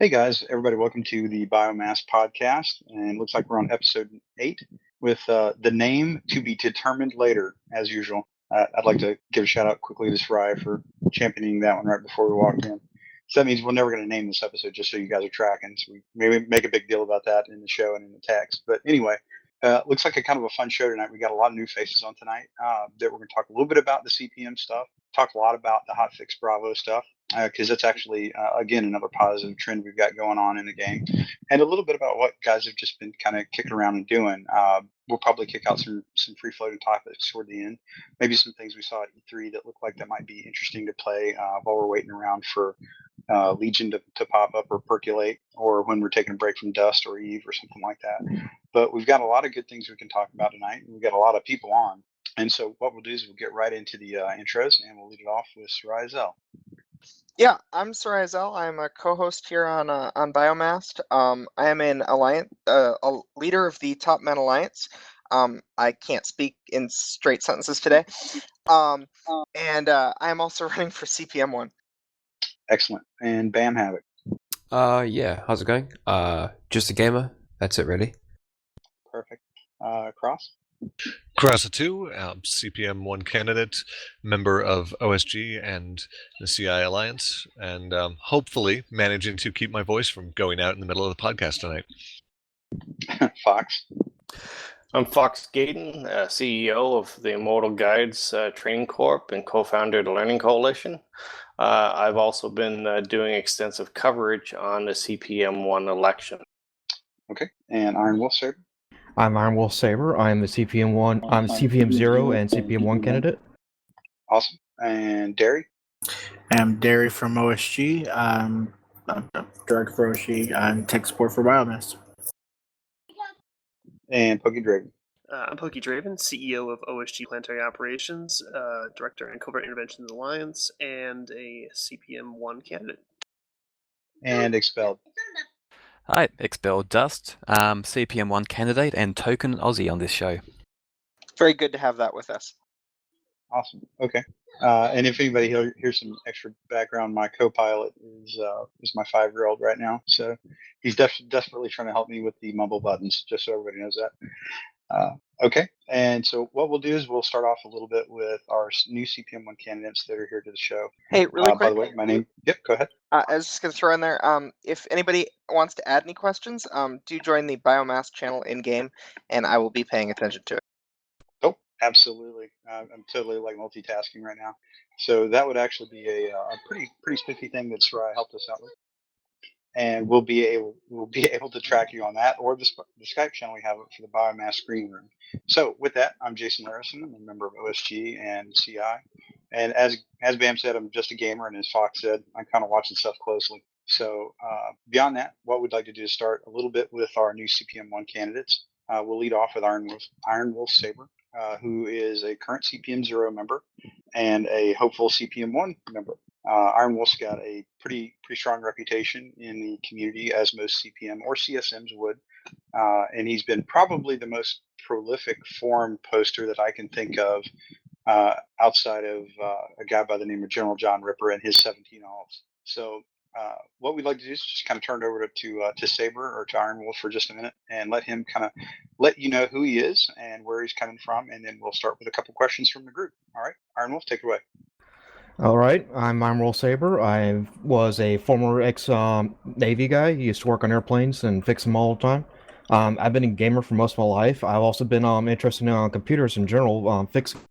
Hey guys, everybody, welcome to the Biomassed podcast. And it looks like we're on episode 8 with the name to be determined later, as usual. I'd like to give a shout out quickly to Sarai for championing that one right before we walked in. So that means we're never going to name this episode, just so you guys are tracking. So we maybe make a big deal about that in the show and in the text. But anyway, looks like a kind of a fun show tonight. We got a lot of new faces on tonight that we're going to talk a little bit about the CPM stuff, talk a lot about the Hotfix Bravo stuff, because that's actually, again, another positive trend we've got going on in the game, and a little bit about what guys have just been kind of kicking around and doing. We'll probably kick out some free-floating topics toward the end, maybe some things we saw at E3 that look like that might be interesting to play while we're waiting around for Legion to pop up or percolate, or when we're taking a break from Dust or Eve or something like that. But we've got a lot of good things we can talk about tonight, and we've got a lot of people on. And so what we'll do is we'll get right into the intros, and we'll lead it off with Sarai. Yeah, I'm CCP3ll3d. I'm a co-host here on Biomassed. I am a leader of the Top Men Alliance. I can't speak in straight sentences today. And I'm also running for CPM1. Excellent. And BAMM HAVOC. Yeah, how's it going? Just a gamer. That's it, really. Perfect. Cross? Cross2, CPM1 candidate, member of OSG and the CI Alliance, and hopefully managing to keep my voice from going out in the middle of the podcast tonight. Fox? I'm Fox Gaden, CEO of the Immortal Guides Training Corp and co-founder of the Learning Coalition. I've also been doing extensive coverage on the CPM1 election. Okay, and Iron Wolf Saber? I'm Iron Wolf Saber. I'm the I'm CPM0 and CPM1 candidate. Awesome. And Derry? I'm Derry from OSG. I'm director for OSG. I'm tech support for Biomassed. And Pokey Draven? I'm Pokey Draven, CEO of OSG Planetary Operations, Director in Covert Interventions Alliance, and a CPM1 candidate. And Xp3ll3d. Hi, Xp3ll3d Dust, CPM1 candidate and token Aussie on this show. Very good to have that with us. Awesome. Okay. And if anybody here's some extra background, my co-pilot is my 5-year-old right now, so he's desperately trying to help me with the mumble buttons, just so everybody knows that. Okay, and so what we'll do is we'll start off a little bit with our new CPM1 candidates that are here to the show. Hey, really quick. By the way, my name. Yep, go ahead. I was just going to throw in there, if anybody wants to add any questions, do join the Biomass channel in-game, and I will be paying attention to it. Oh, absolutely. I'm totally multitasking right now. So that would actually be a pretty spiffy thing that Sarai helped us out with. And we'll be able to track you on that, or the Skype channel we have for the Biomass Screen Room. So with that, I'm Jason Larison. I'm a member of OSG and CI. And as Bam said, I'm just a gamer, and as Fox said, I'm kind of watching stuff closely. So beyond that, what we'd like to do is start a little bit with our new CPM1 candidates. We'll lead off with Iron Wolf Saber, who is a current CPM0 member and a hopeful CPM1 member. Iron Wolf's got a pretty strong reputation in the community, as most CPM or CSMs would, and he's been probably the most prolific forum poster that I can think of outside of a guy by the name of General John Ripper and his 17 alls. So what we'd like to do is just kind of turn it over to Saber or to Iron Wolf for just a minute and let him kind of let you know who he is and where he's coming from, and then we'll start with a couple questions from the group. All right, Iron Wolf, take it away. All right, I'm Iron Wolf Saber. I was a former ex-Navy guy. Used to work on airplanes and fix them all the time. I've been a gamer for most of my life. I've also been interested in computers in general, fixing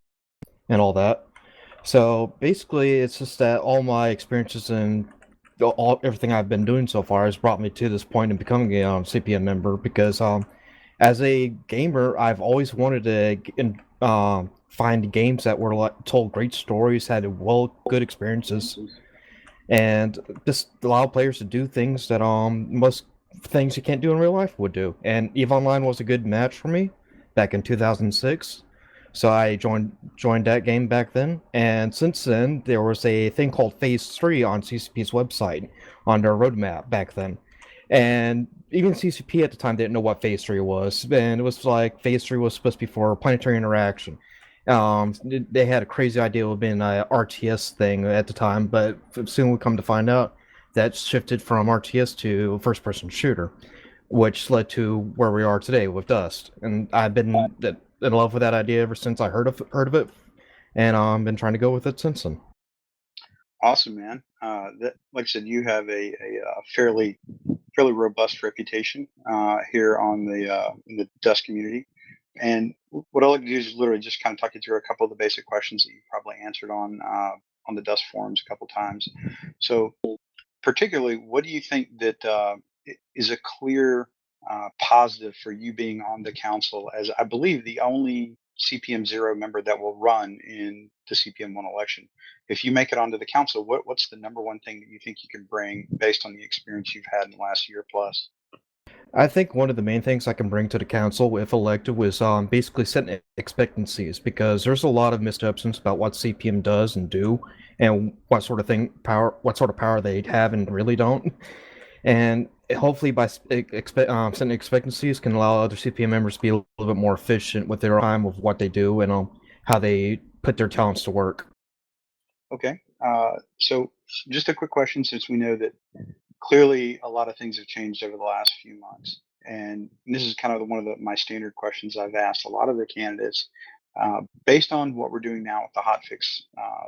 and all that. So basically, it's just that all my experiences and everything I've been doing so far has brought me to this point in becoming a CPM member, because as a gamer, I've always wanted to find games that were told great stories, had good experiences, and just allow players to do things that most things you can't do in real life would do. And EVE Online was a good match for me back in 2006, so I joined that game back then. And since then, there was a thing called Phase 3 on CCP's website on their roadmap back then. And even CCP at the time didn't know what Phase 3 was, and it was like Phase 3 was supposed to be for planetary interaction. They had a crazy idea of being an RTS thing at the time, but soon we come to find out that shifted from RTS to first-person shooter, which led to where we are today with Dust. And I've been in love with that idea ever since I heard of it, and I've been trying to go with it since then. Awesome, man. Like I said, you have a fairly robust reputation here on in the Dust community. And what I'd like to do is literally just kind of talk you through a couple of the basic questions that you probably answered on the Dust forums a couple times. So, particularly, what do you think that is a clear positive for you being on the council as, I believe, the only CPM 0 member that will run in the CPM 1 election? If you make it onto the council, what's the number one thing that you think you can bring based on the experience you've had in the last year plus? I think one of the main things I can bring to the council, if elected, was basically setting expectancies, because there's a lot of misconceptions about what CPM does and do, and what sort of power they have and really don't. And hopefully, by setting expectancies, can allow other CPM members to be a little bit more efficient with their time of what they do and how they put their talents to work. Okay. So just a quick question, since we know that clearly a lot of things have changed over the last few months. And this is kind of one of my standard questions I've asked a lot of the candidates. Based on what we're doing now with the hotfix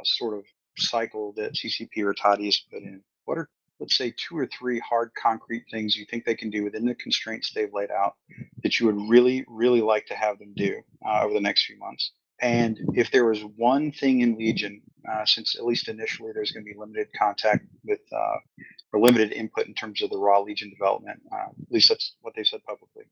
sort of cycle that CCP Rattati has put in, what are, let's say, 2 or 3 hard concrete things you think they can do within the constraints they've laid out that you would really, really like to have them do over the next few months? And if there was one thing in Legion, since at least initially there's going to be limited contact with or limited input in terms of the raw Legion development, at least that's what they said publicly.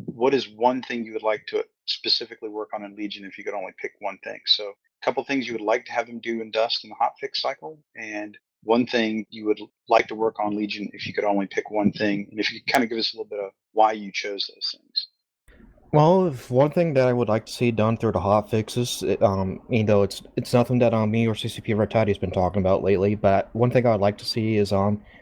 What is one thing you would like to specifically work on in Legion if you could only pick one thing? So a couple things you would like to have them do in Dust in the hotfix cycle, and one thing you would like to work on Legion if you could only pick one thing. And if you could kind of give us a little bit of why you chose those things. Well, if one thing that I would like to see done through the hotfixes, it's nothing that me or CCP Rattati has been talking about lately, but one thing I would like to see is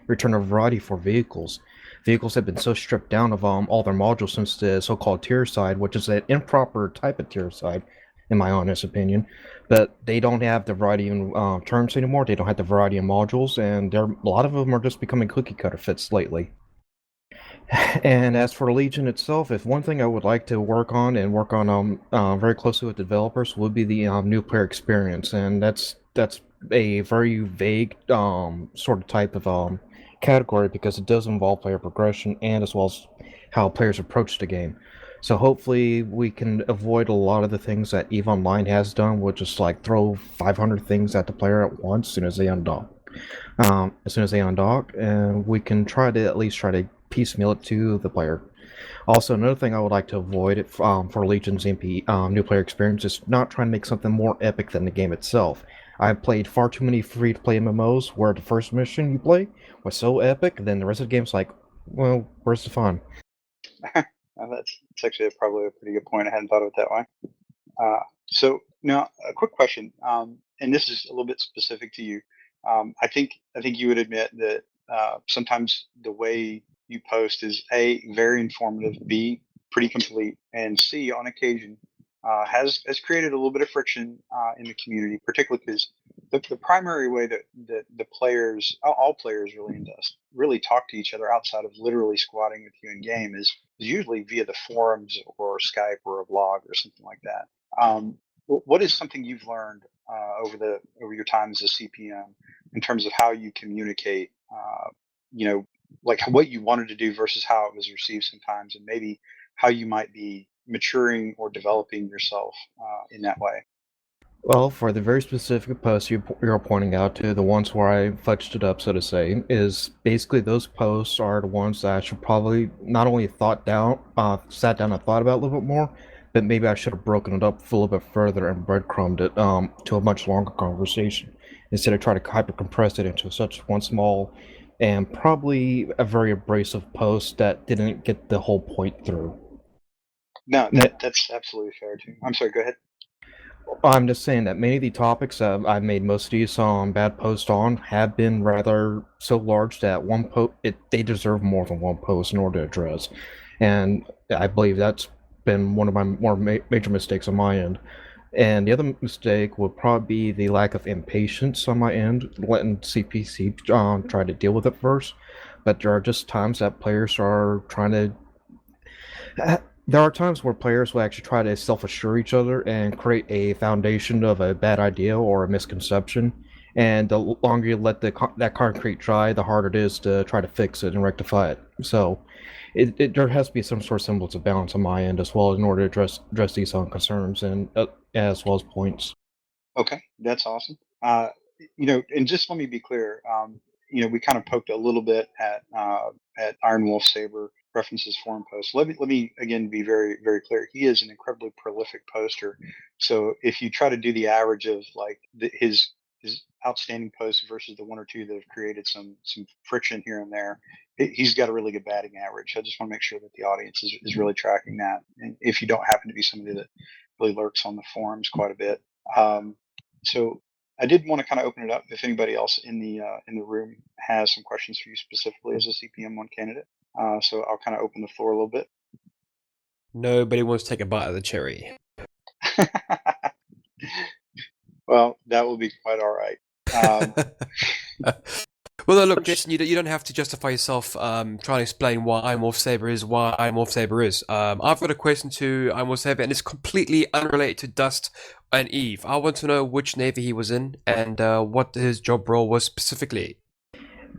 return of variety for vehicles. Vehicles have been so stripped down of all their modules since the so-called tier side, which is an improper type of tier side, in my honest opinion. But they don't have the variety in terms anymore. They don't have the variety in modules, and a lot of them are just becoming cookie cutter fits lately. And as for Legion itself, if one thing I would like to work on very closely with developers would be the new player experience, and that's a very vague sort of type of category, because it does involve player progression and as well as how players approach the game. So hopefully we can avoid a lot of the things that EVE Online has done, which is like throw 500 things at the player at once as soon as they undock. And we can try to piecemeal it to the player. Also, another thing I would like to avoid for Legion's new player experience is not trying to make something more epic than the game itself. I've played far too many free-to-play MMOs where the first mission you play was so epic, then the rest of the game's like, well, where's the fun? That's actually probably a pretty good point. I hadn't thought of it that way. So now, a quick question, and this is a little bit specific to you. I think you would admit that sometimes the way you post is A, very informative, B, pretty complete, and C, on occasion, has created a little bit of friction in the community, particularly because the primary way that the players, all players really in Dust, really talk to each other outside of literally squatting with you in game is usually via the forums or Skype or a blog or something like that. What is something you've learned over your time as a CPM in terms of how you communicate, like what you wanted to do versus how it was received sometimes, and maybe how you might be maturing or developing yourself in that way? Well, for the very specific posts you're pointing out to, the ones where I fudged it up, so to say, is basically those posts are the ones that I should probably not only sat down and thought about a little bit more, but maybe I should have broken it up a little bit further and breadcrumbed it to a much longer conversation, instead of trying to hyper-compress it into such one small and probably a very abrasive post that didn't get the whole point through. No, that's absolutely fair too. I'm sorry, go ahead. I'm just saying that many of the topics I've made most of these bad posts on have been rather so large that they deserve more than one post in order to address, and I believe that's been one of my more major mistakes on my end. And the other mistake would probably be the lack of impatience on my end, letting CPC try to deal with it first. But there are just times that players are trying to. There are times where players will actually try to self-assure each other and create a foundation of a bad idea or a misconception. And the longer you let that concrete dry, the harder it is to try to fix it and rectify it. So, there has to be some sort of semblance of balance on my end as well in order to address these concerns and as well as points. Okay, that's awesome. And just let me be clear. We kind of poked a little bit at Iron Wolf Saber references forum posts. Let me again be very, very clear. He is an incredibly prolific poster. So if you try to do the average of like his outstanding posts versus the one or two that have created some friction here and there, he's got a really good batting average. I just want to make sure that the audience is really tracking that. And if you don't happen to be somebody that really lurks on the forums quite a bit. So I did want to kind of open it up if anybody else in the room has some questions for you specifically as a CPM1 candidate. So I'll kind of open the floor a little bit. Nobody wants to take a bite of the cherry. Well, that will be quite all right. Well, look, Jason, you don't have to justify yourself trying to explain why Iron Wolf Saber is why Iron Wolf Saber is. I've got a question to Iron Wolf Saber, and it's completely unrelated to Dust and Eve. I want to know which navy he was in and what his job role was specifically.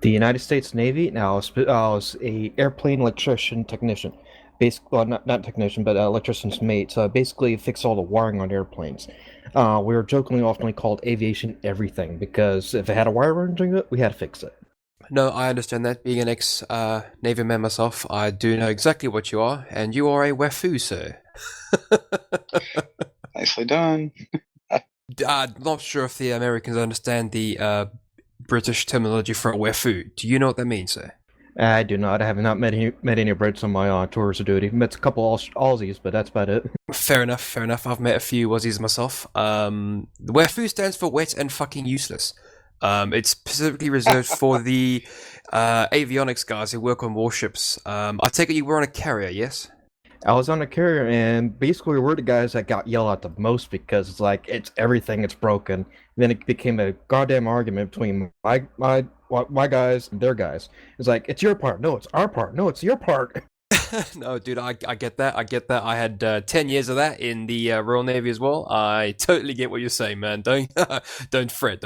The United States Navy. Now, I was a airplane electrician technician. Basically, well, not technician, but electrician's mate. So I basically fix all the wiring on airplanes. We were jokingly often called aviation everything because if it had a wire running it, we had to fix it. No, I understand that. Being an ex-Navy man myself, I do know exactly what you are, and you are a wafu, sir. Nicely done. I'm not sure if the Americans understand the British terminology for wafu. Do you know what that means, sir? I do not. I have not met any Brits on my tours of duty. Met a couple Aussies, but that's about it. Fair enough. I've met a few Aussies myself. The wafu stands for wet and fucking useless. It's specifically reserved for the avionics guys who work on warships. I take it you were on a carrier, yes? I was on a carrier, and basically we're the guys that got yelled at the most because it's like, it's everything, it's broken. Then it became a goddamn argument between my guys and their guys. It's like, it's your part. No, it's our part. No, it's your part. No, dude, I get that. I had 10 years of that in the Royal Navy as well. I totally get what you're saying, man. Don't fret.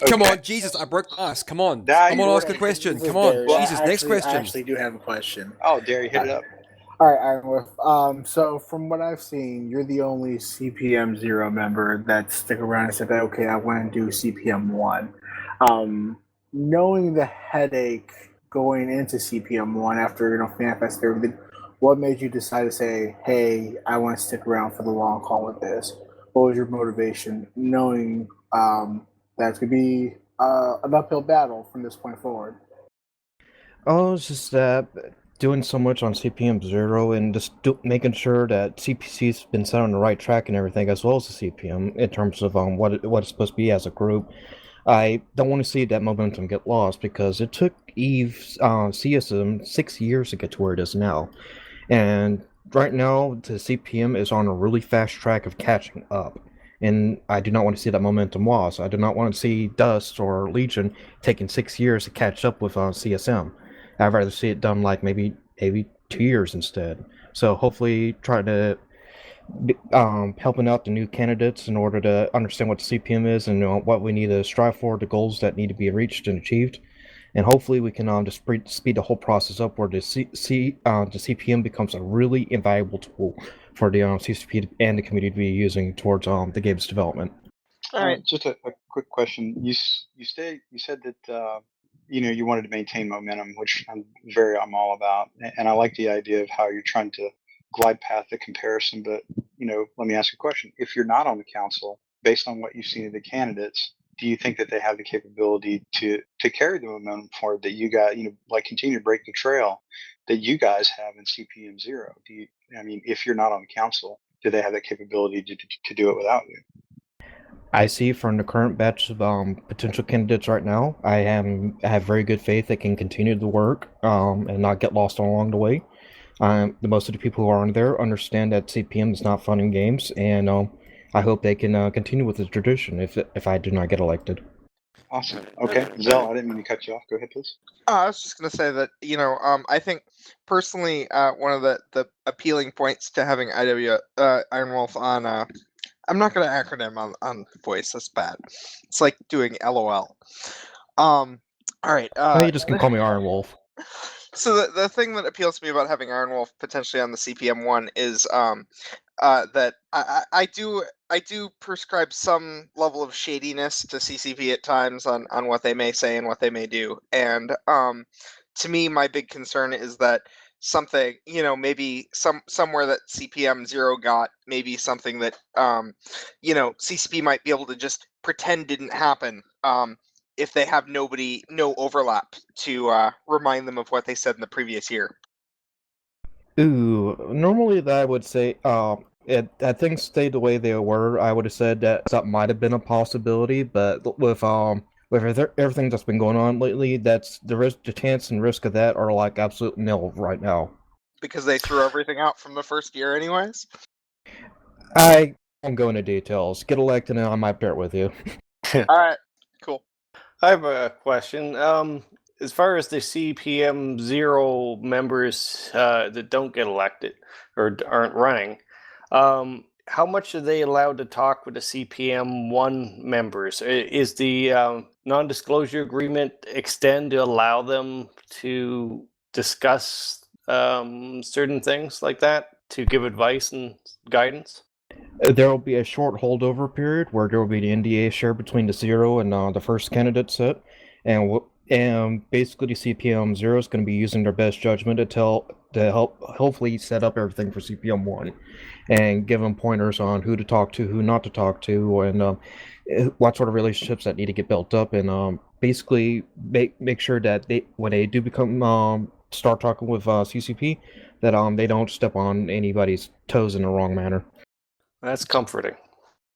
Come on, Jesus, I broke the ice. Come on, ask a question. Come on, Jesus, next question. I actually do have a question. Oh, Derry, hit it up. All right, Iron Wolf. So from what I've seen, you're the only CPM 0 member that stick around and said, okay, I want to do CPM 1. Knowing the headache going into CPM 1 after FanFest and everything, what made you decide to say, hey, I want to stick around for the long haul with this? What was your motivation, knowing that's going to be an uphill battle from this point forward? Oh, it's just that doing so much on CPM 0 and just making sure that CPC's been set on the right track and everything, as well as the CPM, in terms of what it's supposed to be as a group. I don't want to see that momentum get lost because it took Eve's CSM 6 years to get to where it is now. And right now, the CPM is on a really fast track of catching up. And I do not want to see that momentum lost. I do not want to see Dust or Legion taking 6 years to catch up with CSM. I'd rather see it done like maybe 2 years instead. So hopefully try to helping out the new candidates in order to understand what the CPM is and what we need to strive for, the goals that need to be reached and achieved. And hopefully we can just speed the whole process up where the CPM becomes a really invaluable tool for the CCP and the community to be using towards the game's development. All right. Just a quick question. You said that you wanted to maintain momentum, which I'm all about, and I like the idea of how you're trying to glide path the comparison. But let me ask you a question. If you're not on the council, based on what you've seen of the candidates, do you think that they have the capability to carry the momentum forward that you got, continue to break the trail that you guys have in CPM 0? If you're not on the council, do they have that capability to do it without you? I see from the current batch of potential candidates right now, I have very good faith they can continue the work and not get lost along the way. The most of the people who are on there understand that CPM is not fun in games, and I hope they can continue with the tradition if I do not get elected. Awesome. Okay, Zell, I didn't mean to cut you off. Go ahead, please. I was just going to say that, I think personally one of the appealing points to having Iron Wolf on, I'm not going to acronym on voice, that's bad. It's like doing LOL. All right. You just can call me Iron Wolf. So the thing that appeals to me about having Iron Wolf potentially on the CPM one is that I do prescribe some level of shadiness to CCP at times on what they may say and what they may do, and to me my big concern is that something, maybe somewhere that CPM 0 got, maybe something that CCP might be able to just pretend didn't happen. If they have no overlap to remind them of what they said in the previous year. Ooh, normally that I would say, had things stayed the way they were, I would have said that might have been a possibility, but with everything that's been going on lately, that's the chance and risk of that are like absolute nil right now. Because they threw everything out from the first year anyways? I won't go into details. Get elected and I might bear it with you. Alright, cool. I have a question. As far as the CPM 0 members that don't get elected or aren't running, how much are they allowed to talk with the CPM 1 members? Is the non-disclosure agreement extend to allow them to discuss certain things like that, to give advice and guidance? There will be a short holdover period where there will be the NDA shared between the 0 and the first candidate set, and basically the CPM 0 is going to be using their best judgment to help hopefully set up everything for CPM 1, and give them pointers on who to talk to, who not to talk to, and what sort of relationships that need to get built up, and basically make sure that when they do become start talking with CCP, that they don't step on anybody's toes in the wrong manner. That's comforting.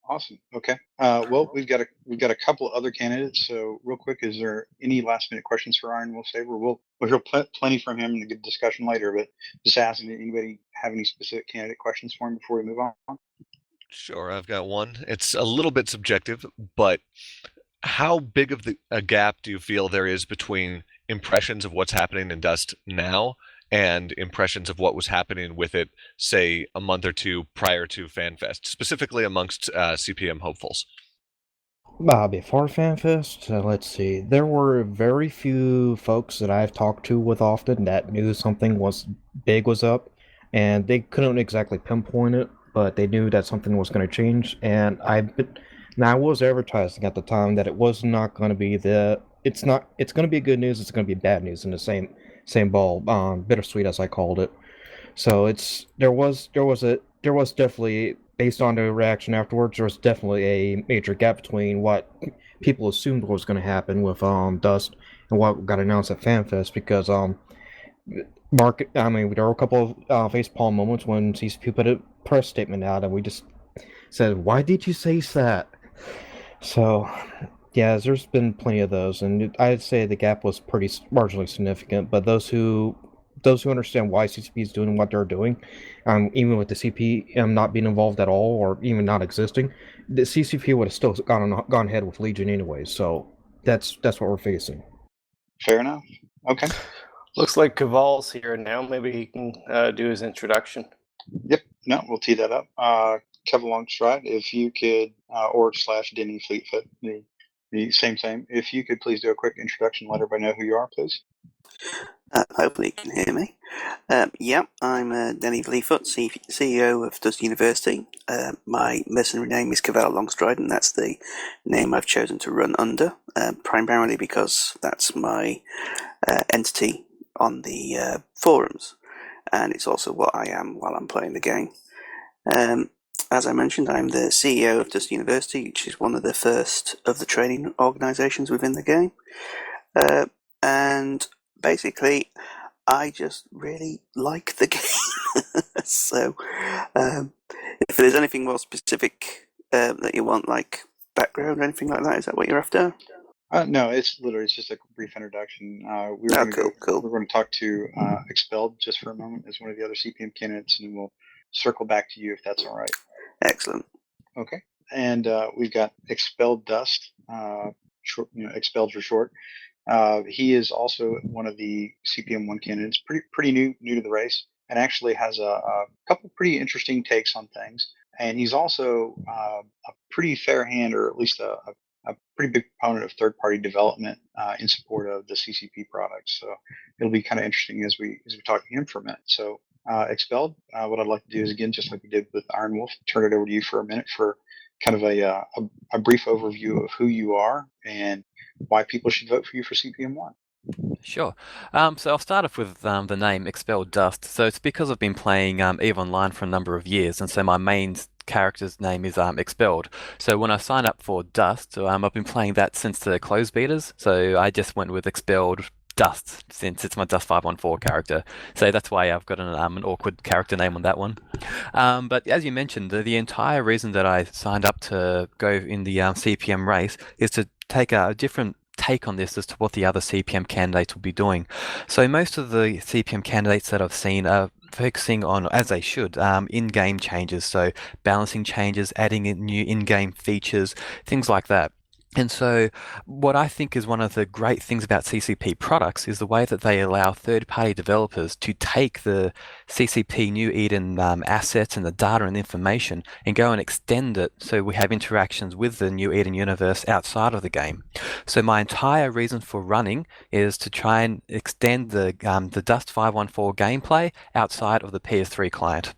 Awesome. Okay. Well, we've got a couple other candidates. So, real quick, is there any last minute questions for Iron Wolf Saber? We'll hear plenty from him in a good discussion later. But just asking, anybody have any specific candidate questions for him before we move on? Sure, I've got one. It's a little bit subjective, but how big of a gap do you feel there is between impressions of what's happening in Dust now and impressions of what was happening with it, say, a month or two prior to FanFest, specifically amongst CPM hopefuls? Before FanFest, let's see. There were very few folks that I've talked to with often that knew something was up, and they couldn't exactly pinpoint it, but they knew that something was going to change. And I was advertising at the time that it was not going to be it's going to be good news. It's going to be bad news in the same ball, bittersweet as I called it. So there was definitely, based on the reaction afterwards, there was definitely a major gap between what people assumed was going to happen with Dust and what got announced at FanFest, because there were a couple of facepalm moments when CCP put a press statement out and we just said, "Why did you say that?" So yeah, there's been plenty of those, and I'd say the gap was pretty marginally significant. But those who understand why CCP is doing what they're doing, even with the CPM not being involved at all or even not existing, the CCP would have still gone ahead with Legion anyway. So that's what we're facing. Fair enough. Okay. Looks like Kevall's here now. Maybe he can do his introduction. Yep. No, we'll tee that up. Kevall Longstride, if you could, or / Denny Fleetfoot, the same. If you could please do a quick introduction, let everybody know who you are, please. Hopefully you can hear me. I'm Denny Fleetfoot, CEO of Dust University. My mercenary name is Kevall Longstride, and that's the name I've chosen to run under, primarily because that's my entity on the forums, and it's also what I am while I'm playing the game. As I mentioned, I'm the CEO of Dust University, which is one of the first of the training organisations within the game. And basically, I just really like the game. So, if there's anything more specific that you want, like background or anything like that, is that what you're after? No, it's just a brief introduction. We're Oh, going to cool. We're going to talk to Xp3ll3d just for a moment as one of the other CPM candidates, and then we'll circle back to you if that's all right. Excellent. Okay. And we've got Xp3ll3d Dust, short, Xp3ll3d for short. He is also one of the CPM1 candidates, pretty new to the race, and actually has a couple pretty interesting takes on things. And he's also a pretty fair hand, or at least a pretty big proponent of third-party development in support of the CCP products. So it'll be kind of interesting as we talk to him for a minute. So Xp3ll3d, what I'd like to do is, again, just like we did with Iron Wolf, turn it over to you for a minute for kind of a brief overview of who you are and why people should vote for you for CPM1. Sure. So I'll start off with the name Xp3ll3d Dust. So it's because I've been playing EVE Online for a number of years, and so my main character's name is Xp3ll3d. So when I signed up for Dust, I've been playing that since the closed betas. So I just went with Xp3ll3d Dust since it's my Dust 514 character. So that's why I've got an awkward character name on that one. But as you mentioned, the entire reason that I signed up to go in the CPM race is to take a different take on this as to what the other CPM candidates will be doing. So most of the CPM candidates that I've seen are focusing on, as they should, in-game changes. So balancing changes, adding in new in-game features, things like that. And so what I think is one of the great things about CCP products is the way that they allow third-party developers to take the CCP New Eden assets and the data and information and go and extend it so we have interactions with the New Eden universe outside of the game. So my entire reason for running is to try and extend the Dust 514 gameplay outside of the PS3 client.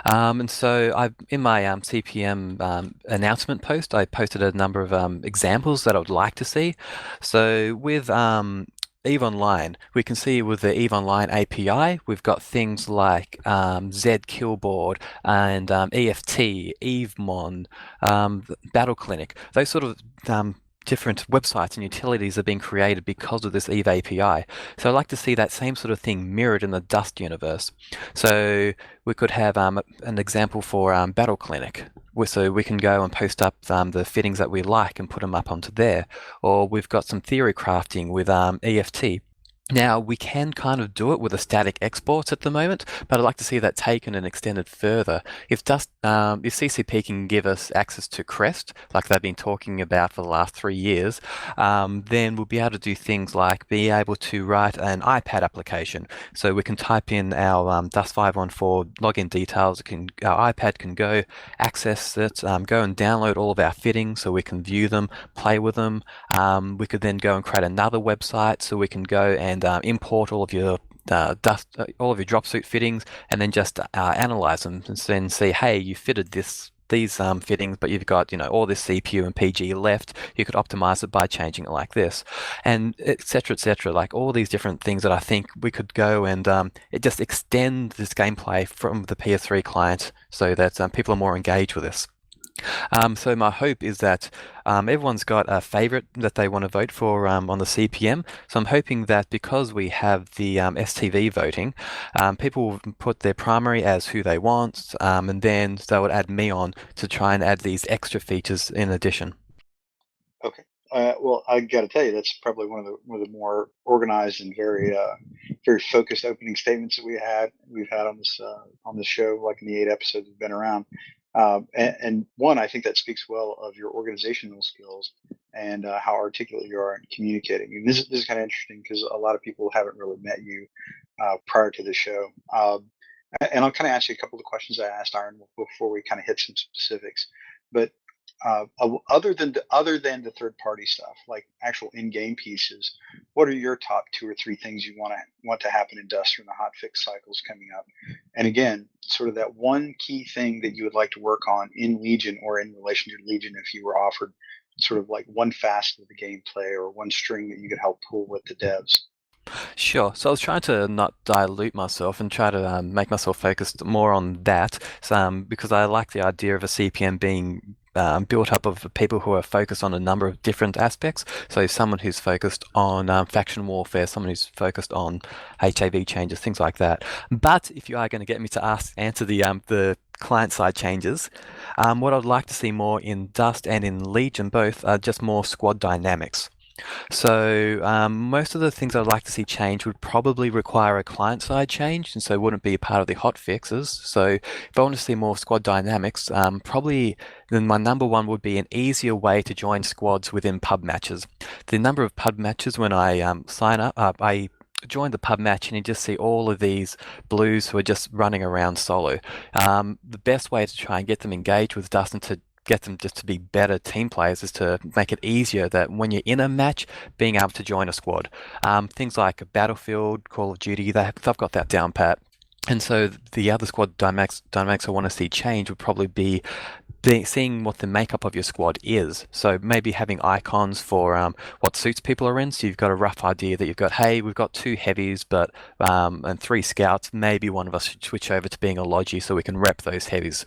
And so in my CPM announcement post, I posted a number of examples that I would like to see. So with EVE Online, we can see with the EVE Online API, we've got things like Z Killboard and EFT, EveMon, Battle Clinic. Those sort of different websites and utilities are being created because of this EVE API. So I'd like to see that same sort of thing mirrored in the Dust universe. So we could have an example for Battle Clinic. So we can go and post up the fittings that we like and put them up onto there. Or we've got some theory crafting with EFT. Now, we can kind of do it with a static exports at the moment, but I'd like to see that taken and extended further. If CCP can give us access to Crest, like they've been talking about for the last 3 years, then we'll be able to do things like be able to write an iPad application. So we can type in our Dust 514 login details. Our iPad can go access it, go and download all of our fittings so we can view them, play with them. We could then go and create another website so we can go and import all of your all of your drop suit fittings, and then just analyze them and then see, hey, you fitted these fittings, but you've got all this CPU and PG left. You could optimize it by changing it like this, and etc. etc. Like all these different things that I think we could go and it just extend this gameplay from the PS3 client so that people are more engaged with this. So my hope is that everyone's got a favorite that they want to vote for on the CPM. So I'm hoping that because we have the STV voting, people will put their primary as who they want, and then they would add me on to try and add these extra features in addition. Okay. Well, I got to tell you, that's probably one of the more organized and very focused opening statements that we've had on this show, like in the 8 episodes we've been around. And one, I think that speaks well of your organizational skills and how articulate you are in communicating. And this is kind of interesting because a lot of people haven't really met you prior to the show. And I'll kind of ask you a couple of questions I asked Iron before we kind of hit some specifics. But other than the third party stuff, like actual in-game pieces, what are your top 2 or 3 things you want to happen in Dust from the hot fix cycles coming up? And again, sort of that one key thing that you would like to work on in Legion or in relation to Legion if you were offered sort of like one facet of the gameplay or one string that you could help pull with the devs. Sure. So I was trying to not dilute myself and try to make myself focused more on that, because I like the idea of a CPM being built up of people who are focused on a number of different aspects. So someone who's focused on faction warfare, someone who's focused on HAV changes, things like that. But if you are going to get me to answer the client-side changes. What I'd like to see more in Dust and in Legion both are just more squad dynamics. So most of the things I'd like to see change would probably require a client-side change, and so wouldn't be a part of the hot fixes. So if I want to see more squad dynamics, probably then my number one would be an easier way to join squads within pub matches. The number of pub matches when I sign up, I join the pub match and you just see all of these blues who are just running around solo. The best way to try and get them engaged with Dust and to get them just to be better team players is to make it easier that when you're in a match, being able to join a squad. Things like Battlefield, Call of Duty, they've got that down pat. And so the other squad dynamics I want to see change would probably be seeing what the makeup of your squad is. So maybe having icons for what suits people are in. So you've got a rough idea that you've got, hey, we've got 2 heavies, but and 3 scouts. Maybe one of us should switch over to being a logi so we can rep those heavies.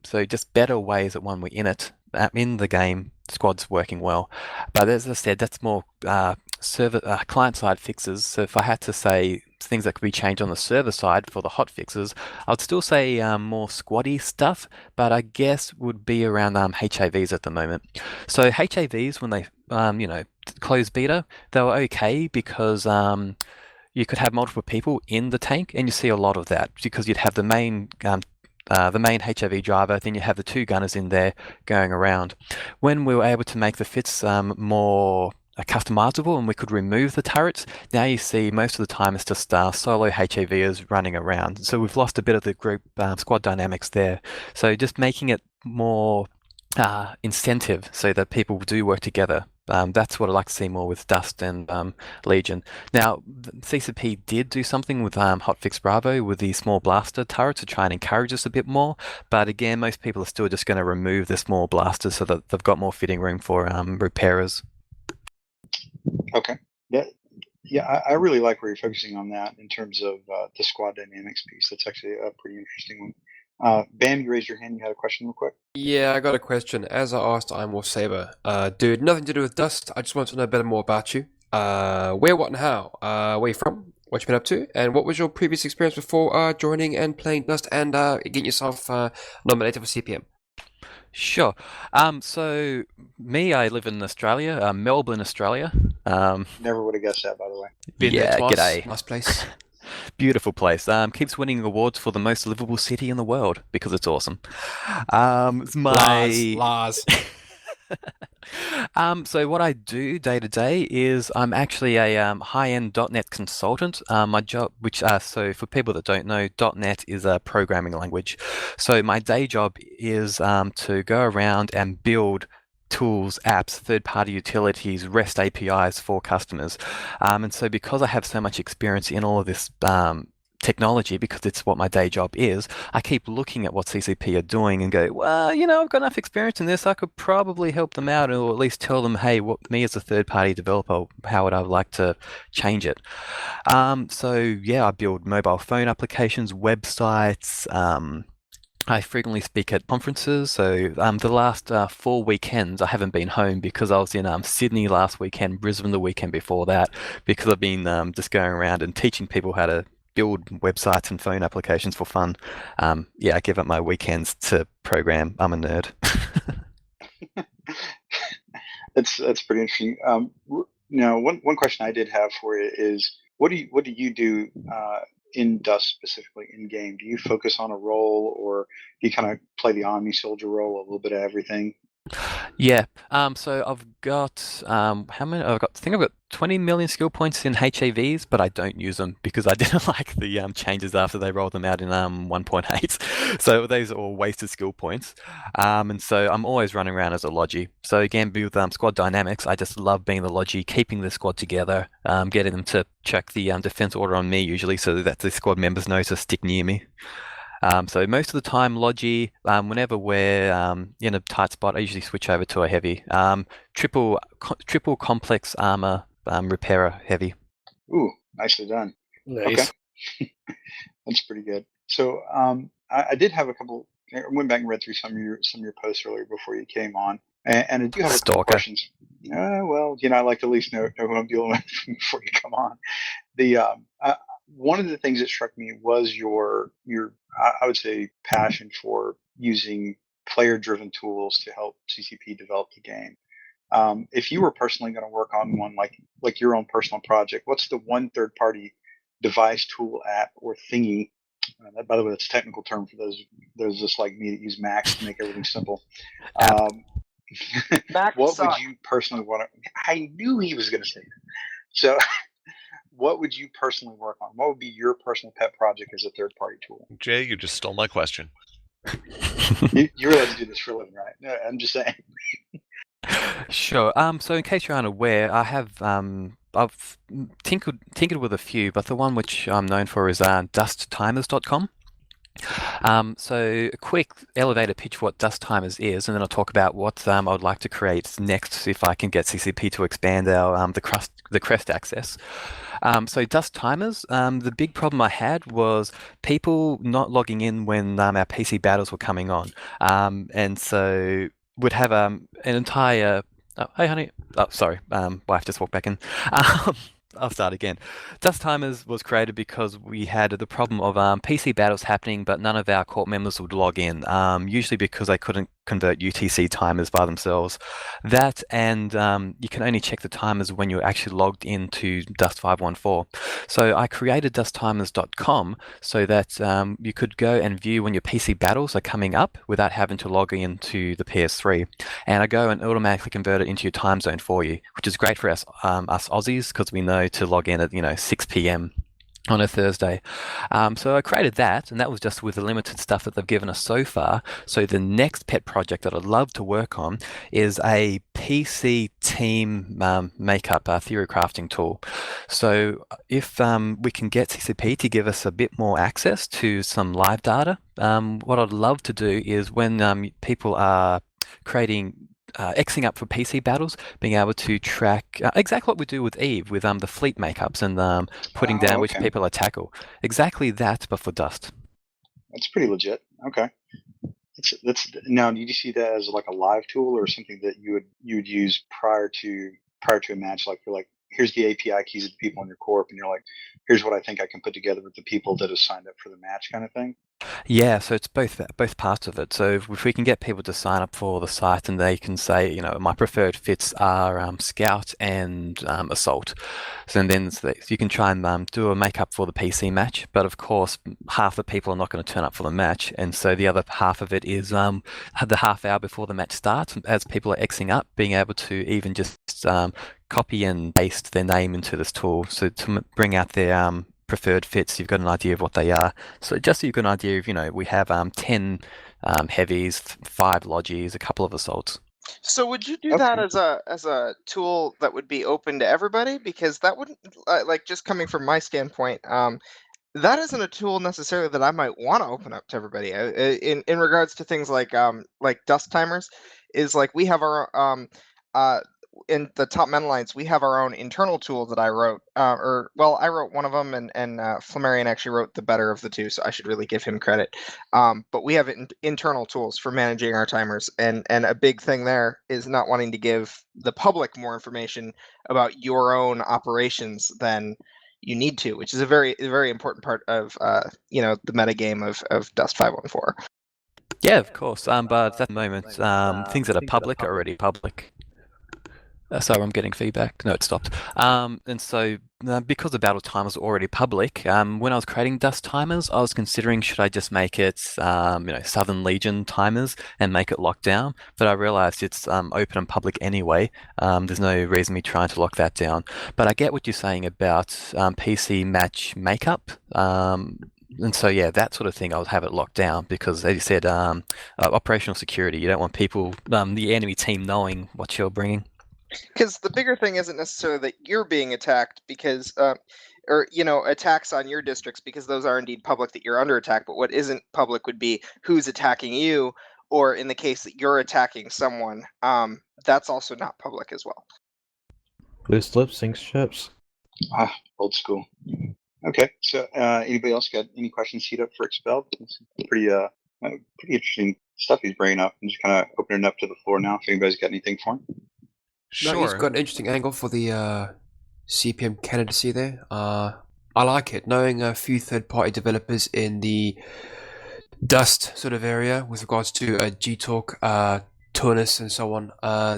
So just better ways that when we're in it, in the game, squad's working well. But as I said, that's more server client-side fixes. So if I had to say things that could be changed on the server side for the hot fixes, I'd still say more squaddy stuff, but I guess would be around HAVs at the moment. So HAVs, when they closed beta, they were okay because you could have multiple people in the tank, and you see a lot of that because you'd have the main HAV driver, then you have the 2 gunners in there going around. When we were able to make the fits more customizable and we could remove the turrets, now you see most of the time it's just solo HAVers running around. So we've lost a bit of the group squad dynamics there. So just making it more incentive so that people do work together. That's what I'd like to see more with Dust and Legion. Now, CCP did do something with Hotfix Bravo with the small blaster turret to try and encourage us a bit more, but again, most people are still just going to remove the small blasters so that they've got more fitting room for repairers. Okay. Yeah, I really like where you're focusing on that in terms of the squad dynamics piece. That's actually a pretty interesting one. Bam, you raised your hand. You had a question real quick. Yeah, I got a question. As I asked Iron Wolf Saber, dude, nothing to do with Dust. I just want to know a bit more about you. Where, what, and how? Where you from? What you been up to? And what was your previous experience before joining and playing Dust and getting yourself nominated for CPM? Sure. So me, I live in Australia, Melbourne, Australia. Never would have guessed that, by the way. Been there twice. G'day. Nice place. Beautiful place. Keeps winning awards for the most livable city in the world because it's awesome. It's my Lars. So what I do day to day is I'm actually a high-end .NET consultant. My job, so for people that don't know, .NET is a programming language. So my day job is to go around and build tools, apps, third-party utilities, REST APIs for customers. And so because I have so much experience in all of this technology, because it's what my day job is, I keep looking at what CCP are doing and go, well, I've got enough experience in this, I could probably help them out, or at least tell them, hey, me as a third-party developer, how would I like to change it? So yeah, I build mobile phone applications, websites, I frequently speak at conferences, so the last 4 weekends I haven't been home because I was in Sydney last weekend, Brisbane the weekend before that, because I've been just going around and teaching people how to build websites and phone applications for fun. I give up my weekends to program. I'm a nerd. That's pretty interesting. Now, one question I did have for you is, what do you do in Dust specifically in game? Do you focus on a role, or do you kind of play the Omni Soldier role, a little bit of everything? Yeah. So I've got how many? I think I've got 20 million skill points in HAVs, but I don't use them because I didn't like the changes after they rolled them out in 1.8. So those are all wasted skill points. And so I'm always running around as a logi. So again, with squad dynamics, I just love being the logi, keeping the squad together, getting them to check the defense order on me usually, so that the squad members know to stick near me. So most of the time, logi, whenever we're in a tight spot, I usually switch over to a heavy. Triple complex armor repairer heavy. Ooh, nicely done. Nice. Okay. That's pretty good. So I did have a couple. I went back and read through some of your posts earlier before you came on, and I do have a couple questions. Well, I like to at least know who I'm dealing with before you come on. one of the things that struck me was your I would say passion for using player-driven tools to help CCP develop the game. If you were personally going to work on one like your own personal project, what's the one third-party device, tool, app, or thingy? By the way, that's a technical term for those just like me that use Macs to make everything simple. Mac What suck. would you personally want to? I knew he was going to say that. So, what would you personally work on? What would be your personal pet project as a third-party tool? Jay, you just stole my question. You realize you do this for a living, right? No, I'm just saying. Sure. So in case you're unaware, I've tinkered with a few, but the one which I'm known for is dusttimers.com. So a quick elevator pitch for what Dust Timers is, and then I'll talk about what I would like to create next if I can get CCP to expand our the crest access. So Dust Timers, the big problem I had was people not logging in when our PC battles were coming on, and so would have an entire. Oh, hey, honey. Oh, sorry. Wife just walked back in. I'll start again. Dust Timers was created because we had the problem of PC battles happening, but none of our court members would log in, usually because they couldn't convert UTC timers by themselves. That and you can only check the timers when you're actually logged into Dust 514. So I created dusttimers.com so that you could go and view when your PC battles are coming up without having to log into the PS3. And I go and automatically convert it into your time zone for you, which is great for us Aussies because we know to log in at 6 p.m. on a Thursday. So I created that, and that was just with the limited stuff that they've given us so far. So the next pet project that I'd love to work on is a PC team makeup theory crafting tool. So if we can get CCP to give us a bit more access to some live data, what I'd love to do is when people are creating Xing up for PC battles, being able to track exactly what we do with Eve, with the fleet makeups and putting down which people are tackle. Exactly that, but for Dust. That's pretty legit. Okay. That's now. Did you see that as like a live tool or something that you would use prior to a match? Like you're like, here's the API keys of the people in your corp, and you're like, here's what I think I can put together with the people that have signed up for the match, kind of thing. Yeah, so it's both parts of it. So if we can get people to sign up for the site and they can say, my preferred fits are Scout and Assault. So then you can try and do a makeup for the PC match, but of course half the people are not going to turn up for the match, and so the other half of it is the half hour before the match starts, as people are Xing up, being able to even just copy and paste their name into this tool, so to bring out their preferred fits, you've got an idea of what they are. So just so you've got an idea of, we have 10 heavies, 5 logies, a couple of assaults. So would you do that as a tool that would be open to everybody? Because that wouldn't, just coming from my standpoint, that isn't a tool necessarily that I might want to open up to everybody. In regards to things like Dust Timers, is like we have our in the Top Men Alliance, we have our own internal tool that I wrote, I wrote one of them, and Flammarion actually wrote the better of the two, so I should really give him credit. But we have internal tools for managing our timers, and a big thing there is not wanting to give the public more information about your own operations than you need to, which is a very, very important part of the metagame of Dust 514. Yeah, of course. But at the moment, things that are public are already public. Sorry, I'm getting feedback. No, it stopped. And so because the battle timers are already public, when I was creating Dust Timers, I was considering should I just make it, Southern Legion timers and make it locked down. But I realized it's open and public anyway. There's no reason me trying to lock that down. But I get what you're saying about PC match makeup. And so, yeah, that sort of thing, I would have it locked down because, as you said, operational security. You don't want people, the enemy team, knowing what you're bringing. Because the bigger thing isn't necessarily that you're being attacked because, attacks on your districts, because those are indeed public that you're under attack. But what isn't public would be who's attacking you, or in the case that you're attacking someone, that's also not public as well. Loose lips sinks ships. Old school. Okay, so anybody else got any questions teed up for Xpell? It's pretty interesting stuff he's bringing up. I'm just kind of opening it up to the floor now. If anybody's got anything for him. Sure. No, he's got an interesting angle for the CPM candidacy there. I like it. Knowing a few third-party developers in the Dust sort of area with regards to G-Talk, Tunis, and so on.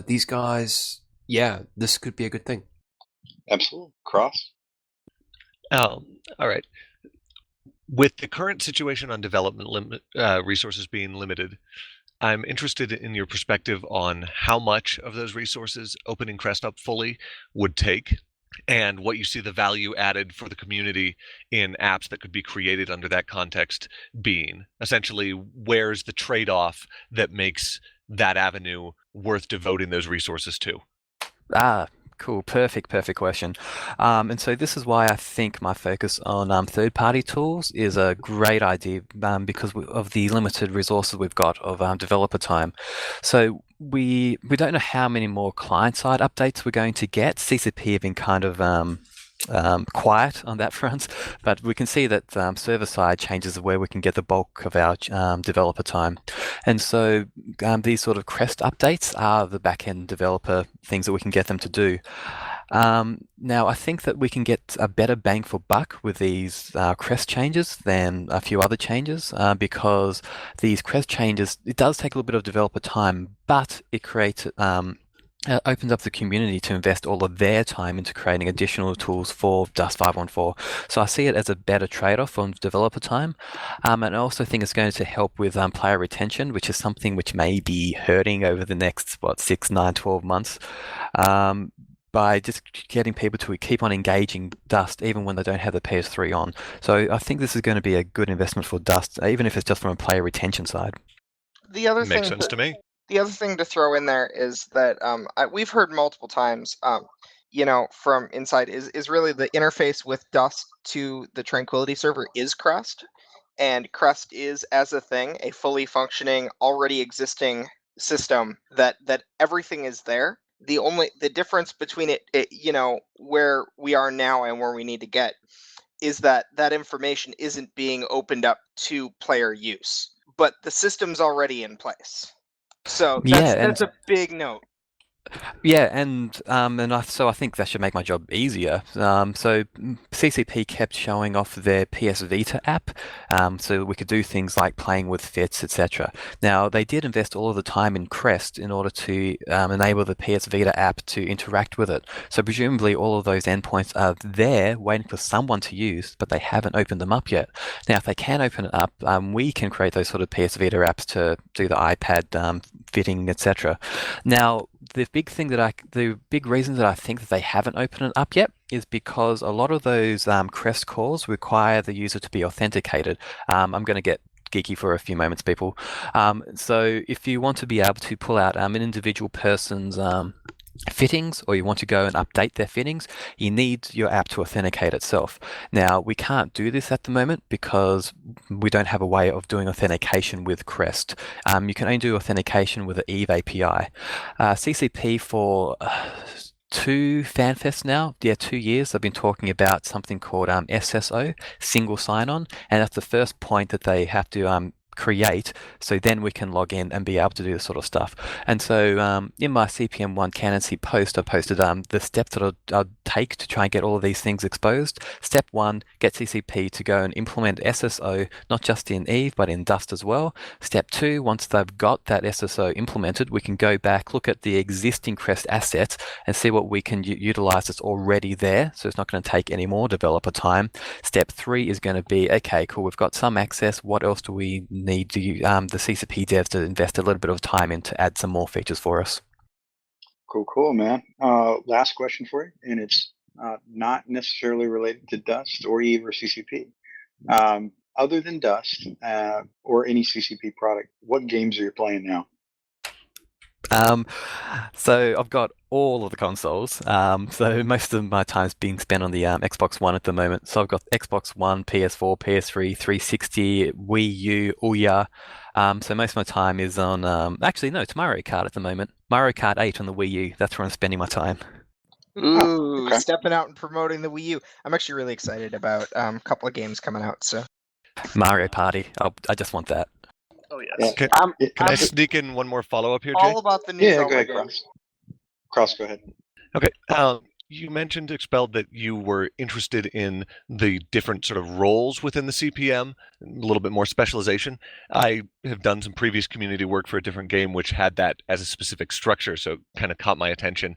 These guys, yeah, this could be a good thing. Absolutely. Cross? All right. With the current situation on development resources being limited, I'm interested in your perspective on how much of those resources opening Crest up fully would take, and what you see the value added for the community in apps that could be created under that context being. Essentially, where's the trade-off that makes that avenue worth devoting those resources to? Cool. Perfect question. And so this is why I think my focus on third-party tools is a great idea because of the limited resources we've got of developer time. So we don't know how many more client-side updates we're going to get. CCP have been kind of quiet on that front, but we can see that server-side changes are where we can get the bulk of our developer time. And so these sort of Crest updates are the back-end developer things that we can get them to do. Now, I think that we can get a better bang for buck with these Crest changes than a few other changes because these Crest changes, it does take a little bit of developer time, but it creates opens up the community to invest all of their time into creating additional tools for Dust 514. So I see it as a better trade-off on developer time. And I also think it's going to help with player retention, which is something which may be hurting over the next, 6, 9, 12 months. By just getting people to keep on engaging Dust even when they don't have the PS3 on. So I think this is going to be a good investment for Dust, even if it's just from a player retention side. The other Makes thing sense to me. The other thing to throw in there is that we've heard multiple times, from inside is really the interface with Dust to the Tranquility server is Crest, and Crest is as a thing a fully functioning, already existing system that everything is there. The difference between it, where we are now and where we need to get is that information isn't being opened up to player use, but the system's already in place. So that's a big note. Yeah, and I think that should make my job easier. So CCP kept showing off their PS Vita app, so we could do things like playing with fits, etc. Now they did invest all of the time in Crest in order to enable the PS Vita app to interact with it. So presumably all of those endpoints are there, waiting for someone to use, but they haven't opened them up yet. Now, if they can open it up, we can create those sort of PS Vita apps to do the iPad fitting, etc. Now, the big reason that I think that they haven't opened it up yet is because a lot of those Crest calls require the user to be authenticated. I'm going to get geeky for a few moments, people. So if you want to be able to pull out an individual person's fittings, or you want to go and update their fittings, you need your app to authenticate itself. Now, we can't do this at the moment because we don't have a way of doing authentication with Crest. You can only do authentication with the Eve API. CCP for 2 FanFests now, 2 years, they've been talking about something called SSO, single sign-on, and that's the first point that they have to create, so then we can log in and be able to do this sort of stuff. And so in my CPM1 candidacy post, I posted the steps that I'll take to try and get all of these things exposed. Step 1, get CCP to go and implement SSO, not just in Eve, but in Dust as well. Step 2, once they've got that SSO implemented, we can go back, look at the existing Crest assets and see what we can utilize that's already there, so it's not going to take any more developer time. Step 3 is going to be, okay, cool, we've got some access, what else do we need the CCP devs to invest a little bit of time in to add some more features for us? Cool, man. Last question for you, and it's not necessarily related to Dust or Eve or CCP. Other than Dust or any CCP product, what games are you playing now? So I've got all of the consoles. So most of my time's being spent on the Xbox One at the moment. So I've got Xbox One, PS4, PS3, 360, Wii U, Ouya. So most of my time is on, it's Mario Kart at the moment. Mario Kart 8 on the Wii U. That's where I'm spending my time. Ooh, okay. Stepping out and promoting the Wii U. I'm actually really excited about a couple of games coming out. So Mario Party. I just want that. Oh yes. Can I sneak in one more follow-up here, Jay? All about the new Zelda game. Cross, go ahead. Okay. You mentioned, Expelled, that you were interested in the different sort of roles within the CPM, a little bit more specialization. I have done some previous community work for a different game which had that as a specific structure, so it kind of caught my attention.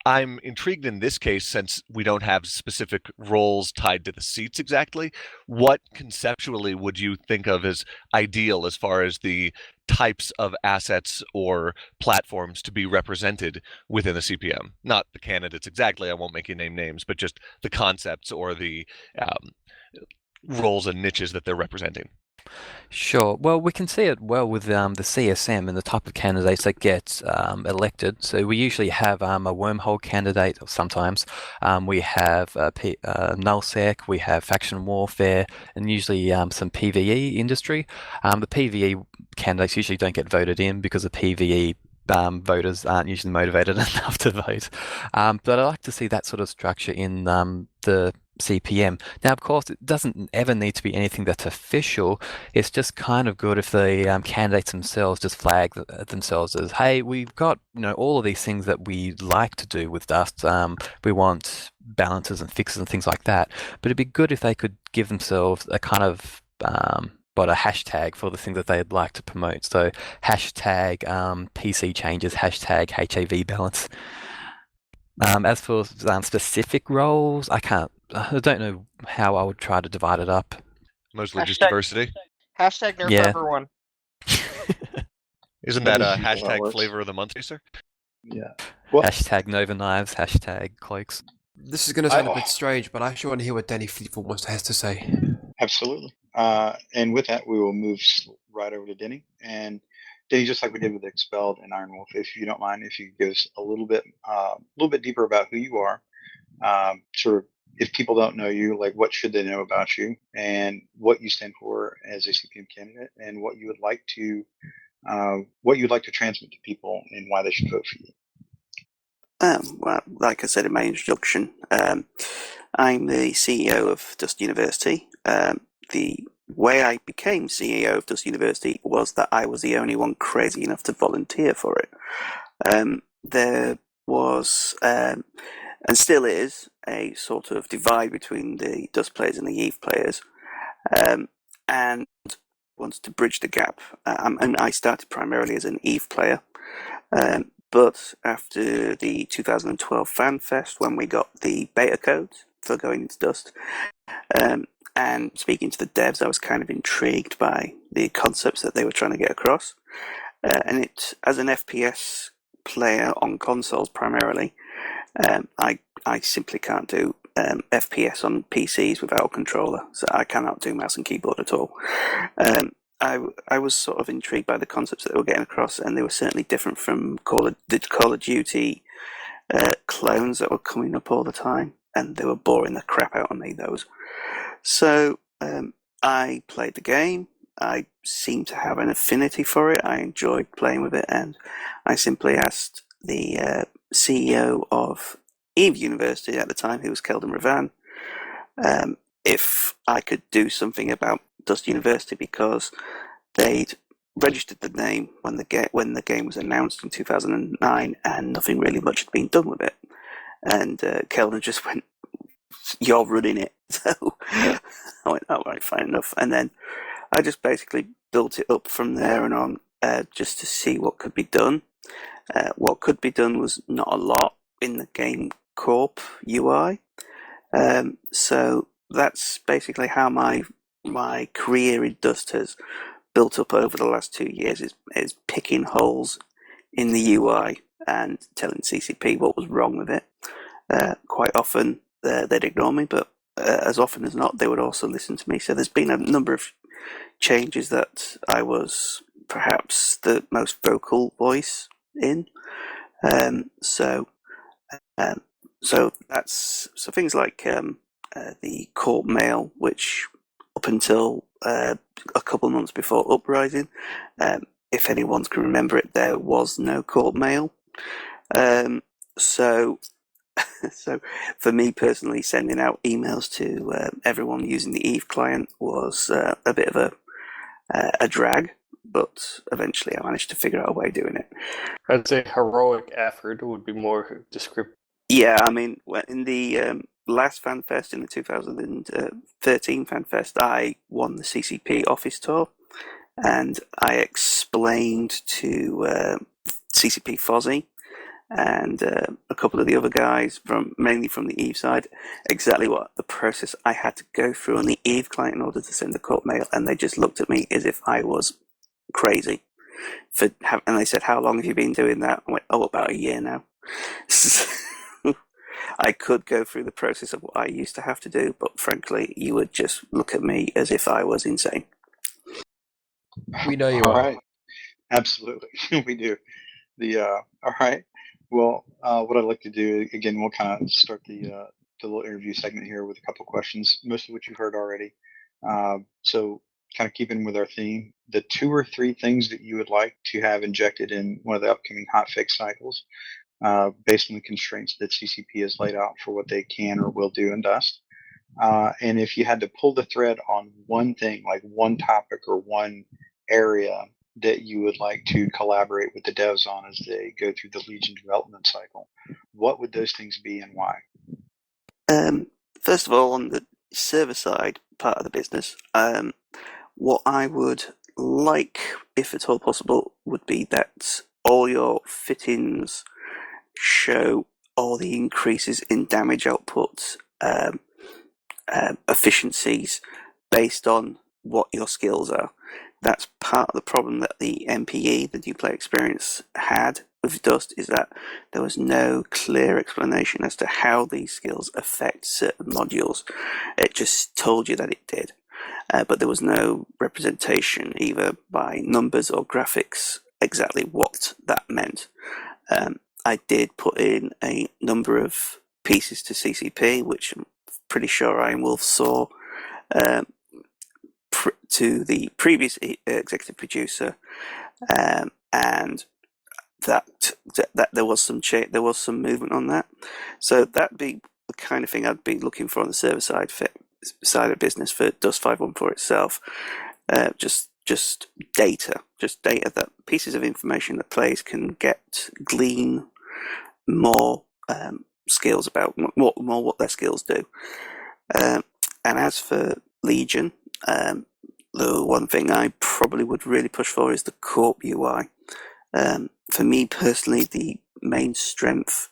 I'm intrigued in this case, since we don't have specific roles tied to the seats exactly. What conceptually would you think of as ideal as far as the types of assets or platforms to be represented within the CPM? Not the candidates exactly, I won't make you name names, but just the concepts or the roles and niches that they're representing. Sure. Well, we can see it well with the CSM and the type of candidates that get elected. So we usually have a wormhole candidate, or sometimes we have nullsec, we have faction warfare, and usually some PvE industry. The PvE candidates usually don't get voted in because the PvE voters aren't usually motivated enough to vote. But I like to see that sort of structure in the CPM. Now, of course, it doesn't ever need to be anything that's official. It's just kind of good if the candidates themselves just flag themselves as, hey, we've got all of these things that we like to do with Dust. We want balances and fixes and things like that. But it'd be good if they could give themselves a kind of a hashtag for the things that they'd like to promote. So hashtag PC changes, hashtag HAV balance. As for specific roles, I don't know how I would try to divide it up. Mostly just diversity. Hashtag nerf Yeah. everyone. Isn't that a hashtag flavor of the month, sir? Yeah. Well, hashtag Nova Knives, hashtag cloaks. This is going to sound a bit strange, but I actually want to hear what Danny Fleetfoot has to say. Absolutely. And with that, we will move right over to Denny. And Denny, just like we did with Expelled and Iron Wolf, if you don't mind, if you give us a little bit deeper about who you are, sort of, if people don't know you, like what should they know about you, and what you stand for as a CPM candidate, and what you would like to transmit to people, and why they should vote for you. Well, like I said in my introduction, I'm the CEO of Dust University. The way I became CEO of Dust University was that I was the only one crazy enough to volunteer for it. There was, and still is, a sort of divide between the Dust players and the Eve players, and wanted to bridge the gap. And I started primarily as an Eve player. But after the 2012 FanFest, when we got the beta codes for going into Dust, and speaking to the devs, I was kind of intrigued by the concepts that they were trying to get across. And it, as an FPS player on consoles primarily, I simply can't do FPS on PCs without a controller, so I cannot do mouse and keyboard at all. I was sort of intrigued by the concepts that they were getting across, and they were certainly different from the Call of Duty clones that were coming up all the time, and they were boring the crap out of me, those. So I played the game. I seemed to have an affinity for it. I enjoyed playing with it, and I simply asked the CEO of Eve University at the time, who was Keldon Ravan, if I could do something about Dust University, because they'd registered the name when the game was announced in 2009, and nothing really much had been done with it. And Keldon just went, "You're running it." So I went, "All right, fine enough." And then I just basically built it up from there and on, just to see what could be done. What could be done was not a lot in the game corp UI. So that's basically how my career in Dust has built up over the last 2 years, is picking holes in the UI and telling CCP what was wrong with it. Quite often they'd ignore me, but as often as not they would also listen to me. So there's been a number of changes that I was perhaps the most vocal voice in. So things like the court mail, which up until a couple of months before Uprising, if anyone can remember it, there was no court mail. So for me personally, sending out emails to everyone using the Eve client was a bit of a drag, but eventually I managed to figure out a way of doing it. I'd say heroic effort would be more descriptive. Yeah, I mean, in the last FanFest, in the 2013 FanFest, I won the CCP office tour, and I explained to CCP Fozzie and a couple of the other guys, mainly from the Eve side, exactly what the process I had to go through on the Eve client in order to send the court mail, and they just looked at me as if I was crazy. And they said, "How long have you been doing that?" I went, "Oh, about a year now." I could go through the process of what I used to have to do, but frankly, you would just look at me as if I was insane. We know you All are. right. Absolutely, we do. All right. Well, what I'd like to do again, we'll kind of start the little interview segment here with a couple questions, most of which you've heard already. So, kind of keeping with our theme, the 2 or 3 things that you would like to have injected in one of the upcoming hotfix cycles, based on the constraints that CCP has laid out for what they can or will do in Dust. And if you had to pull the thread on one thing, like one topic or one area that you would like to collaborate with the devs on as they go through the Legion development cycle, what would those things be and why? First of all, on the server side part of the business, what I would like, if at all possible, would be that all your fittings show all the increases in damage output, efficiencies based on what your skills are. That's part of the problem that the MPE, the new player experience, had with Dust, is that there was no clear explanation as to how these skills affect certain modules. It just told you that it did, but there was no representation, either by numbers or graphics, exactly what that meant. I did put in a number of pieces to CCP, which I'm pretty sure Iron Wolf saw, to the previous executive producer, and that there was some movement on that. So that'd be the kind of thing I'd be looking for on the server side of business for Dust 514 itself. Just data, that pieces of information that players can glean more skills about, more what their skills do. And as for Legion, the one thing I probably would really push for is the Corp UI. For me personally, the main strength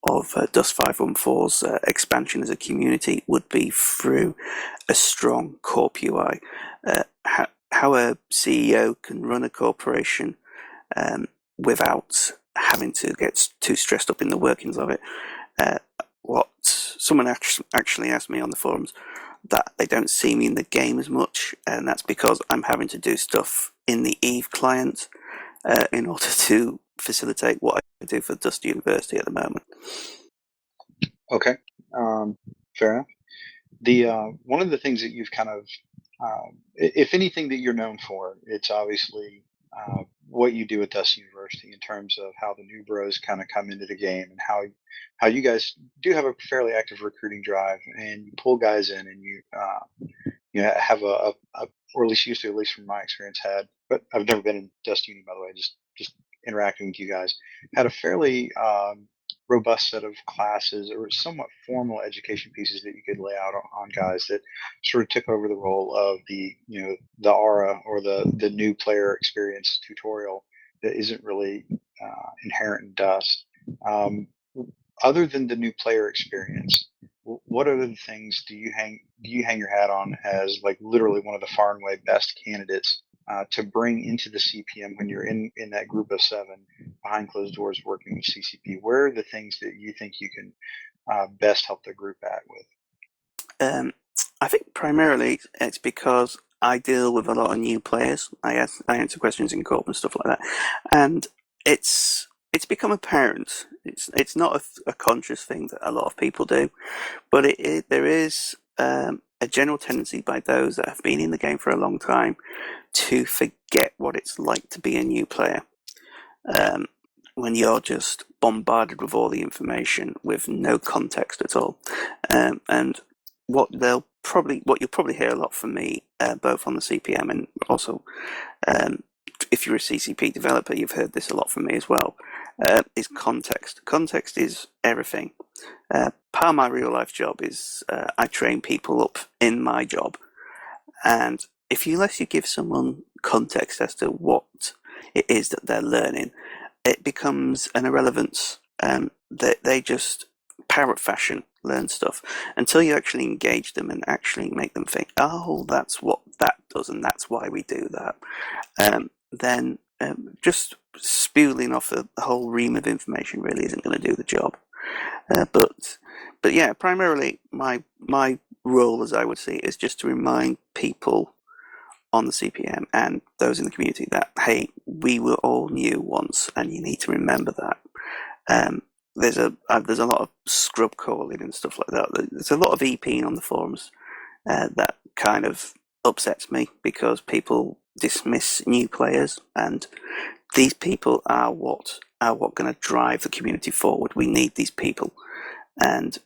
of Dust 514's expansion as a community would be through a strong Corp UI. How a CEO can run a corporation without having to get too stressed up in the workings of it. What someone actually asked me on the forums, that they don't see me in the game as much, and that's because I'm having to do stuff in the Eve client in order to facilitate what I do for Dust University at the moment. Okay, fair enough. One of the things that you've kind of, if anything that you're known for, it's obviously what you do at Dust University in terms of how the new bros kind of come into the game, and how you guys do have a fairly active recruiting drive, and you pull guys in, and you have a or at least used to, at least from my experience, had, but I've never been in Dust Uni, by the way, just interacting with you guys, had a fairly robust set of classes or somewhat formal education pieces that you could lay out on guys that sort of took over the role of the aura or the new player experience tutorial that isn't really inherent in Dust. Other than the new player experience, what other things do you hang your hat on as, like, literally one of the far and away best candidates to bring into the CPM when you're in that group of 7 behind closed doors working with CCP? Where are the things that you think you can best help the group out with? I think primarily it's because I deal with a lot of new players. I answer questions in Corp and stuff like that, and it's become apparent. It's not a conscious thing that a lot of people do, but there is a general tendency by those that have been in the game for a long time to forget what it's like to be a new player. When you're just bombarded with all the information with no context at all, and what you'll probably hear a lot from me, both on the CPM and also if you're a CCP developer, you've heard this a lot from me as well. is context. Context is everything. Part of my real life job is I train people up in my job, and unless you give someone context as to what it is that they're learning, it becomes an irrelevance. They just parrot fashion learn stuff until you actually engage them and actually make them think, oh, that's what that does and that's why we do that. Then just spewing off a whole ream of information really isn't going to do the job. But yeah, primarily my role, as I would see, is just to remind people on the CPM and those in the community that, hey, we were all new once, and you need to remember that. There's a lot of scrub calling and stuff like that. There's a lot of EPing on the forums that kind of upsets me because people dismiss new players, and these people are what going to drive the community forward. We need these people, and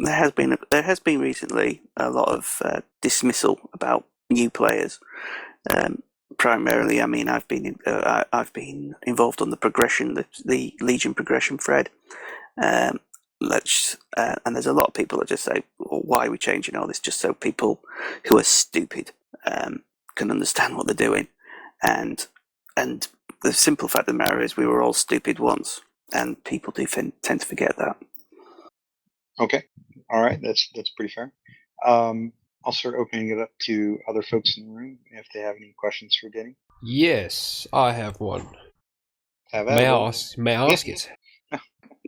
there has been recently a lot of dismissal about new players. Primarily, I mean, I've been involved on the progression, the Legion progression thread. And there's a lot of people that just say, well, why are we changing all this? Just so people who are stupid can understand what they're doing. And the simple fact of the matter is we were all stupid once, and people do tend to forget that. Okay. All right. That's pretty fair. I'll start opening it up to other folks in the room if they have any questions for Denny. Yes, I have one. May I ask it?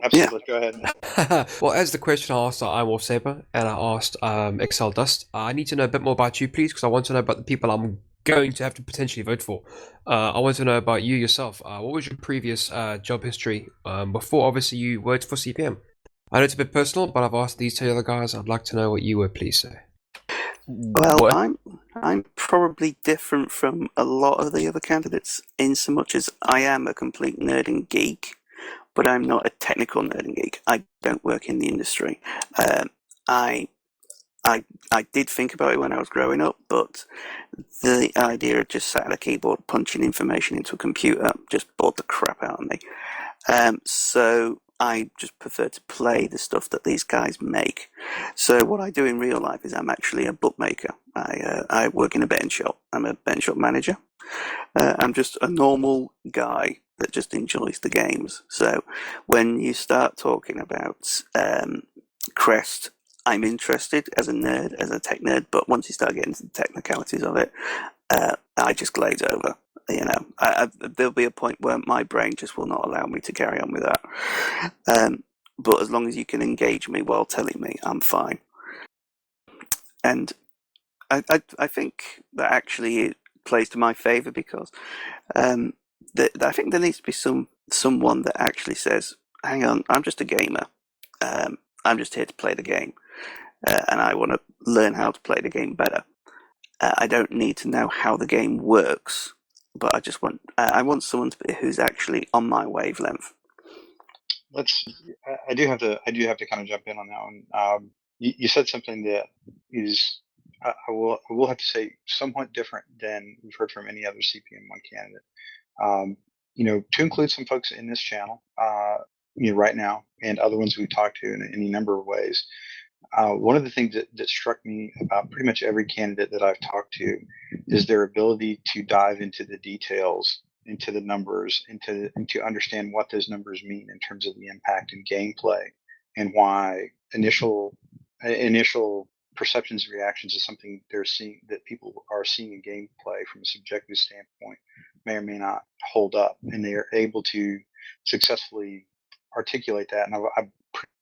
Absolutely. Yeah. Go ahead. Well, as the question I asked Iron Wolf Saber and I asked Xp3ll3d Dust, I need to know a bit more about you, please, because I want to know about the people I'm going to have to potentially vote for. I want to know about you yourself. What was your previous job history before, obviously, you worked for CPM? I know it's a bit personal, but I've asked these two other guys. I'd like to know what you were, please, sir. Well, what? I'm probably different from a lot of the other candidates in so much as I am a complete nerd and geek, but I'm not a technical nerd and geek. I don't work in the industry. I did think about it when I was growing up, but the idea of just sat at a keyboard punching information into a computer just bored the crap out of me. So I just prefer to play the stuff that these guys make. So what I do in real life is I'm actually a bookmaker. I work in a betting shop. I'm a betting shop manager. I'm just a normal guy that just enjoys the games. So when you start talking about Crest, I'm interested as a nerd, as a tech nerd, but once you start getting into the technicalities of it, I just glaze over. You know, there'll be a point where my brain just will not allow me to carry on with that. But as long as you can engage me while telling me, I'm fine. And I think that actually plays to my favour because I think there needs to be someone that actually says, hang on, I'm just a gamer. I'm just here to play the game. And I want to learn how to play the game better. I don't need to know how the game works, but I want someone who's actually on my wavelength. I do have to kind of jump in on that one. You said something that is, I will have to say, somewhat different than we've heard from any other CPM1 candidate. To include some folks in this channel, right now, and other ones we've talked to in any number of ways. One of the things that struck me about pretty much every candidate that I've talked to is their ability to dive into the details, into the numbers, and to understand what those numbers mean in terms of the impact in gameplay, and why initial perceptions and reactions is something that people are seeing in gameplay from a subjective standpoint may or may not hold up, and they are able to successfully articulate that. And I'm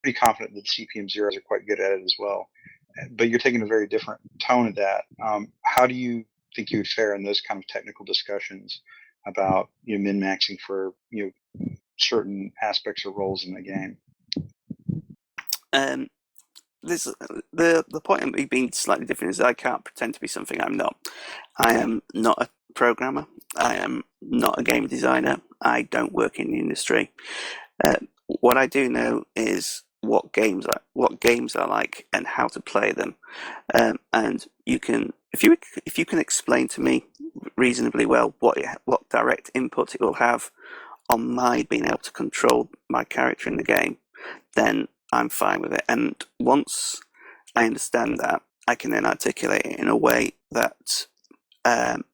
pretty confident that CPM zeros are quite good at it as well. But you're taking a very different tone of that. How do you think you would fare in those kind of technical discussions about min-maxing for certain aspects or roles in the game? The point of me being slightly different is I can't pretend to be something I'm not. I am not a programmer. I am not a game designer. I don't work in the industry. What I do know is what games are like and how to play them. And if you can explain to me reasonably well what direct input it will have on my being able to control my character in the game, then I'm fine with it. And once I understand that, I can then articulate it in a way that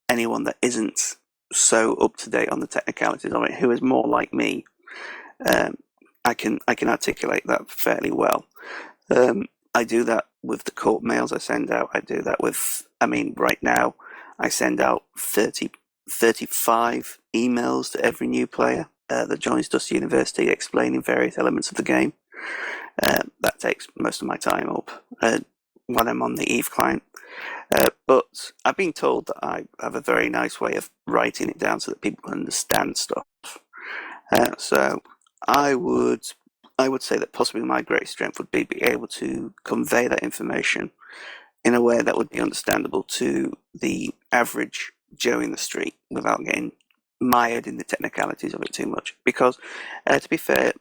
anyone that isn't so up to date on the technicalities of it, who is more like me, I can articulate that fairly well. I do that with the court mails I send out. I do that with, right now I send out 35 emails to every new player that joins Dust University, explaining various elements of the game. That takes most of my time up when I'm on the Eve client. But I've been told that I have a very nice way of writing it down so that people can understand stuff. So I would say that possibly my greatest strength would be able to convey that information in a way that would be understandable to the average Joe in the street without getting mired in the technicalities of it too much. Because, to be fair,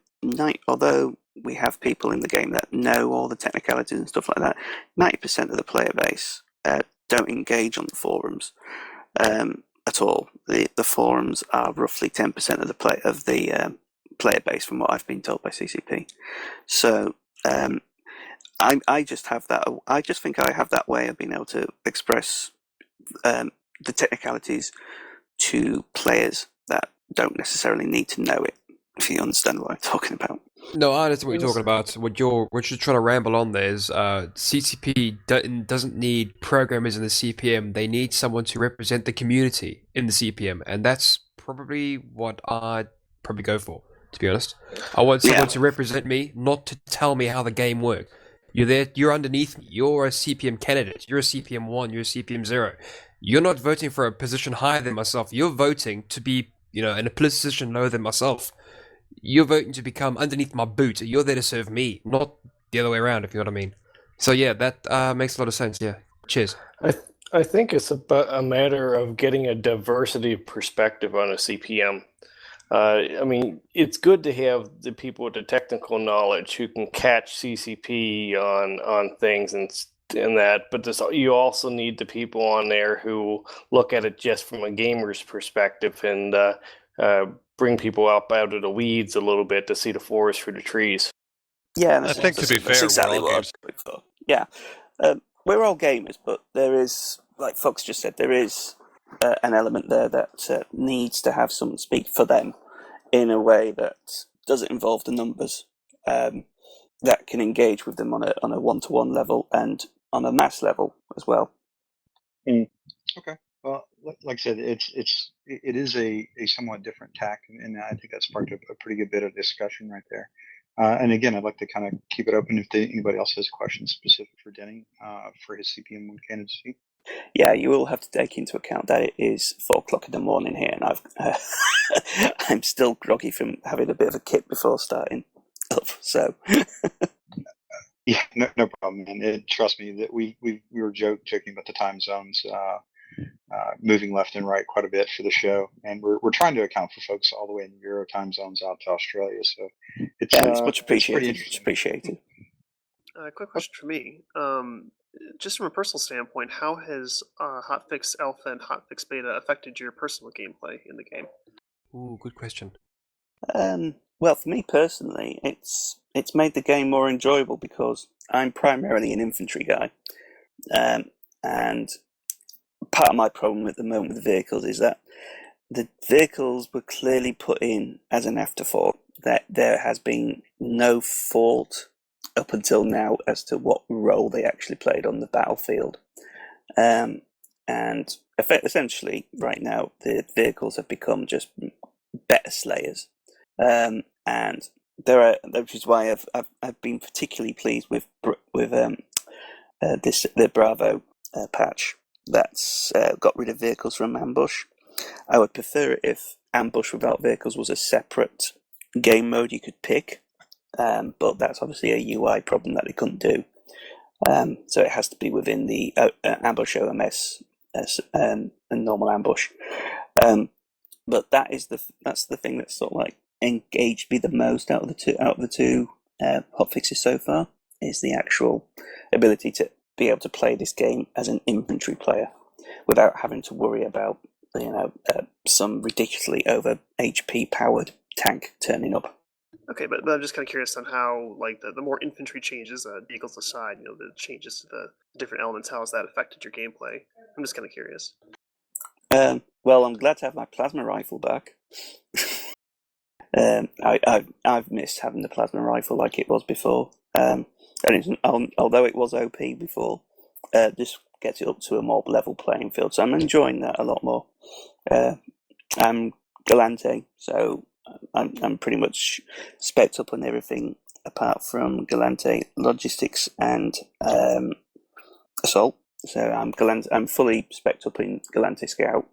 although we have people in the game that know all the technicalities and stuff like that, 90% of the player base don't engage on the forums at all. The forums are roughly 10% of the player base, from what I've been told by CCP. So I just have that. I just think I have that way of being able to express the technicalities to players that don't necessarily need to know it. If you understand what I'm talking about. No, I understand what you're talking about. What you're trying to ramble on there is CCP doesn't need programmers in the CPM. They need someone to represent the community in the CPM, and that's probably what I'd probably go for. To be honest, I want someone to represent me, not to tell me how the game works. You're there. You're underneath me. You're a CPM candidate. You're a CPM 1. You're a CPM 0. You're not voting for a position higher than myself. You're voting to be, in a position lower than myself. You're voting to become underneath my boot. You're there to serve me, not the other way around, if you know what I mean. So yeah, that makes a lot of sense. Yeah. Cheers. I think it's a matter of getting a diversity of perspective on a CPM. It's good to have the people with the technical knowledge who can catch CCP on things and that, but you also need the people on there who look at it just from a gamer's perspective and bring people up out of the weeds a little bit to see the forest for the trees. Yeah, I think to be fair, that's exactly we're all what I'm going for. Yeah, we're all gamers, but there is, like Fox just said, there is an element there that needs to have someone speak for them in a way that doesn't involve the numbers, that can engage with them on a one-to-one level and on a mass level as well. Okay. Well, like I said, it is a somewhat different tack, and I think that sparked a pretty good bit of discussion right there. And again, I'd like to kind of keep it open if anybody else has questions specific for Denny for his CPM1 candidacy. Yeah, you will have to take into account that it is 4:00 in the morning here, and I'm still groggy from having a bit of a kip before starting up. So. Yeah, no problem. And trust me, that we were joking about the time zones moving left and right quite a bit for the show, and we're trying to account for folks all the way in the Euro time zones out to Australia. So it's much appreciated. It's much appreciated. Quick question for me. Just from a personal standpoint, how has Hotfix Alpha and Hotfix Beta affected your personal gameplay in the game? Ooh, good question. Well, for me personally, it's made the game more enjoyable because I'm primarily an infantry guy, and part of my problem at the moment with the vehicles is that the vehicles were clearly put in as an afterthought. That there has been no thought up until now as to what role they actually played on the battlefield, and essentially right now the vehicles have become just better slayers. And which is why I've been particularly pleased with the Bravo patch that's got rid of vehicles from ambush. I would prefer it if ambush without vehicles was a separate game mode you could pick, but that's obviously a UI problem that they couldn't do. So it has to be within the ambush OMS and normal ambush. But that's the thing that's sort of like engaged me the most out of the two hotfixes so far, is the actual ability to be able to play this game as an infantry player without having to worry about some ridiculously over HP powered tank turning up. Okay, but I'm just kind of curious on how, like, the more infantry changes, vehicles aside, the changes to the different elements, how has that affected your gameplay? I'm just kind of curious. Well, I'm glad to have my plasma rifle back. I've missed having the plasma rifle like it was before. Although it was OP before, this gets it up to a more level playing field, so I'm enjoying that a lot more. I'm Galante, so I'm pretty much spec'd up on everything apart from Galante logistics and assault. So I'm fully spec'd up in Galante Scout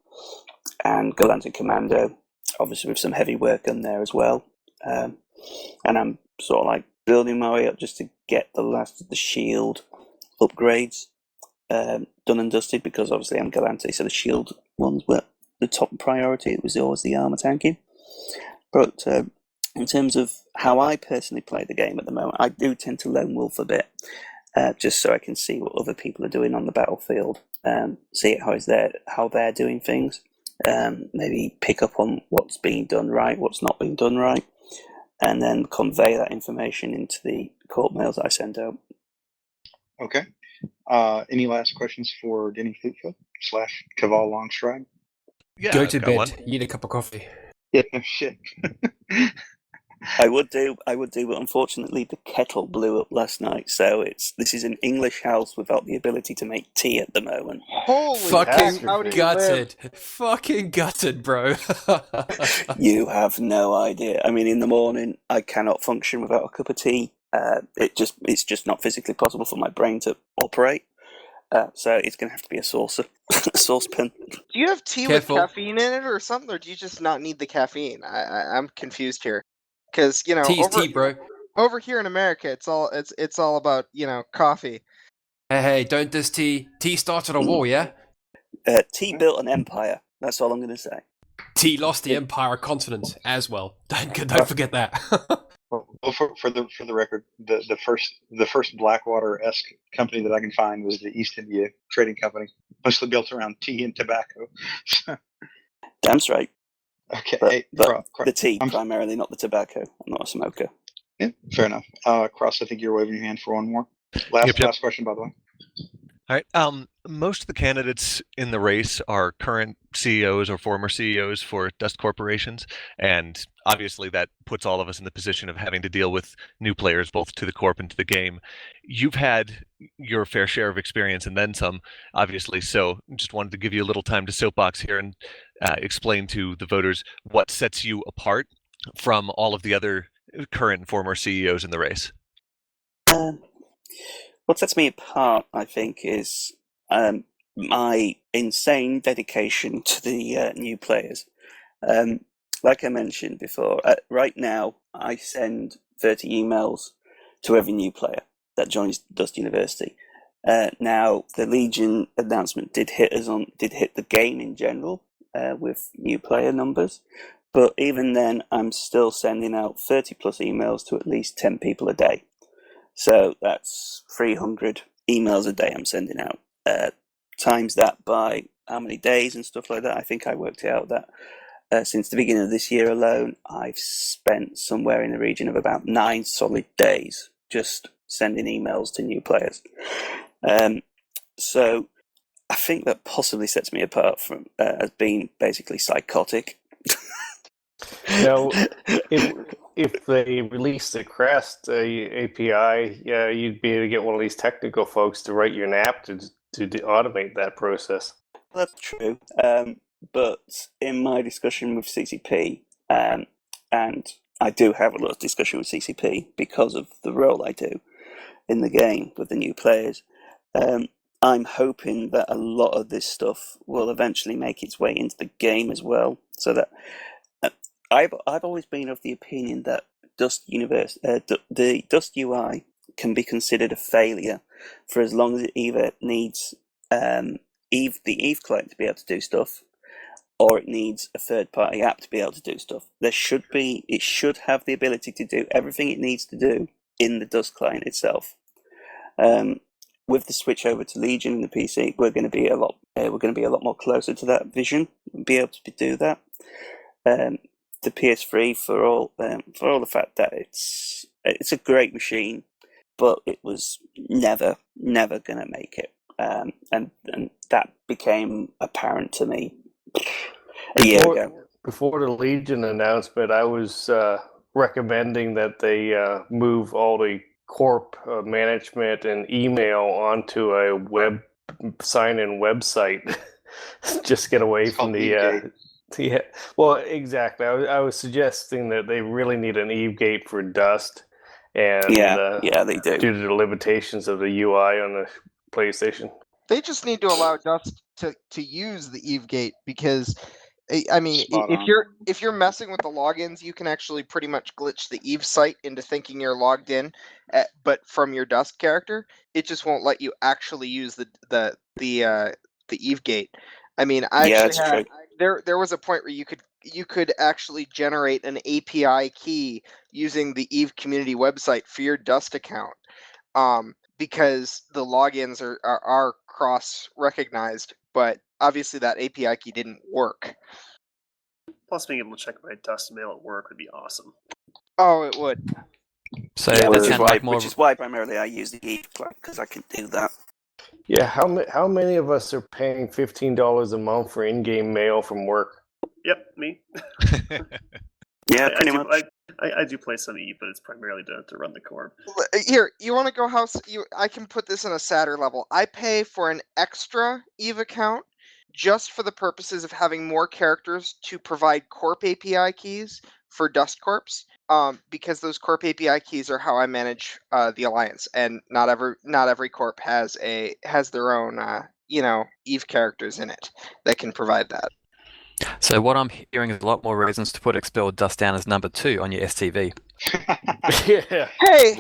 and Galante Commando, obviously with some heavy work on there as well. And I'm sort of like building my way up just to get the last of the shield upgrades done and dusted, because obviously I'm Galante, so the shield ones were the top priority. It was always the armor tanking. But in terms of how I personally play the game at the moment, I do tend to lone wolf a bit, just so I can see what other people are doing on the battlefield, see how they're doing things, maybe pick up on what's being done right, what's not being done right, and then convey that information into the court mails that I send out. Okay. Any last questions for Denny Fleetfoot / Kevall Longstride? Yeah, Go to got bed. one. You need a cup of coffee. Yeah, no shit. I would do, but unfortunately the kettle blew up last night, so this is an English house without the ability to make tea at the moment. Holy Fucking how do you live? gutted. Fucking gutted, bro. You have no idea. I mean, in the morning, I cannot function without a cup of tea. It's just not physically possible for my brain to operate. So it's going to have to be a saucer, a saucepan. Do you have tea Careful. with caffeine in it or something, or do you just not need the caffeine? I'm confused here, because Tea's tea, bro. over here in America, it's all about coffee. Hey, don't diss tea. Tea started a war, yeah? Tea built an empire. That's all I'm going to say. Tea lost the empire of continents as well. Don't forget that. Well, for the record, the first Blackwater-esque company that I can find was the East India Trading Company, mostly built around tea and tobacco. Damn straight. Okay, But the tea primarily, not the tobacco. I'm not a smoker. Yeah, fair enough. Cross, I think you're waving your hand for one more. Last question, by the way. All right. Most of the candidates in the race are current CEOs or former CEOs for Dust corporations, and obviously that puts all of us in the position of having to deal with new players, both to the corp and to the game. You've had your fair share of experience and then some, obviously, so just wanted to give you a little time to soapbox here and explain to the voters what sets you apart from all of the other current and former CEOs in the race. What sets me apart, I think, is my insane dedication to the new players. Like I mentioned before, right now I send 30 emails to every new player that joins Dust University. Now, the Legion announcement did hit the game in general with new player numbers, but even then, I'm still sending out 30 plus emails to at least 10 people a day. So that's 300 emails a day I'm sending out. Times that by how many days and stuff like that. I think I worked out that since the beginning of this year alone, I've spent somewhere in the region of about 9 solid days just sending emails to new players. So I think that possibly sets me apart from as being basically psychotic. Now, if they release the Crest API, you'd be able to get one of these technical folks to write you an app to automate that process. That's true. But in my discussion with CCP, and I do have a lot of discussion with CCP because of the role I do in the game with the new players, I'm hoping that a lot of this stuff will eventually make its way into the game as well, so that I've always been of the opinion that the Dust UI can be considered a failure for as long as it either needs the Eve client to be able to do stuff, or it needs a third-party app to be able to do stuff. It should have the ability to do everything it needs to do in the Dust client itself. With the switch over to Legion in the PC, we're going to be a lot more closer to that vision be able to do that. The PS3 for all the fact that it's a great machine, but it was never going to make it, and that became apparent to me a year ago. Before the Legion announcement, I was recommending that they move all the corp management and email onto a web sign-in website. Just get away from the yeah. Well, exactly. I was suggesting that they really need an Eve gate for Dust, and they do, due to the limitations of the UI on the PlayStation. They just need to allow Dust to use the Eve gate, because I mean, if you're messing with the logins, you can actually pretty much glitch the Eve site into thinking you're logged in, but from your Dust character, it just won't let you actually use the Eve gate. I mean, there was a point where you could actually generate an API key using the Eve community website for your Dust account, because the logins are cross-recognized, but obviously that API key didn't work. Plus, being able to check my Dust mail at work would be awesome. Oh, it would. So which is why primarily I use the Eve plan, because I can do that. Yeah, how many of us are paying $15 a month for in-game mail from work? Yep, me. Yeah, pretty much. I do play some Eve, but it's primarily to run the corp. Here, you want to go house? I can put this on a sadder level. I pay for an extra Eve account just for the purposes of having more characters to provide corp API keys for Dust Corps. Because those corp API keys are how I manage the alliance, and not every corp has their own Eve characters in it that can provide that. So what I'm hearing is a lot more reasons to put Expelled Dust down as number 2 on your STV. Yeah. Hey,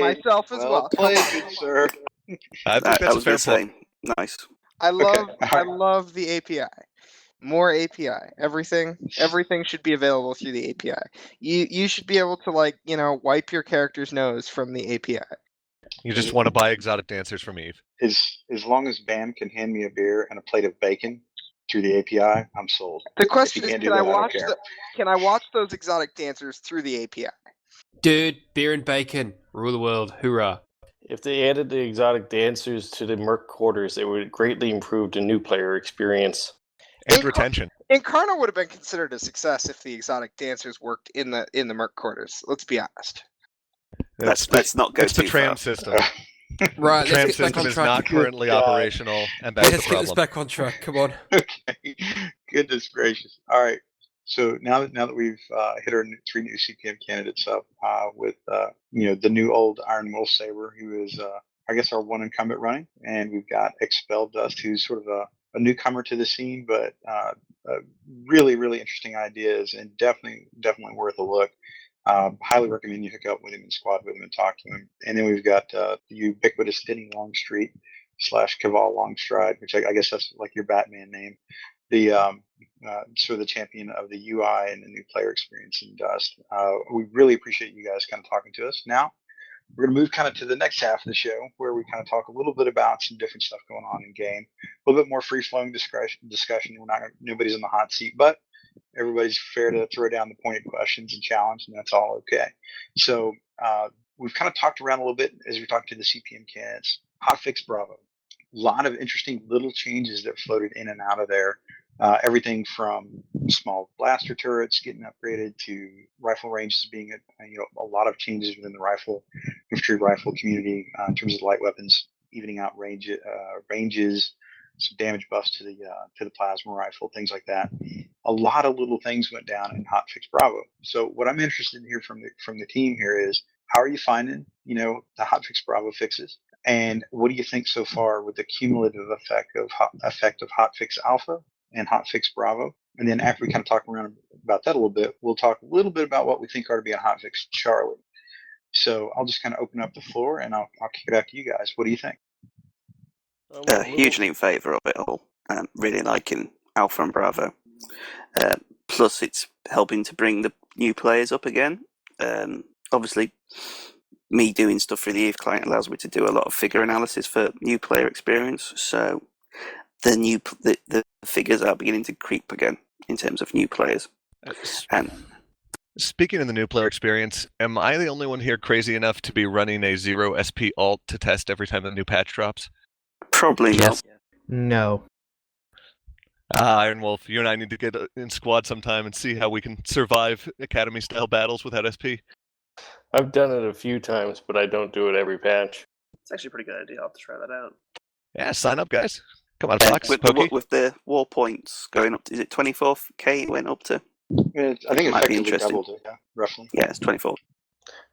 myself as well. Well played, good sir. I think that's a fair point. Nice. I love the API. More API. Everything should be available through the API. You should be able to wipe your character's nose from the API. You just want to buy exotic dancers from Eve. As long as BAMM can hand me a beer and a plate of bacon through the API, I'm sold. The question is, can I watch those exotic dancers through the API? Dude, beer and bacon, rule the world, hoorah. If they added the exotic dancers to the Merc quarters, it would greatly improve the new player experience. And retention. Incarno would have been considered a success if the exotic dancers worked in the Merc quarters. Let's be honest. Let's not go too far. It's the tram system. Right, the tram system is not currently operational, and that's the problem. Let's get this back on track. Come on. Okay. Goodness gracious. All right. So now that we've hit our 3 new CPM candidates up with the new old Iron Wolf Saber, who is I guess our one incumbent running, and we've got Xp3ll3d Dust, who's sort of a newcomer to the scene, but really, really interesting ideas, and definitely worth a look. Highly recommend you hook up with him and squad with him and talk to him. And then we've got the ubiquitous Denny Longstreet / Kevall Longstride, which I guess that's like your Batman name. The sort of the champion of the UI and the new player experience in Dust. We really appreciate you guys kind of talking to us. Now we're going to move kind of to the next half of the show, where we kind of talk a little bit about some different stuff going on in game, a little bit more free-flowing discussion. Nobody's in the hot seat, but everybody's fair to throw down the pointed questions and challenge, and that's all okay. So we've kind of talked around a little bit as we talked to the CPM candidates. Hotfix Bravo. A lot of interesting little changes that floated in and out of there. Everything from small blaster turrets getting upgraded to rifle ranges being a lot of changes within the infantry rifle community in terms of light weapons, evening out ranges, some damage buffs to the plasma rifle, things like that. A lot of little things went down in Hotfix Bravo. So what I'm interested in here from the team here is, how are you finding the Hotfix Bravo fixes, and what do you think so far with the cumulative effect of Hotfix Alpha and Hotfix Bravo? And then after we kind of talk around about that a little bit, we'll talk a little bit about what we think ought to be on Hotfix Charlie. So I'll just kind of open up the floor, and I'll kick it back to you guys. What do you think? Hugely in favour of it all. Really liking Alpha and Bravo. Plus, it's helping to bring the new players up again. Obviously, me doing stuff through the Eve client allows me to do a lot of figure analysis for new player experience. So the figures are beginning to creep again in terms of new players. And speaking of the new player experience, am I the only one here crazy enough to be running a 0 SP alt to test every time the new patch drops? probably not. No. Iron Wolf, you and I need to get in squad sometime and see how we can survive Academy-style battles without SP. I've done it a few times, but I don't do it every patch. It's actually a pretty good idea. I'll have to try that out. Yeah, sign up, guys. Come on, Fox, With the war points going up, is it 24k it went up to? I think it's Might be effectively interesting. doubled it, yeah, roughly. Yeah, it's 24.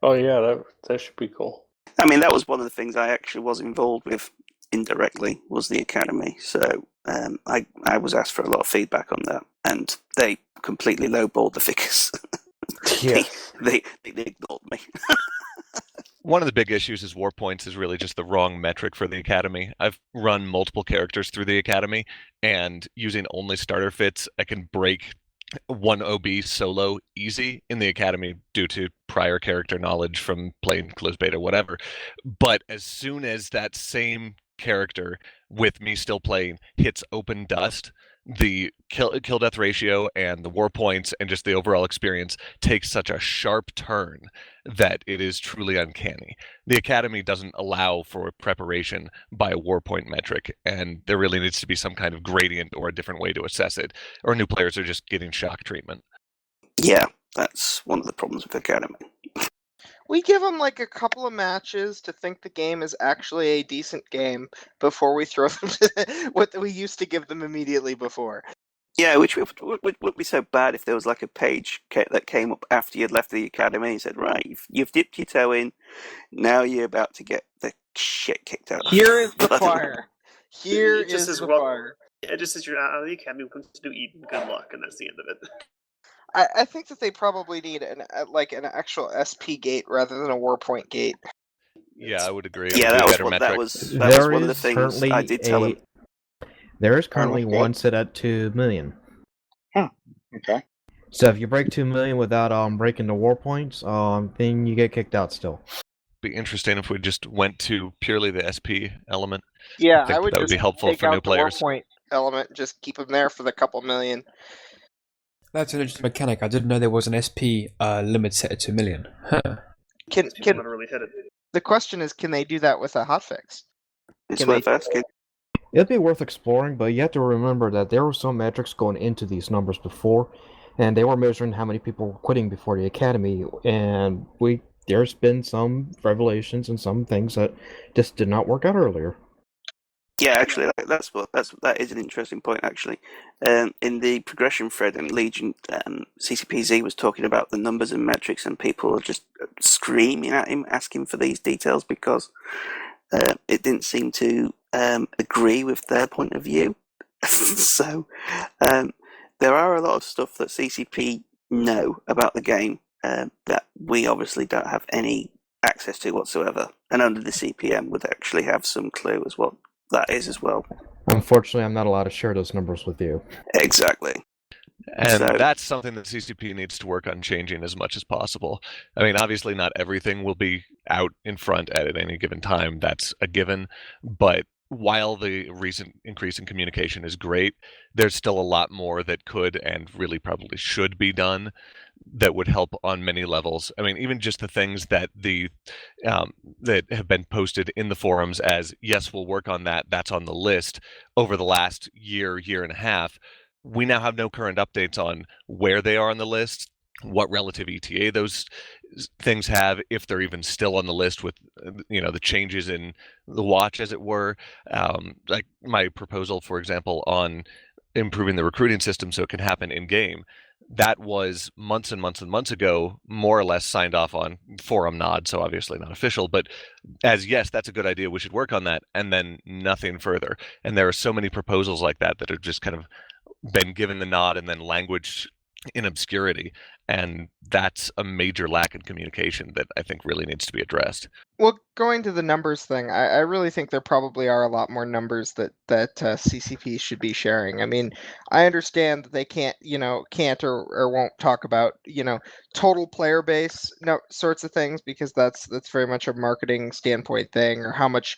Oh yeah, that should be cool. I mean, that was one of the things I actually was involved with indirectly, was the Academy. So I was asked for a lot of feedback on that, and they completely lowballed the figures. Yeah. they ignored me. One of the big issues is war points is really just the wrong metric for the Academy. I've run multiple characters through the Academy, and using only starter fits, I can break one OB solo easy in the Academy due to prior character knowledge from playing closed beta, whatever. But as soon as that same character, with me still playing, hits open dust, the kill death ratio and the war points and just the overall experience takes such a sharp turn that it is truly uncanny. The Academy doesn't allow for preparation by a war point metric, and there really needs to be some kind of gradient or a different way to assess it, or new players are just getting shock treatment. Yeah, that's one of the problems with Academy. We give them like a couple of matches to think the game is actually a decent game before we throw them to what we used to give them immediately before. Yeah, which would be so bad if there was like a page that came up after you'd left the Academy and said, right, you've dipped your toe in, now you're about to get the shit kicked out of you. Here is the fire. Here It just is says, the well, fire. It just says you're out of the Academy, comes to do Eden, good luck, and that's the end of it. I think that they probably need an actual SP gate rather than a war point gate. Yeah, I would agree. Yeah, that was one of the things I did tell him. There is currently one set at 2 million. Huh. Okay. So if you break 2 million without breaking the war points, then you get kicked out still. Be interesting if we just went to purely the SP element. Yeah, I would that would just be helpful take for new out the war players. point element, just keep them there for the couple million. That's an interesting mechanic. I didn't know there was an SP limit set at 2 million. Huh. Can Never really hit it. the question is, can they do that with a hotfix? It's worth asking. It'd be worth exploring, but you have to remember that there were some metrics going into these numbers before, and they were measuring how many people were quitting before the Academy, and there's been some revelations and some things that just did not work out earlier. Yeah, actually, that is an interesting point. Actually, in the progression thread in Legion, CCPZ was talking about the numbers and metrics, and people are just screaming at him, asking for these details because it didn't seem to agree with their point of view. So there are a lot of stuff that CCP know about the game that we obviously don't have any access to whatsoever, and only the CPM would actually have some clue as what that is as well. Unfortunately, I'm not allowed to share those numbers with you. Exactly. And So- that's something that CCP needs to work on changing as much as possible. I mean, obviously not everything will be out in front at any given time. That's a given. But while the recent increase in communication is great, there's still a lot more that could and really probably should be done that would help on many levels. I mean, even just the things that that have been posted in the forums as, yes, we'll work on that, that's on the list, over the last year and a half, we now have no current updates on where they are on the list, what relative ETA those things have, if they're even still on the list with, the changes in the watch, as it were. Like my proposal, for example, on improving the recruiting system so it can happen in game, that was months and months and months ago, more or less signed off on, forum nod, so obviously not official, but as, yes, that's a good idea, we should work on that, and then nothing further. And there are so many proposals like that that have just kind of been given the nod and then language in obscurity, and that's a major lack in communication that I think really needs to be addressed. Well, going to the numbers thing, I really think there probably are a lot more numbers that CCP should be sharing. I mean, I understand that they can't or won't talk about total player base sorts of things, because that's very much a marketing standpoint thing, or how much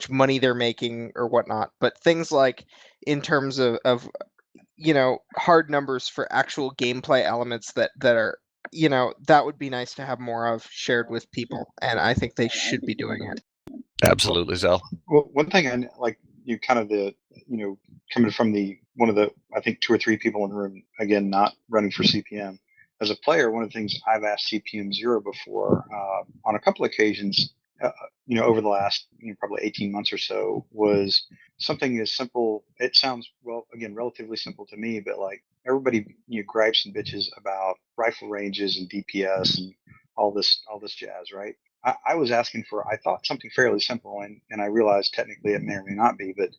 money they're making or whatnot. But things like in terms of hard numbers for actual gameplay elements that are that would be nice to have more of shared with people, and I think they should be doing it. Absolutely, Zell. Well, one thing I like, you kind of coming from one of the, I think 2 or 3 people in the room, again, not running for CPM. As a player, one of the things I've asked CPM0 before on a couple occasions, over the last probably 18 months or so, was something as simple. It sounds, well, again, relatively simple to me, but like everybody gripes and bitches about rifle ranges and DPS and all this jazz, right? I was asking for, I thought, something fairly simple, and I realized technically it may or may not be, but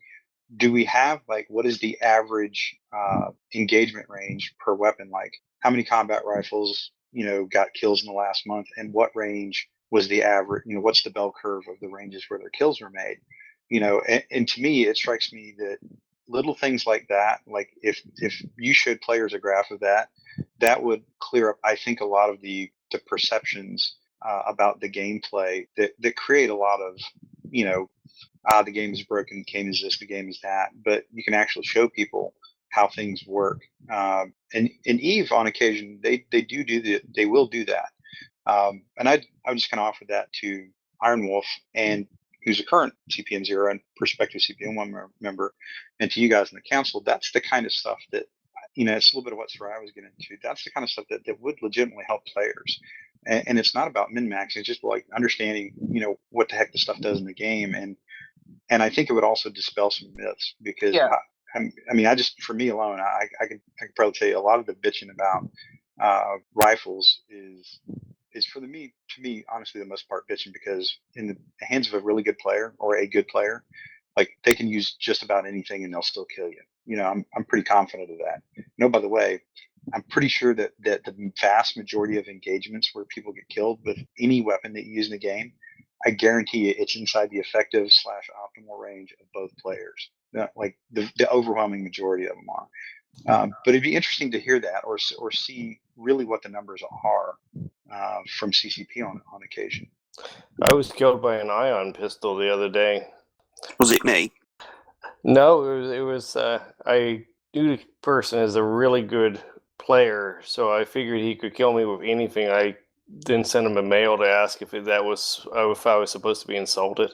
do we have, like, what is the average engagement range per weapon? Like, how many combat rifles, got kills in the last month, and what range was the average, what's the bell curve of the ranges where their kills were made? And to me, it strikes me that little things like that, like if you showed players a graph of that, that would clear up, I think, a lot of the perceptions about the gameplay that create a lot of, the game is broken, the game is this, the game is that. But you can actually show people how things work. And Eve, on occasion, they will do that. And I would just kind of offer that to Iron Wolf, and who's a current CPM0 and prospective CPM1 member, and to you guys in the council. That's the kind of stuff that, it's a little bit of what Sarai was getting into. That's the kind of stuff that would legitimately help players. And it's not about min-maxing. It's just like understanding, what the heck the stuff does in the game. And I think it would also dispel some myths, because for me alone, I could probably tell you a lot of the bitching about rifles is to me, honestly, the most part bitching, because in the hands of a really good player or a good player, like, they can use just about anything and they'll still kill you. I'm pretty confident of that. By the way, I'm pretty sure that the vast majority of engagements where people get killed with any weapon that you use in the game, I guarantee you it's inside the effective / optimal range of both players. Like the overwhelming majority of them are. But it'd be interesting to hear that, or see really what the numbers are from CCP on occasion. I was killed by an ion pistol the other day. Was it me? No, it was I knew the person is a really good player, so I figured he could kill me with anything. I then sent him a mail to ask if I was supposed to be insulted.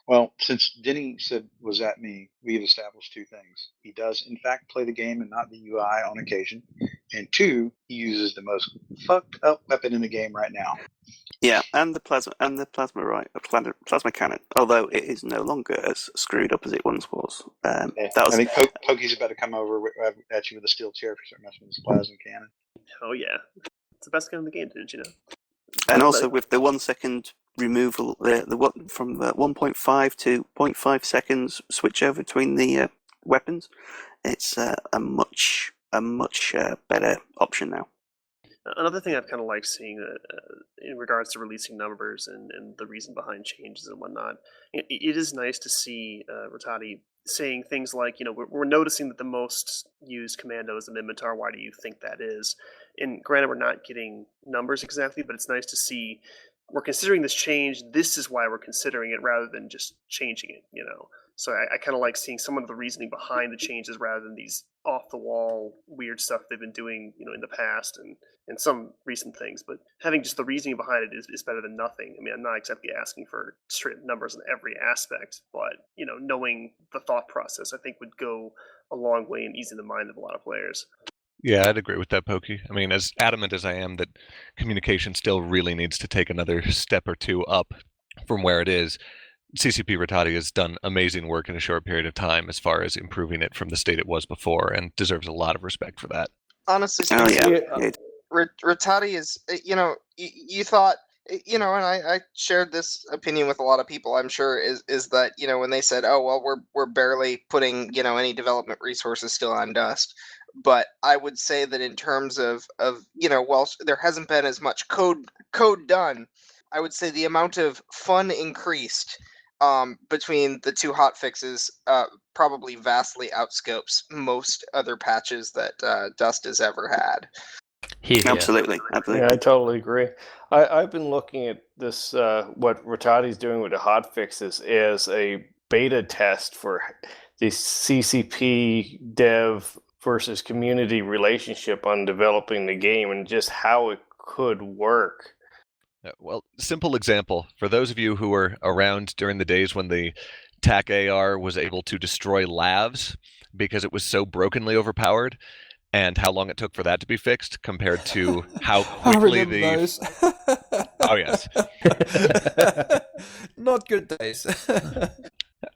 Well, since Denny said was that me, we've established 2 things. He does, in fact, play the game and not the UI on occasion, and 2, he uses the most fucked up weapon in the game right now. Yeah, and the plasma cannon. Although it is no longer as screwed up as it once was. I think Pokey's about to come over at you with a steel chair if you start messing with his plasma cannon. Oh yeah, it's the best gun in the game, didn't you know? And also with the 1 second removal, from 1.5 to 0.5 seconds switch over between the weapons, it's a much better option now. Another thing I've kind of liked seeing in regards to releasing numbers and the reason behind changes and whatnot, it is nice to see Rattati saying things like, we're noticing that the most used commando is the Minmatar. Why do you think that is? And granted, we're not getting numbers exactly, but it's nice to see we're considering this change. This is why we're considering it, rather than just changing it, So I kind of like seeing some of the reasoning behind the changes rather than these off-the-wall weird stuff they've been doing, in the past and some recent things. But having just the reasoning behind it is better than nothing. I mean, I'm not exactly asking for straight numbers in every aspect, but, knowing the thought process, I think, would go a long way in easing the mind of a lot of players. Yeah, I'd agree with that, Pokey. I mean, as adamant as I am that communication still really needs to take another step or 2 up from where it is, CCP Rattati has done amazing work in a short period of time as far as improving it from the state it was before, and deserves a lot of respect for that. Honestly, Rattati is, you thought, and I shared this opinion with a lot of people, I'm sure, is that, when they said, oh, well, we're barely putting, any development resources still on Dust. but I would say that in terms of while there hasn't been as much code done, I would say the amount of fun increased between the two hotfixes probably vastly outscopes most other patches that Dust has ever had. Absolutely. Yeah, I totally agree. I've been looking at this, what Rattati's doing with the hotfixes as a beta test for the CCP dev versus community relationship on developing the game and just how it could work. Well, simple example. For those of you who were around during the days when the TAC AR was able to destroy lavs because it was so brokenly overpowered, and how long it took for that to be fixed compared to how quickly I remember those. Oh yes. Not good days.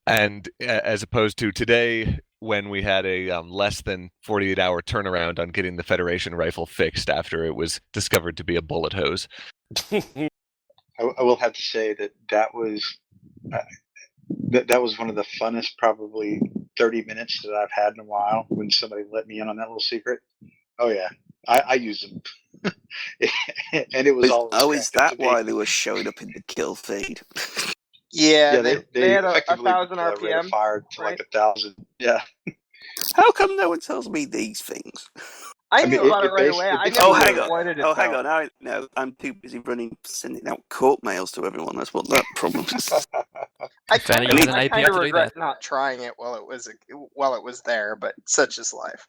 And as opposed to today, when we had a less than 48-hour turnaround on getting the Federation rifle fixed after it was discovered to be a bullet hose. I will have to say that was that was one of the funnest probably 30 minutes that I've had in a while when somebody let me in on that little secret. Oh yeah, I used them, and it was all. Oh, is that why they were showing up in the kill feed? Yeah, they had effectively 1,000 rate RPM. of fire to right? like 1,000. Yeah. How come no one tells me these things? I knew about it right away. I Oh, never hang on. avoided it. Oh, hang on. No, I'm too busy sending out court mails to everyone. That's what that problem is. I kind you had an of API to do regret that. not trying it while it was there, but such is life.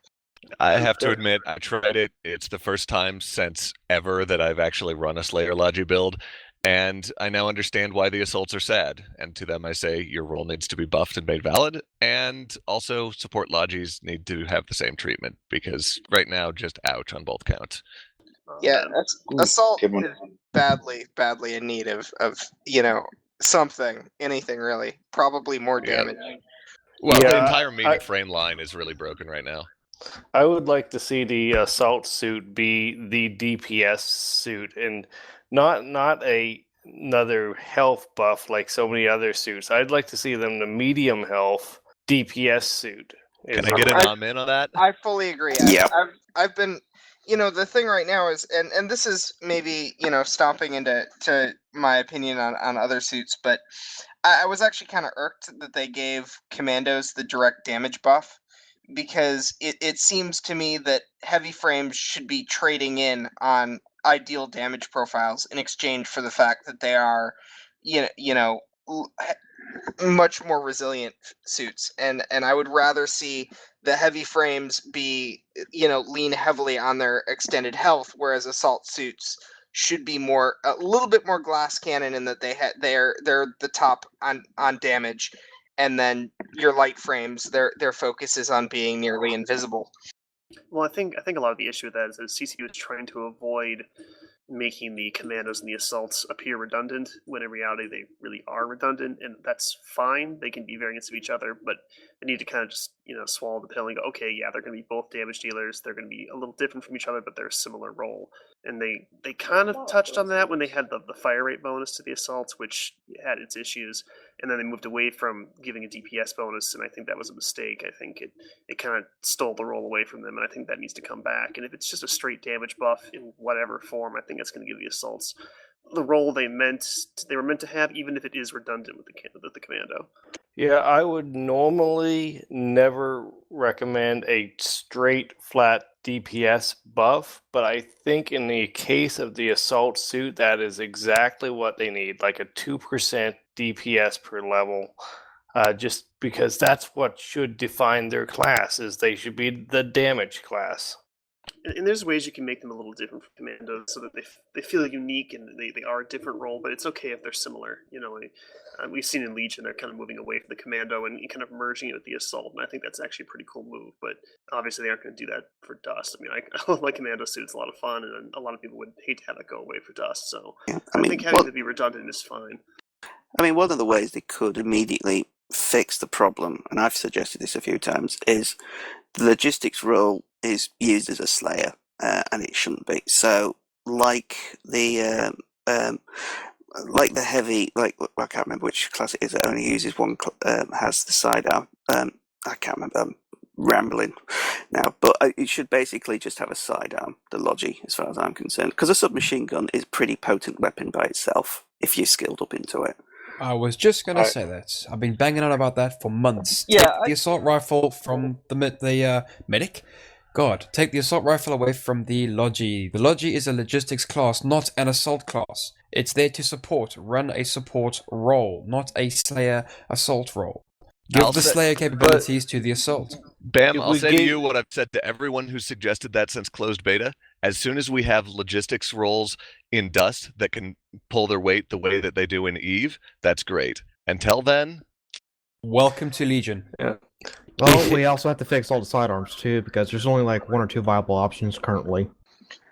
I have to admit, I tried it. It's the first time since ever that I've actually run a Slayer Logi build, and I now understand why the assaults are sad. And to them I say, your role needs to be buffed and made valid, and also support Logis need to have the same treatment, because right now, just ouch on both counts. Yeah, assault Good one. is badly in need of something, anything really. Probably more Yeah. damage. Well, Yeah, the entire medium frame line is really broken right now. I would like to see the assault suit be the DPS suit and not another health buff like so many other suits. I'd like to see them the medium health DPS suit. Can I get a nom in on that? I fully agree. Yeah. I've been, the thing right now is, and this is maybe, stomping into my opinion on other suits, but I was actually kind of irked that they gave commandos the direct damage buff, because it seems to me that heavy frames should be trading in on ideal damage profiles in exchange for the fact that they are, much more resilient suits, and I would rather see the heavy frames be lean heavily on their extended health, whereas assault suits should be a little bit more glass cannon in that they're the top on damage, and then your light frames their focus is on being nearly invisible. Well, I think a lot of the issue with that is that CCU is trying to avoid making the commandos and the assaults appear redundant, when in reality they really are redundant, and that's fine. They can be variants of each other, but they need to kind of just swallow the pill and go, okay, yeah, they're going to be both damage dealers. They're going to be a little different from each other, but they're a similar role. And they kind of touched on that when they had the fire rate bonus to the assaults, which had its issues, and then they moved away from giving a DPS bonus, and I think that was a mistake. I think it kind of stole the role away from them, and I think that needs to come back. And if it's just a straight damage buff in whatever form, I think that's going to give the assaults the role they were meant to have, even if it is redundant with the commando. Yeah, I would normally never recommend a straight flat DPS buff, but I think in the case of the assault suit, that is exactly what they need, like a 2% DPS per level, just because that's what should define their class, is they should be the damage class. And there's ways you can make them a little different from commandos so that they feel unique and they are a different role, but it's okay if they're similar. We've seen in Legion they're kind of moving away from the commando and kind of merging it with the assault, and I think that's actually a pretty cool move, but obviously they aren't going to do that for Dust. I mean, I love my commando suit. It's a lot of fun, and a lot of people would hate to have that go away for Dust, so yeah, I think having to be redundant is fine. I mean, one of the ways they could immediately fix the problem, and I've suggested this a few times, is the logistics role is used as a slayer, and it shouldn't be. So, like the heavy, I can't remember which class it is that only uses one, has the sidearm. I can't remember. rambling now, but it should basically just have a sidearm, the Logi, as far as I'm concerned, because a submachine gun is a pretty potent weapon by itself if you're skilled up into it. I was just gonna say that. I've been banging on about that for months. Yeah, Take the assault rifle from the medic. God, take the assault rifle away from the Logi. The Logi is a logistics class, not an assault class. It's there to support, run a support role, not a Slayer assault role. Give the Slayer capabilities to the assault. Bam, I'll say to you what I've said to everyone who's suggested that since closed beta. As soon as we have logistics roles in Dust that can pull their weight the way that they do in Eve, that's great. Until then, welcome to Legion. Yeah. Well, we also have to fix all the sidearms too, because there's only like 1 or 2 viable options currently.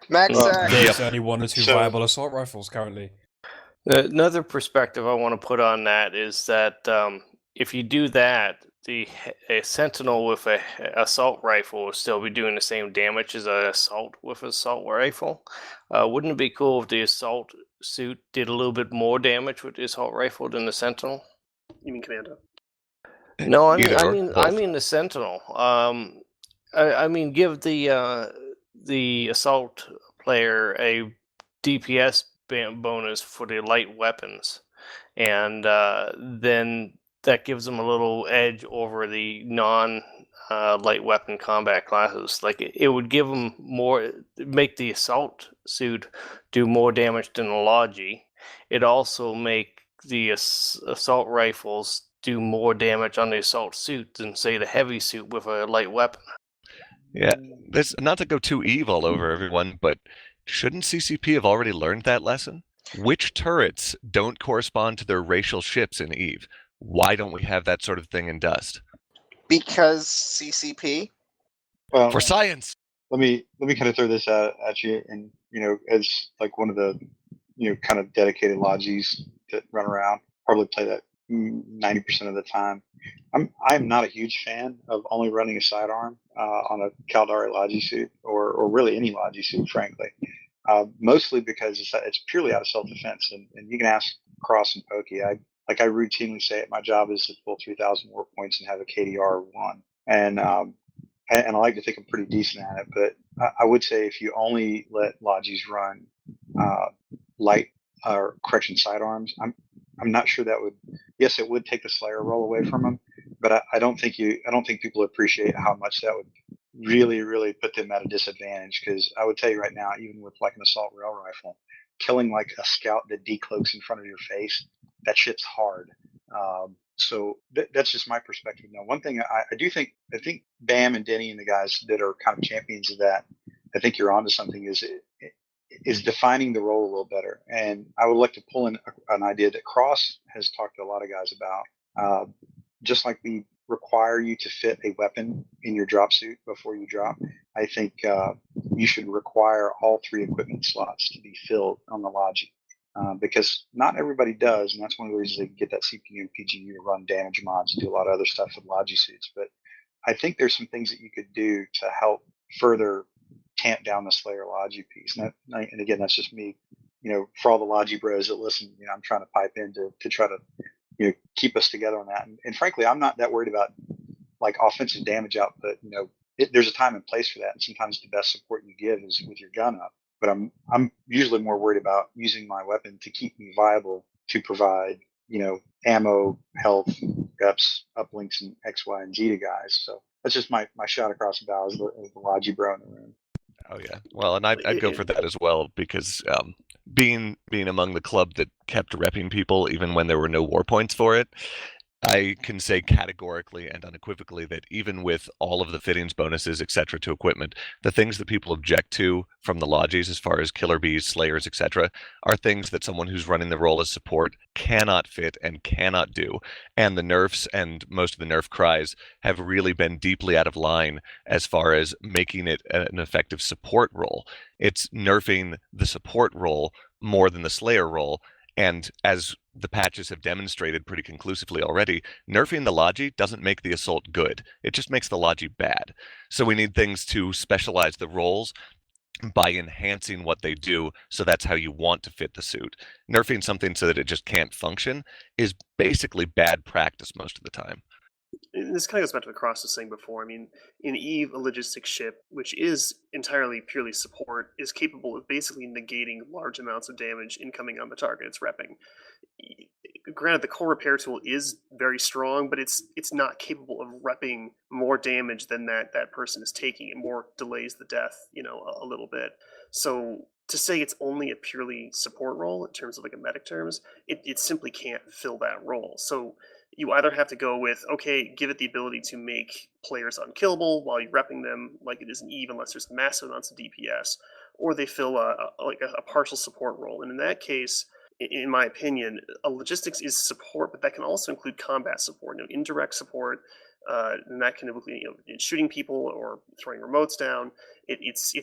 Max, there's only 1 or 2 viable assault rifles currently. Another perspective I want to put on that is that if you do that, a Sentinel with a assault rifle will still be doing the same damage as an assault with an assault rifle. Wouldn't it be cool if the assault suit did a little bit more damage with the assault rifle than the Sentinel? You mean Commando? No, I mean the Sentinel. I mean, give the assault player a DPS bonus for the light weapons, and then that gives them a little edge over the light weapon combat classes. Like it would give them more, make the assault suit do more damage than the Logi. It also make the assault rifles do more damage on the assault suit than, say, the heavy suit with a light weapon. Yeah, this not to go too Eve all over everyone, but shouldn't CCP have already learned that lesson? Which turrets don't correspond to their racial ships in Eve? Why don't we have that sort of thing in Dust? Because CCP. Well, for science. Let me kind of throw this out at you, and as like one of the kind of dedicated Logis that run around, probably play that 90% of the time. I'm not a huge fan of only running a sidearm on a Caldari Logi suit, or really any Logi suit, frankly. Mostly because it's purely out of self-defense, and you can ask Cross and Pokey. I routinely say it. My job is to pull 3,000 war points and have a KDR of 1, and I like to think I'm pretty decent at it. But I would say if you only let Logis run light or correction sidearms, I'm not sure that would. Yes, it would take the Slayer role away from them, but I don't think people appreciate how much that would really put them at a disadvantage. Because I would tell you right now, even with like an assault rail rifle, killing like a scout that decloaks in front of your face, that shit's hard. So that's just my perspective. Now, one thing I think BAMM and Denny and the guys that are kind of champions of that, I think you're onto something. Is defining the role a little better. And I would like to pull in an idea that Cross has talked to a lot of guys about. Just like we require you to fit a weapon in your drop suit before you drop, I think you should require all 3 equipment slots to be filled on the Logi. Because not everybody does, and that's one of the reasons they get that CPU and PGU to run damage mods and do a lot of other stuff with Logi suits. But I think there's some things that you could do to help further tamp down the Slayer Logi piece. And again, that's just me. For all the Logi bros that listen, I'm trying to pipe in to try to keep us together on that. And frankly, I'm not that worried about like offensive damage output. There's a time and place for that, and sometimes the best support you give is with your gun up. But I'm usually more worried about using my weapon to keep me viable to provide ammo, health, reps, uplinks, and X, Y, and Z to guys. So that's just my shot across the bow as the Logi bro in the room. Oh yeah, well, and I'd go for that as well, because being among the club that kept repping people even when there were no war points for it, I can say categorically and unequivocally that even with all of the fittings, bonuses, etc. to equipment, the things that people object to from the Logis as far as killer bees, slayers, etc., are things that someone who's running the role as support cannot fit and cannot do. And the nerfs and most of the nerf cries have really been deeply out of line as far as making it an effective support role. It's nerfing the support role more than the slayer role. And as the patches have demonstrated pretty conclusively already, nerfing the Logi doesn't make the assault good. It just makes the Logi bad. So we need things to specialize the roles by enhancing what they do, so that's how you want to fit the suit. Nerfing something so that it just can't function is basically bad practice most of the time. this kind of goes back to what Cross was saying before. I mean, in Eve, a logistics ship, which is entirely purely support, is capable of basically negating large amounts of damage incoming on the target it's repping. Granted, the core repair tool is very strong, but it's not capable of repping more damage than that person is taking. It more delays the death, a little bit. So to say it's only a purely support role in terms of like a medic terms, it simply can't fill that role. So you either have to go with, okay, give it the ability to make players unkillable while you're repping them like it is an Eve, unless there's massive amounts of DPS, or they fill a partial support role. And in that case, in my opinion, a logistics is support, but that can also include combat support, indirect support, and that can include shooting people or throwing remotes down. It's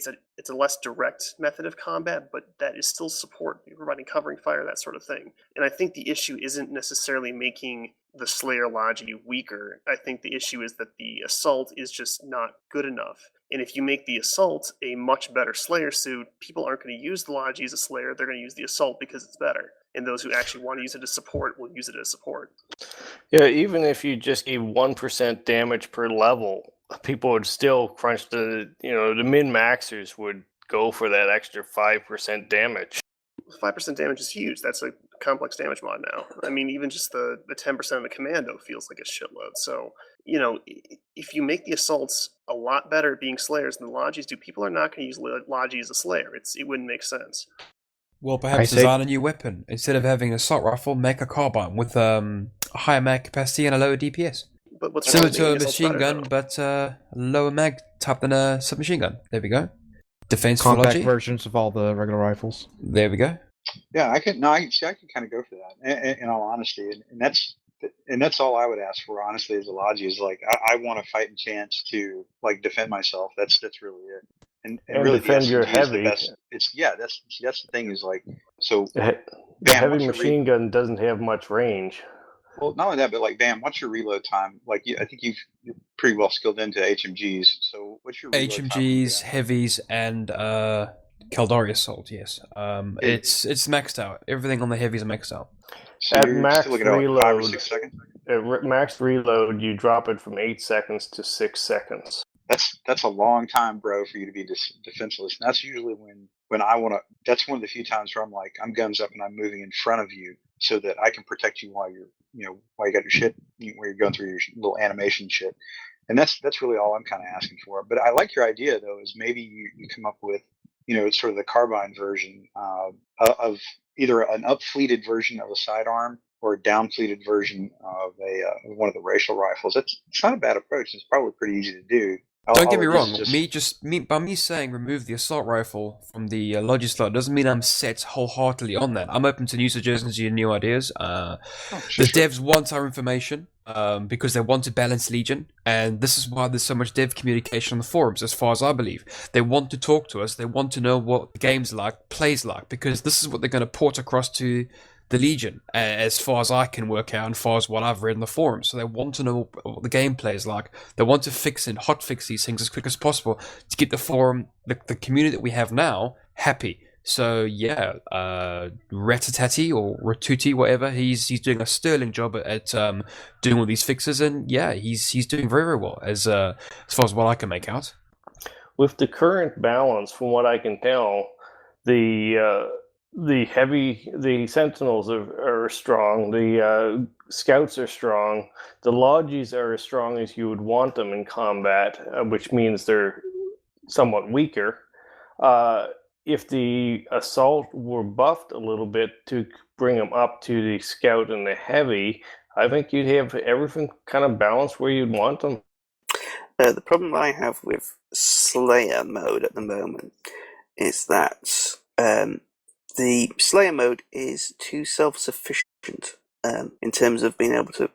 a less direct method of combat, but that is still support. You're providing covering fire, that sort of thing. And I think the issue isn't necessarily making the Slayer Logi weaker. I think the issue is that the Assault is just not good enough. And if you make the Assault a much better Slayer suit, people aren't going to use the Logi as a Slayer, they're going to use the Assault because it's better. And those who actually want to use it as support will use it as support. Yeah, even if you just gave 1% damage per level, people would still crunch the min-maxers would go for that extra 5% damage. 5% damage is huge. That's a complex damage mod now. I mean, even just the 10% of the commando feels like a shitload. So, if you make the assaults a lot better at being slayers than the Logis do, people are not going to use Logi as a slayer. It wouldn't make sense. Well, perhaps design a new weapon. Instead of having an assault rifle, make a carbine with a higher mag capacity and a lower DPS. But what's similar to a machine gun, but lower mag type than a submachine gun. There we go. Defense compact versions of all the regular rifles. There we go. Yeah, I can kind of go for that. In all honesty, and that's all I would ask for. Honestly, as a Logi is like I want a fighting chance to like defend myself. That's really it. And really defend the your SMG heavy. Is the best. That's the thing is like so. The heavy machine gun doesn't have much range. Well, not only that, but like, BAMM, what's your reload time? Like, I think you're pretty well skilled into HMGs. So, what's your reload HMGs, time? heavies, and Caldari Assault? Yes, it's maxed out. Everything on the heavies are maxed out. So at max reload, 5 or 6 seconds. At max reload, you drop it from 8 seconds to 6 seconds. That's a long time, bro, for you to be defenseless. And that's usually when I want to. That's one of the few times where I'm like, I'm guns up and I'm moving in front of you so that I can protect you while you're, while you got your shit, where you're going through your little animation shit. And that's really all I'm kind of asking for. But I like your idea though, is maybe you come up with, sort of the carbine version of either an up-fleeted version of a sidearm or a down-fleeted version of one of the racial rifles. It's not a bad approach. It's probably pretty easy to do. Don't get me wrong. By me saying remove the assault rifle from the Logi slot doesn't mean I'm set wholeheartedly on that. I'm open to new suggestions and new ideas. The devs want our information because they want to balance Legion, and this is why there's so much dev communication on the forums. As far as I believe, they want to talk to us. They want to know what the game's like, plays like, because this is what they're going to port across to the Legion, as far as I can work out and as far as what I've read in the forums. So they want to know what the gameplay is like. They want to hotfix these things as quick as possible to keep the forum, the community that we have now, happy. So yeah, Rattati or Rattati, whatever, he's doing a sterling job at doing all these fixes, and yeah, he's doing very, very well as far as what I can make out. With the current balance, from what I can tell, the Sentinels are strong. The Scouts are strong. The Logis are as strong as you would want them in combat, which means they're somewhat weaker. If the Assault were buffed a little bit to bring them up to the Scout and the Heavy, I think you'd have everything kind of balanced where you'd want them. The problem I have with Slayer mode at the moment is that the Slayer mode is too self-sufficient in terms of being able to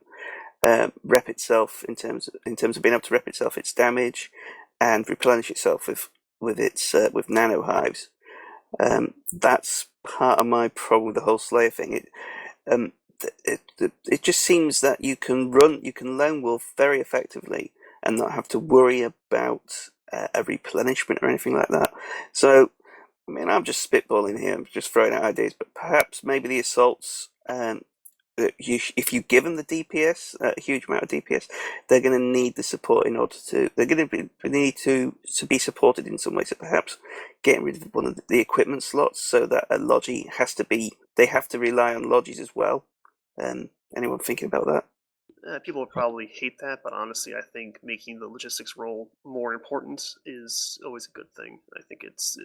rep itself, in terms of being able to rep itself its damage and replenish itself with nano hives. That's part of my problem with the whole Slayer thing. It just seems that you can lone wolf very effectively and not have to worry about a replenishment or anything like that. So, I mean, I'm just spitballing here. I'm just throwing out ideas, but perhaps maybe the assaults if you give them the DPS, a huge amount of DPS, they're going to need the support in order to. They're going to need to be supported in some way. So perhaps getting rid of one of the equipment slots so that a Logi has to be. They have to rely on Logis as well. Anyone thinking about that? People would probably hate that, but honestly, I think making the logistics role more important is always a good thing. I think it's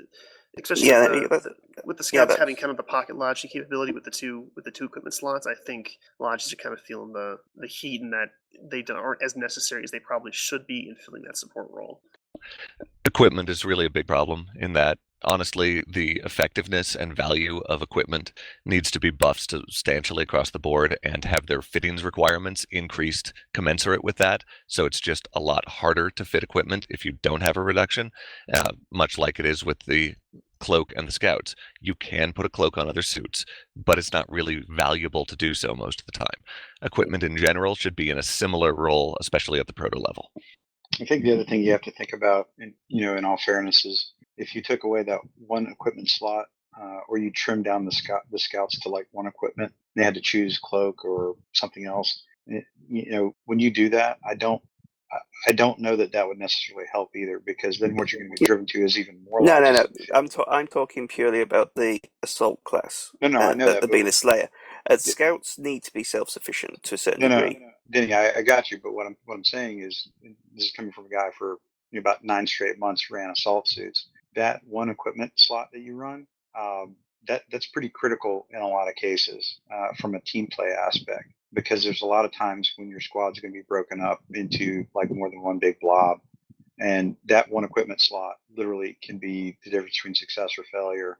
especially with the scouts having kind of the pocket lodging capability with the two equipment slots. I think lodges are kind of feeling the heat, and that they aren't as necessary as they probably should be in filling that support role. Equipment is really a big problem in that. Honestly, the effectiveness and value of equipment needs to be buffed substantially across the board and have their fittings requirements increased commensurate with that. So it's just a lot harder to fit equipment if you don't have a reduction, much like it is with the cloak and the scouts. You can put a cloak on other suits, but it's not really valuable to do so most of the time. Equipment in general should be in a similar role, especially at the proto level. I think the other thing you have to think about, in all fairness, is if you took away that one equipment slot, or you trimmed down the scouts to like one equipment, they had to choose cloak or something else. When you do that, I don't know that would necessarily help either, because then what you're going to be driven to is even more. No. I'm talking purely about the assault class. No, I know that. Being a slayer, scouts need to be self-sufficient to a certain degree. No, Denny, I got you, but what I'm saying is, this is coming from a guy for about 9 straight months ran assault suits. That one equipment slot that you run, that's pretty critical in a lot of cases from a team play aspect, because there's a lot of times when your squad's going to be broken up into like more than one big blob, and that one equipment slot literally can be the difference between success or failure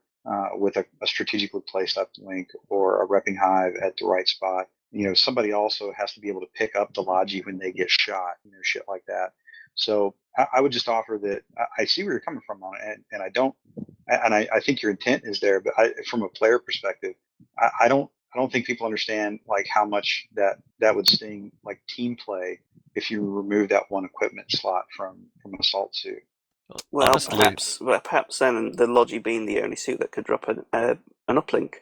with a strategically placed uplink or a repping hive at the right spot. Somebody also has to be able to pick up the Logi when they get shot, shit like that. So I would just offer that I see where you're coming from on it, and I think your intent is there, but from a player perspective, I don't think people understand like how much that would sting like team play if you remove that one equipment slot from an assault suit. Well, perhaps then the Logi being the only suit that could drop an uplink.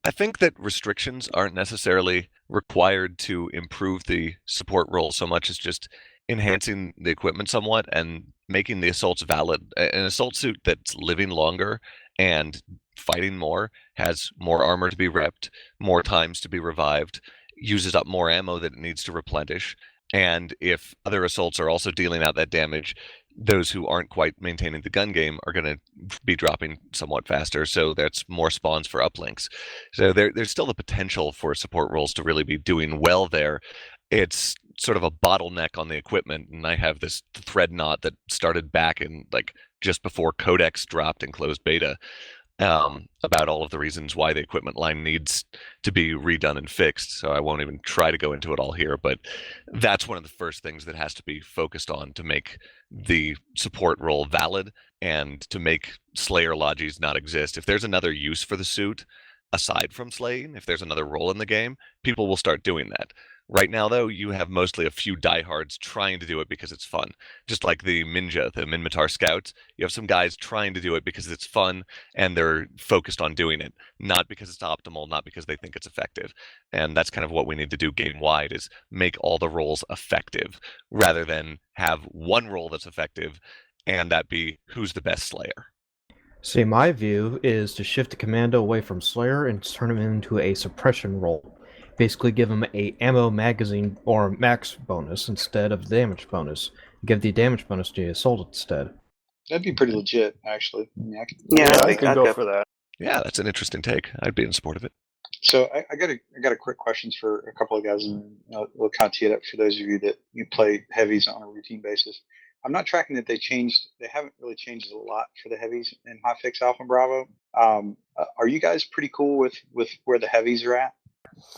I think that restrictions aren't necessarily required to improve the support role so much as just enhancing the equipment somewhat and making the assaults valid. An assault suit that's living longer and fighting more has more armor to be repped, more times to be revived, uses up more ammo that it needs to replenish, and if other assaults are also dealing out that damage, those who aren't quite maintaining the gun game are going to be dropping somewhat faster, so that's more spawns for uplinks. So there's still the potential for support roles to really be doing well there. It's sort of a bottleneck on the equipment, and I have this thread knot that started back in like just before Codex dropped in closed beta about all of the reasons why the equipment line needs to be redone and fixed. So I won't even try to go into it all here, but that's one of the first things that has to be focused on to make the support role valid and to make Slayer Logis not exist. If there's another use for the suit, aside from slaying, if there's another role in the game, people will start doing that. Right now, though, you have mostly a few diehards trying to do it because it's fun. Just like the Minja, the Minmatar Scouts, you have some guys trying to do it because it's fun and they're focused on doing it, not because it's optimal, not because they think it's effective. And that's kind of what we need to do game-wide, is make all the roles effective, rather than have one role that's effective and that be who's the best Slayer. See, my view is to shift the commando away from Slayer and turn him into a suppression role. Basically give him a ammo magazine or max bonus instead of damage bonus. Give the damage bonus to the assault instead. That'd be pretty legit, actually. I could go for that. Yeah, that's an interesting take. I'd be in support of it. So I got a quick questions for a couple of guys, and we'll kind of tee it up for those of you that you play heavies on a routine basis. I'm not tracking that they haven't really changed a lot for the heavies in Hotfix Alpha and Bravo. Are you guys pretty cool with where the heavies are at?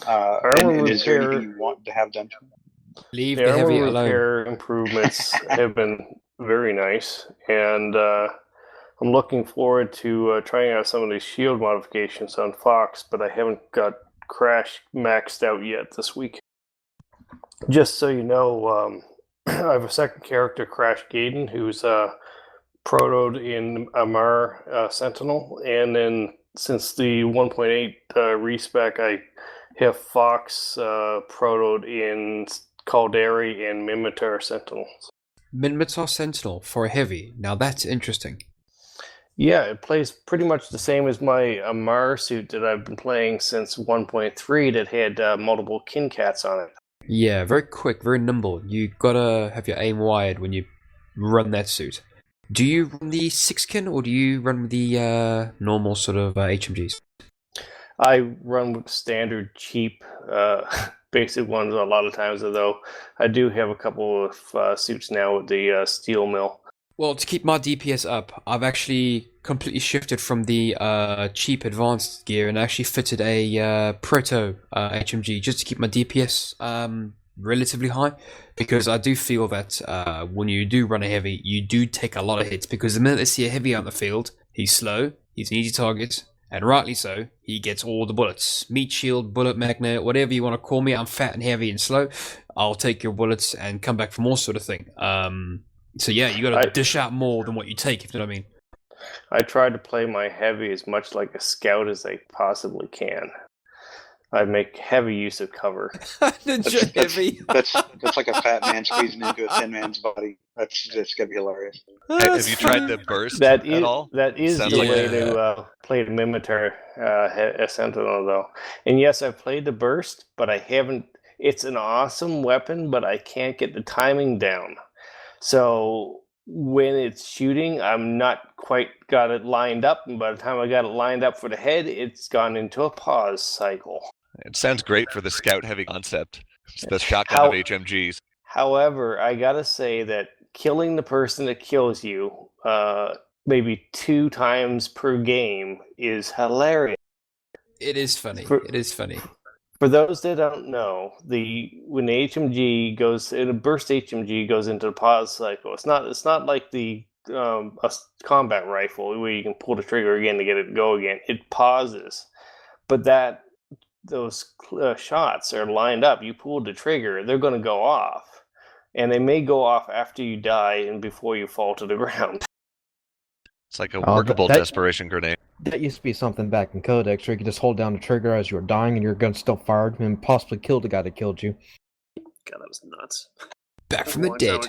And is there anything you want to have done to them? Leave the heavy alone. Repair improvements have been very nice, and I'm looking forward to trying out some of these shield modifications on Fox, but I haven't got Crash maxed out yet this week. Just so you know, I have a second character, Crash Gaden, who's protoed in Amar Sentinel, and then since the 1.8 respec, I have Fox protoed in Caldari and Minotaur Sentinels. Minotaur Sentinel for a heavy. Now that's interesting. Yeah, it plays pretty much the same as my Amar suit that I've been playing since 1.3 that had multiple kin cats on it. Yeah, very quick, very nimble. You gotta have your aim wired when you run that suit. Do you run the 6-kin or do you run the normal sort of HMGs? I run with standard cheap basic ones a lot of times, although I do have a couple of suits now with the steel mill. Well, to keep my DPS up, I've actually completely shifted from the cheap advanced gear and actually fitted a proto HMG just to keep my DPS relatively high, because I do feel that when you do run a heavy, you do take a lot of hits, because the minute they see a heavy out in the field, he's slow, he's an easy target, and rightly so, he gets all the bullets. Meat shield, bullet magnet, whatever you want to call me, I'm fat and heavy and slow, I'll take your bullets and come back for more sort of thing. So yeah, you gotta dish out more than what you take, if you know what I mean. I try to play my heavy as much like a scout as I possibly can. I make heavy use of cover. Heavy. That's like a fat man squeezing into a thin man's body. That's gonna be hilarious. Have you tried the burst at all? That is Sounds the like way to play the Minotaur Sentinel, though. And yes, I've played the burst, but I haven't. It's an awesome weapon, but I can't get the timing down. So when it's shooting, I'm not quite got it lined up, and by the time I got it lined up for the head, it's gone into a pause cycle. It sounds great for the scout heavy concept. It's the shotgun of HMGs. However, I gotta say that killing the person that kills you maybe 2 times per game is hilarious. It is funny. It is funny. For those that don't know, when the HMG goes, a burst HMG goes into the pause cycle. It's not like the a combat rifle where you can pull the trigger again to get it to go again. It pauses, but those shots are lined up. You pulled the trigger, they're going to go off, and they may go off after you die and before you fall to the ground. It's like a workable desperation grenade. That used to be something back in Codex where you could just hold down the trigger as you were dying and your gun still fired and possibly killed the guy that killed you. God, that was nuts. Back from the dead.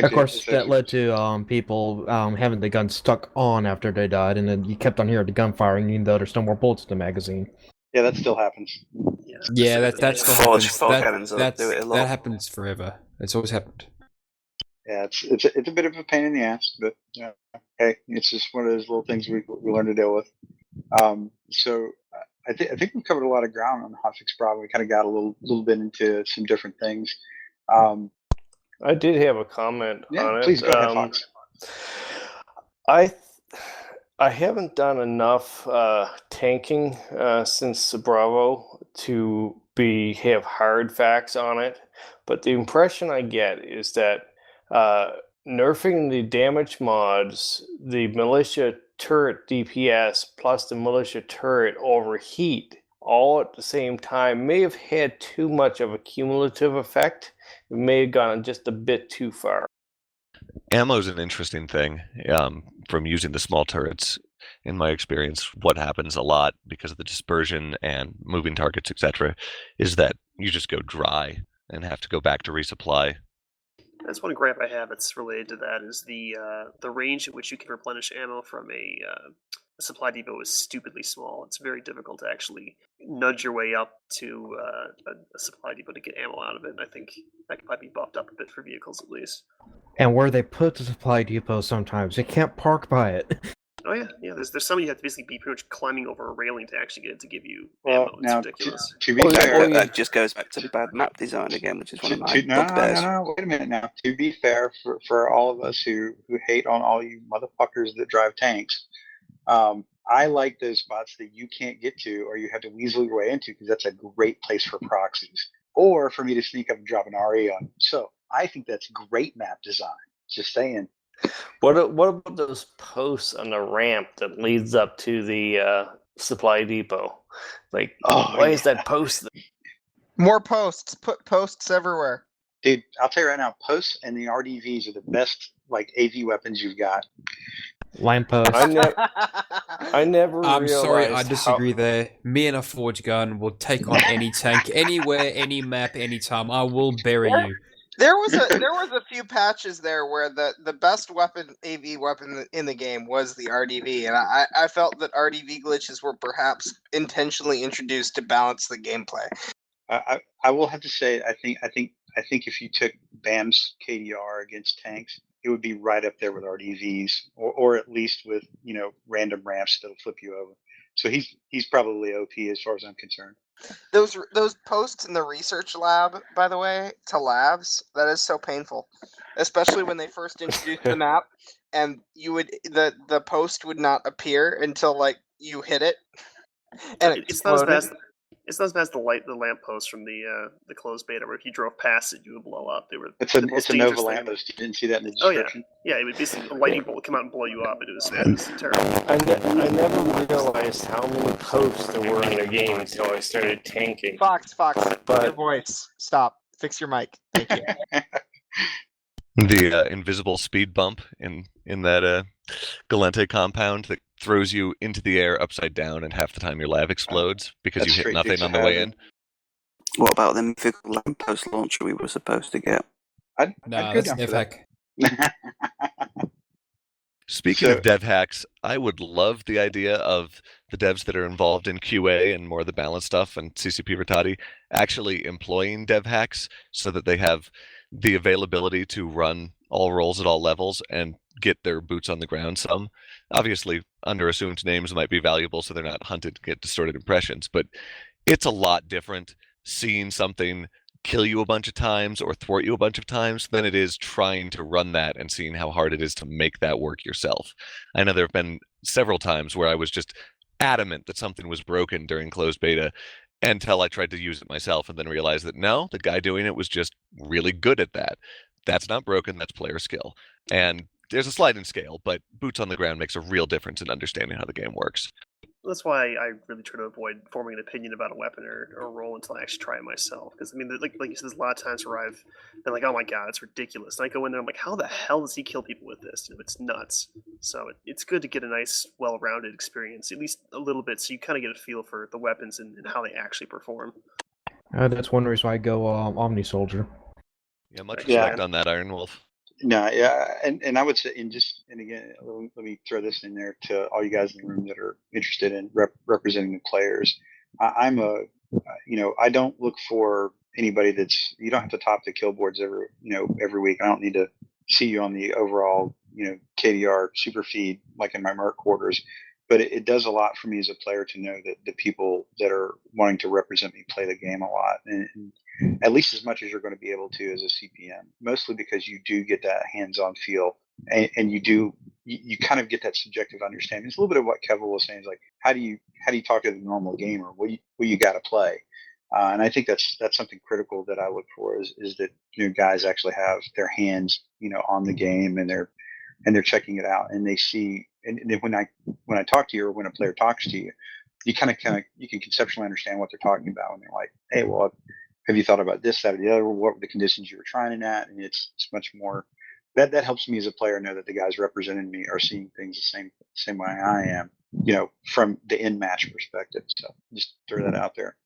Of course, that led to people having the gun stuck on after they died, and then you kept on hearing the gun firing even though there's no more bullets in the magazine. Yeah, that still happens. Yeah, that still happens. That happens forever. It's always happened. Yeah, it's a bit of a pain in the ass, but hey, it's just one of those little things we learn to deal with. So I think we've covered a lot of ground on Hotfix Bravo. We kind of got a little bit into some different things. I did have a comment on it. Please go ahead, Fox. I haven't done enough tanking since Bravo to have hard facts on it, but the impression I get is that nerfing the damage mods, the militia turret DPS plus the militia turret overheat all at the same time may have had too much of a cumulative effect. It may have gone just a bit too far. Ammo's an interesting thing from using the small turrets. In my experience, what happens a lot because of the dispersion and moving targets, etc., is that you just go dry and have to go back to resupply. That's one gripe I have that's related to that is the range at which you can replenish ammo from a supply depot is stupidly small. It's very difficult to actually nudge your way up to a supply depot to get ammo out of it. And I think that could probably be buffed up a bit for vehicles at least. And where they put the supply depot sometimes, you can't park by it. Oh yeah. There's some you have to basically be pretty much climbing over a railing to actually get it to give you ammo. It's Now, ridiculous. To be fair, that just goes back to the bad map design again, which is one of my bugbears. No, wait a minute now. To be fair, for all of us who hate on all you motherfuckers that drive tanks, I like those spots that you can't get to or you have to weasel your way into because that's a great place for proxies or for me to sneak up and drop an RE on. So I think that's great map design. Just saying. What about those posts on the ramp that leads up to the supply depot? Like, why is that post? More posts. Put posts everywhere. Dude, I'll tell you right now, posts and the RDVs are the best like AV weapons you've got. Lamppost. I never I'm sorry, I realized disagree there. Me and a forge gun will take on any tank, anywhere, any map, anytime. I will bury you. There was a few patches there where the best weapon, AV weapon in the game was the RDV, and I felt that RDV glitches were perhaps intentionally introduced to balance the gameplay. I will have to say, I think if you took BAM's KDR against tanks, it would be right up there with RDVs, or at least with random ramps that'll flip you over. So he's probably OP as far as I'm concerned. Those posts in the research lab, by the way, to labs, that is so painful, especially when they first introduced the map, and the post would not appear until like you hit it, and It's not as exploded. bad. It's not as bad as the lamppost from the closed beta, where if you drove past it, you would blow up. They were It's a Nova lamppost. You didn't see that in the description? Oh yeah, it would basically a lightning bolt would come out and blow you up. It was terrible. I never realized how many posts there were in the game until I started tanking. Fox, your voice. Stop. Fix your mic. Thank you. The invisible speed bump in that Galente compound that throws you into the air upside down, and half the time your lav explodes because you hit nothing on the way in. What about the mythical lamppost launcher we were supposed to get? Nah, that's DevHack. Speaking of dev hacks, I would love the idea of the devs that are involved in QA and more of the balance stuff and CCP Rattati actually employing dev hacks so that they have the availability to run all roles at all levels and get their boots on the ground some. Obviously, under assumed names might be valuable so they're not hunted to get distorted impressions, but it's a lot different seeing something kill you a bunch of times or thwart you a bunch of times than it is trying to run that and seeing how hard it is to make that work yourself. I know there have been several times where I was just adamant that something was broken during closed beta until I tried to use it myself and then realized that no, the guy doing it was just really good at that. That's not broken, that's player skill. And there's a sliding scale, but boots on the ground makes a real difference in understanding how the game works. That's why I really try to avoid forming an opinion about a weapon or a role until I actually try it myself. Because I mean, like you said, there's a lot of times where I've been like, "Oh my god, it's ridiculous!" And I go in there, I'm like, "How the hell does he kill people with this? It's nuts." So it's good to get a nice, well-rounded experience, at least a little bit, so you kind of get a feel for the weapons and how they actually perform. That's one reason why I go Omni Soldier. Yeah, much respect on that, Iron Wolf. No, yeah, and I would say, and again, let me throw this in there to all you guys in the room that are interested in representing the players. I don't look for anybody you don't have to top the kill boards every week. I don't need to see you on the overall, KDR super feed like in my Merc quarters. But it does a lot for me as a player to know that the people that are wanting to represent me play the game a lot, and at least as much as you're going to be able to as a CPM, mostly because you do get that hands-on feel, and you kind of get that subjective understanding. It's a little bit of what Kevall was saying, is like, how do you talk to the normal gamer? What you got to play? And I think that's something critical that I look for is that guys actually have their hands on the game, and they're checking it out, and they see. And when I talk to you, or when a player talks to you, you kind of you can conceptually understand what they're talking about when they're like, "Hey, well, have you thought about this, that, or the other? What were the conditions you were trying it at?" And it's much more that helps me as a player know that the guys representing me are seeing things the same way I am, from the in match perspective. So just throw that out there.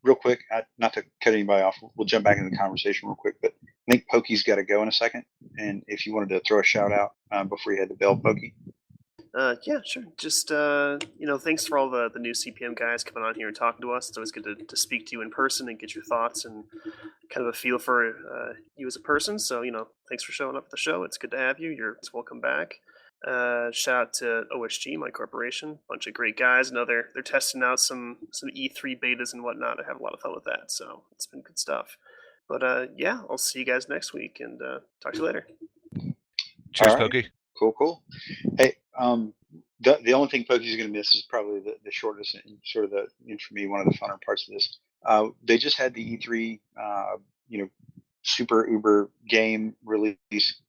Real quick, not to cut anybody off, we'll jump back into the conversation real quick, but I think Pokey's got to go in a second, and if you wanted to throw a shout out before you had to bail, Pokey. Yeah, sure. Just thanks for all the new CPM guys coming on here and talking to us. It's always good to speak to you in person and get your thoughts and kind of a feel for you as a person. So thanks for showing up at the show. It's good to have you. You're welcome back. Shout out to OSG, my corporation. Bunch of great guys. I know they're testing out some E3 betas and whatnot. I have a lot of fun with that, so it's been good stuff. But yeah, I'll see you guys next week, and talk to you later. Cheers, All right. Pokey. Cool. Hey, the only thing Pokey's going to miss is probably the shortest and sort of for me, one of the funner parts of this. They just had the E3, super uber game release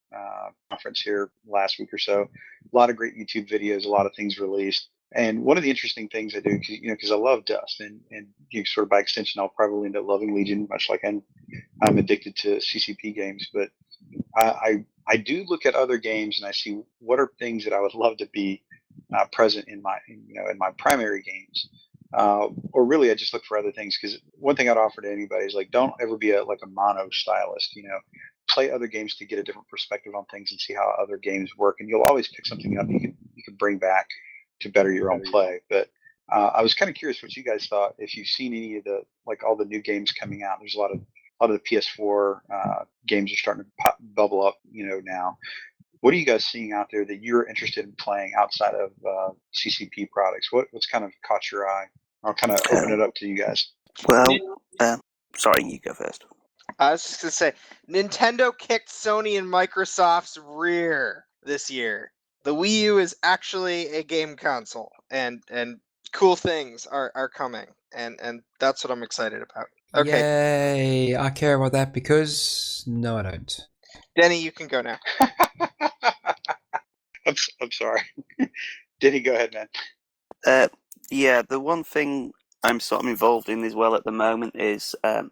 conference here last week or so. A lot of great YouTube videos, a lot of things released. And one of the interesting things I do, because I love Dust, and sort of by extension, I'll probably end up loving Legion, much like I'm addicted to CCP games. But I I do look at other games and I see what are things that I would love to be present in my primary games. Or really, I just look for other things, because one thing I'd offer to anybody is like, don't ever be a mono stylist. Play other games to get a different perspective on things and see how other games work, and you'll always pick something up you can bring back to better your own play. But I was kind of curious what you guys thought. If you've seen any of the all the new games coming out, there's a lot of the PS4 games are starting to bubble up, now. What are you guys seeing out there that you're interested in playing outside of CCP products? What's kind of caught your eye? I'll kind of open it up to you guys. Well, sorry, you go first. I was just gonna say, Nintendo kicked Sony and Microsoft's rear this year. The Wii U is actually a game console, and cool things are coming, and that's what I'm excited about. Okay. Yay! I care about that because no, I don't. Denny, you can go now. I'm sorry. Denny, go ahead, man. Yeah, the one thing I'm sort of involved in as well at the moment is I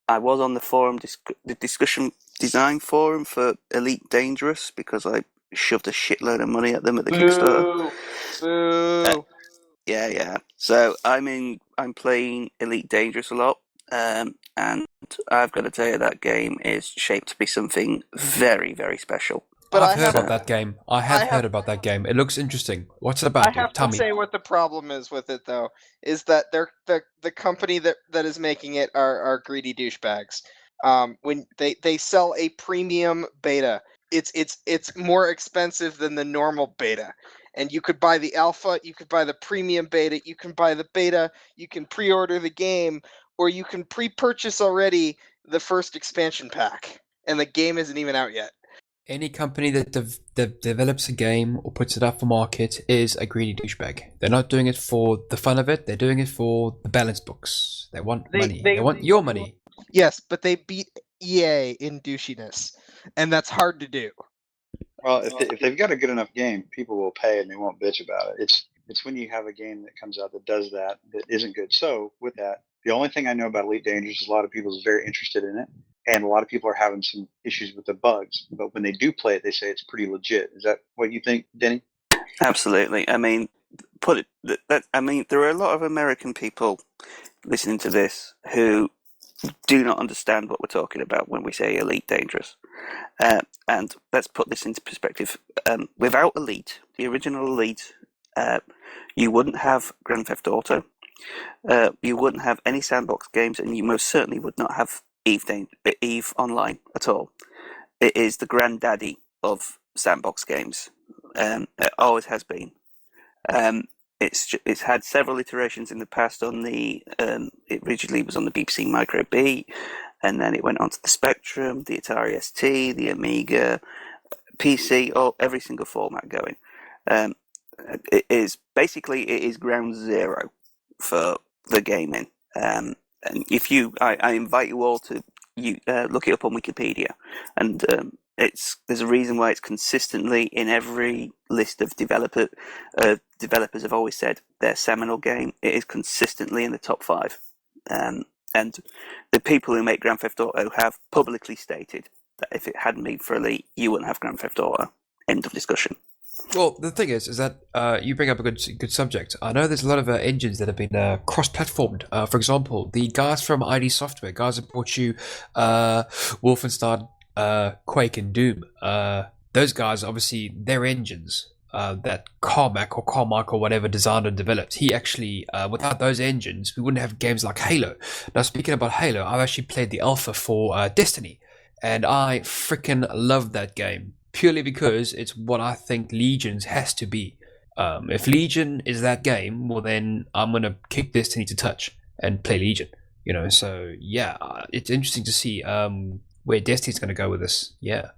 was on the forum, the discussion design forum for Elite Dangerous, because I shoved a shitload of money at them at the Kickstarter. Boo! Yeah. So I'm playing Elite Dangerous a lot, and I've got to tell you that game is shaped to be something very, very special. But I've heard about that game. I have heard about that game. It looks interesting. What's it about? I have to say what the problem is with it, though, is that the company that is making it are greedy douchebags. When they sell a premium beta, it's more expensive than the normal beta. And you could buy the alpha, you could buy the premium beta, you can buy the beta, you can pre-order the game, or you can pre-purchase already the first expansion pack, and the game isn't even out yet. Any company that develops a game or puts it up for market is a greedy douchebag. They're not doing it for the fun of it. They're doing it for the balance books. They want money. They want your money. Yes, but they beat EA in douchiness, and that's hard to do. Well, if they've got a good enough game, people will pay and they won't bitch about it. It's when you have a game that comes out that does that isn't good. So with that, the only thing I know about Elite Dangerous is a lot of people is very interested in it, and a lot of people are having some issues with the bugs. But when they do play it, they say it's pretty legit. Is that what you think, Denny? Absolutely. I mean, there are a lot of American people listening to this who do not understand what we're talking about when we say Elite Dangerous. And let's put this into perspective. Without Elite, the original Elite, you wouldn't have Grand Theft Auto. You wouldn't have any sandbox games, and you most certainly would not have EVE Online at all. It is the granddaddy of sandbox games. It always has been. It's had several iterations in the past on the. It originally was on the BBC Micro B, and then it went onto the Spectrum, the Atari ST, the Amiga, PC, every single format going. It is ground zero for the gaming. And if I invite you all to look it up on Wikipedia, and there's a reason why it's consistently in every list of developers have always said their seminal game. It is consistently in the top 5, and the people who make Grand Theft Auto have publicly stated that if it hadn't been for Elite, you wouldn't have Grand Theft Auto. End of discussion. Well, the thing is that you bring up a good subject. I know there's a lot of engines that have been cross-platformed. For example, the guys from ID Software, guys that brought you Wolfenstein, Quake, and Doom. Those guys, obviously, their engines that Carmack or whatever designed and developed. He actually, without those engines, we wouldn't have games like Halo. Now, speaking about Halo, I've actually played the alpha for Destiny, and I freaking love that game. Purely because it's what I think Legions has to be. If Legion is that game, well then I'm gonna kick Destiny to touch and play Legion. So yeah, it's interesting to see where Destiny's gonna go with this. Yeah.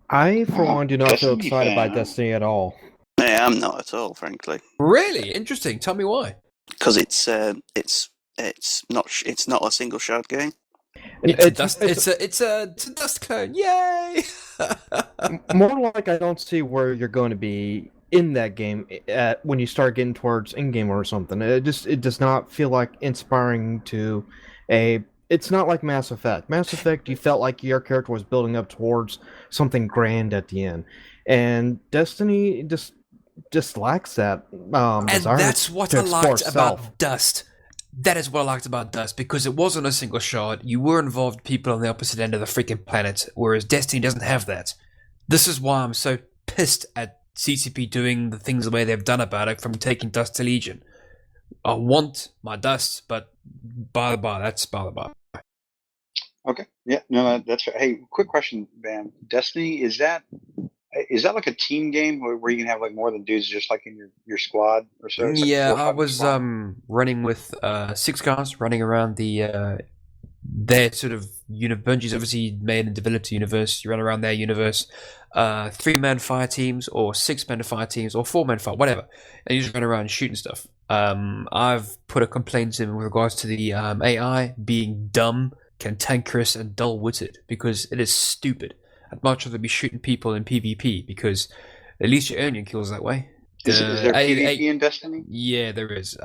I, for one, do not feel excited by Destiny at all. Yeah, I'm not at all, frankly. Really interesting. Tell me why. Because it's not a single shard game. It's a Dust clone. Yay! More like I don't see where you're going to be in that game when you start getting towards in-game or something. It does not feel like inspiring to a it's not like Mass Effect. Mass Effect, you felt like your character was building up towards something grand at the end, and Destiny just lacks that And desire that's what to I explore liked self. about Dust. That is what I liked about Dust, because it wasn't a single shot. You were involved with people on the opposite end of the freaking planet, whereas Destiny doesn't have that. This is why I'm so pissed at CCP doing the things the way they've done about it, from taking Dust to Legion. I want my Dust, but by the bar, that's by the bar. Okay. Yeah. No, that's fair. Hey, quick question, Bam. Destiny, is that like a team game where you can have like more than dudes, just like in your squad or so? It's like a Yeah, 4 or I 5 was squad. running with 6 guys running around the their sort of Bungie's obviously made and developed a universe. You run around their universe, 3-man fire teams or 6-man fire teams or 4-man fire, whatever, and you just run around shooting stuff. I've put a complaint in with regards to the AI being dumb, cantankerous, and dull-witted, because it is stupid. I'd much rather be shooting people in PvP, because at least you earn your kills that way. Is there PvP in Destiny? Yeah, there is.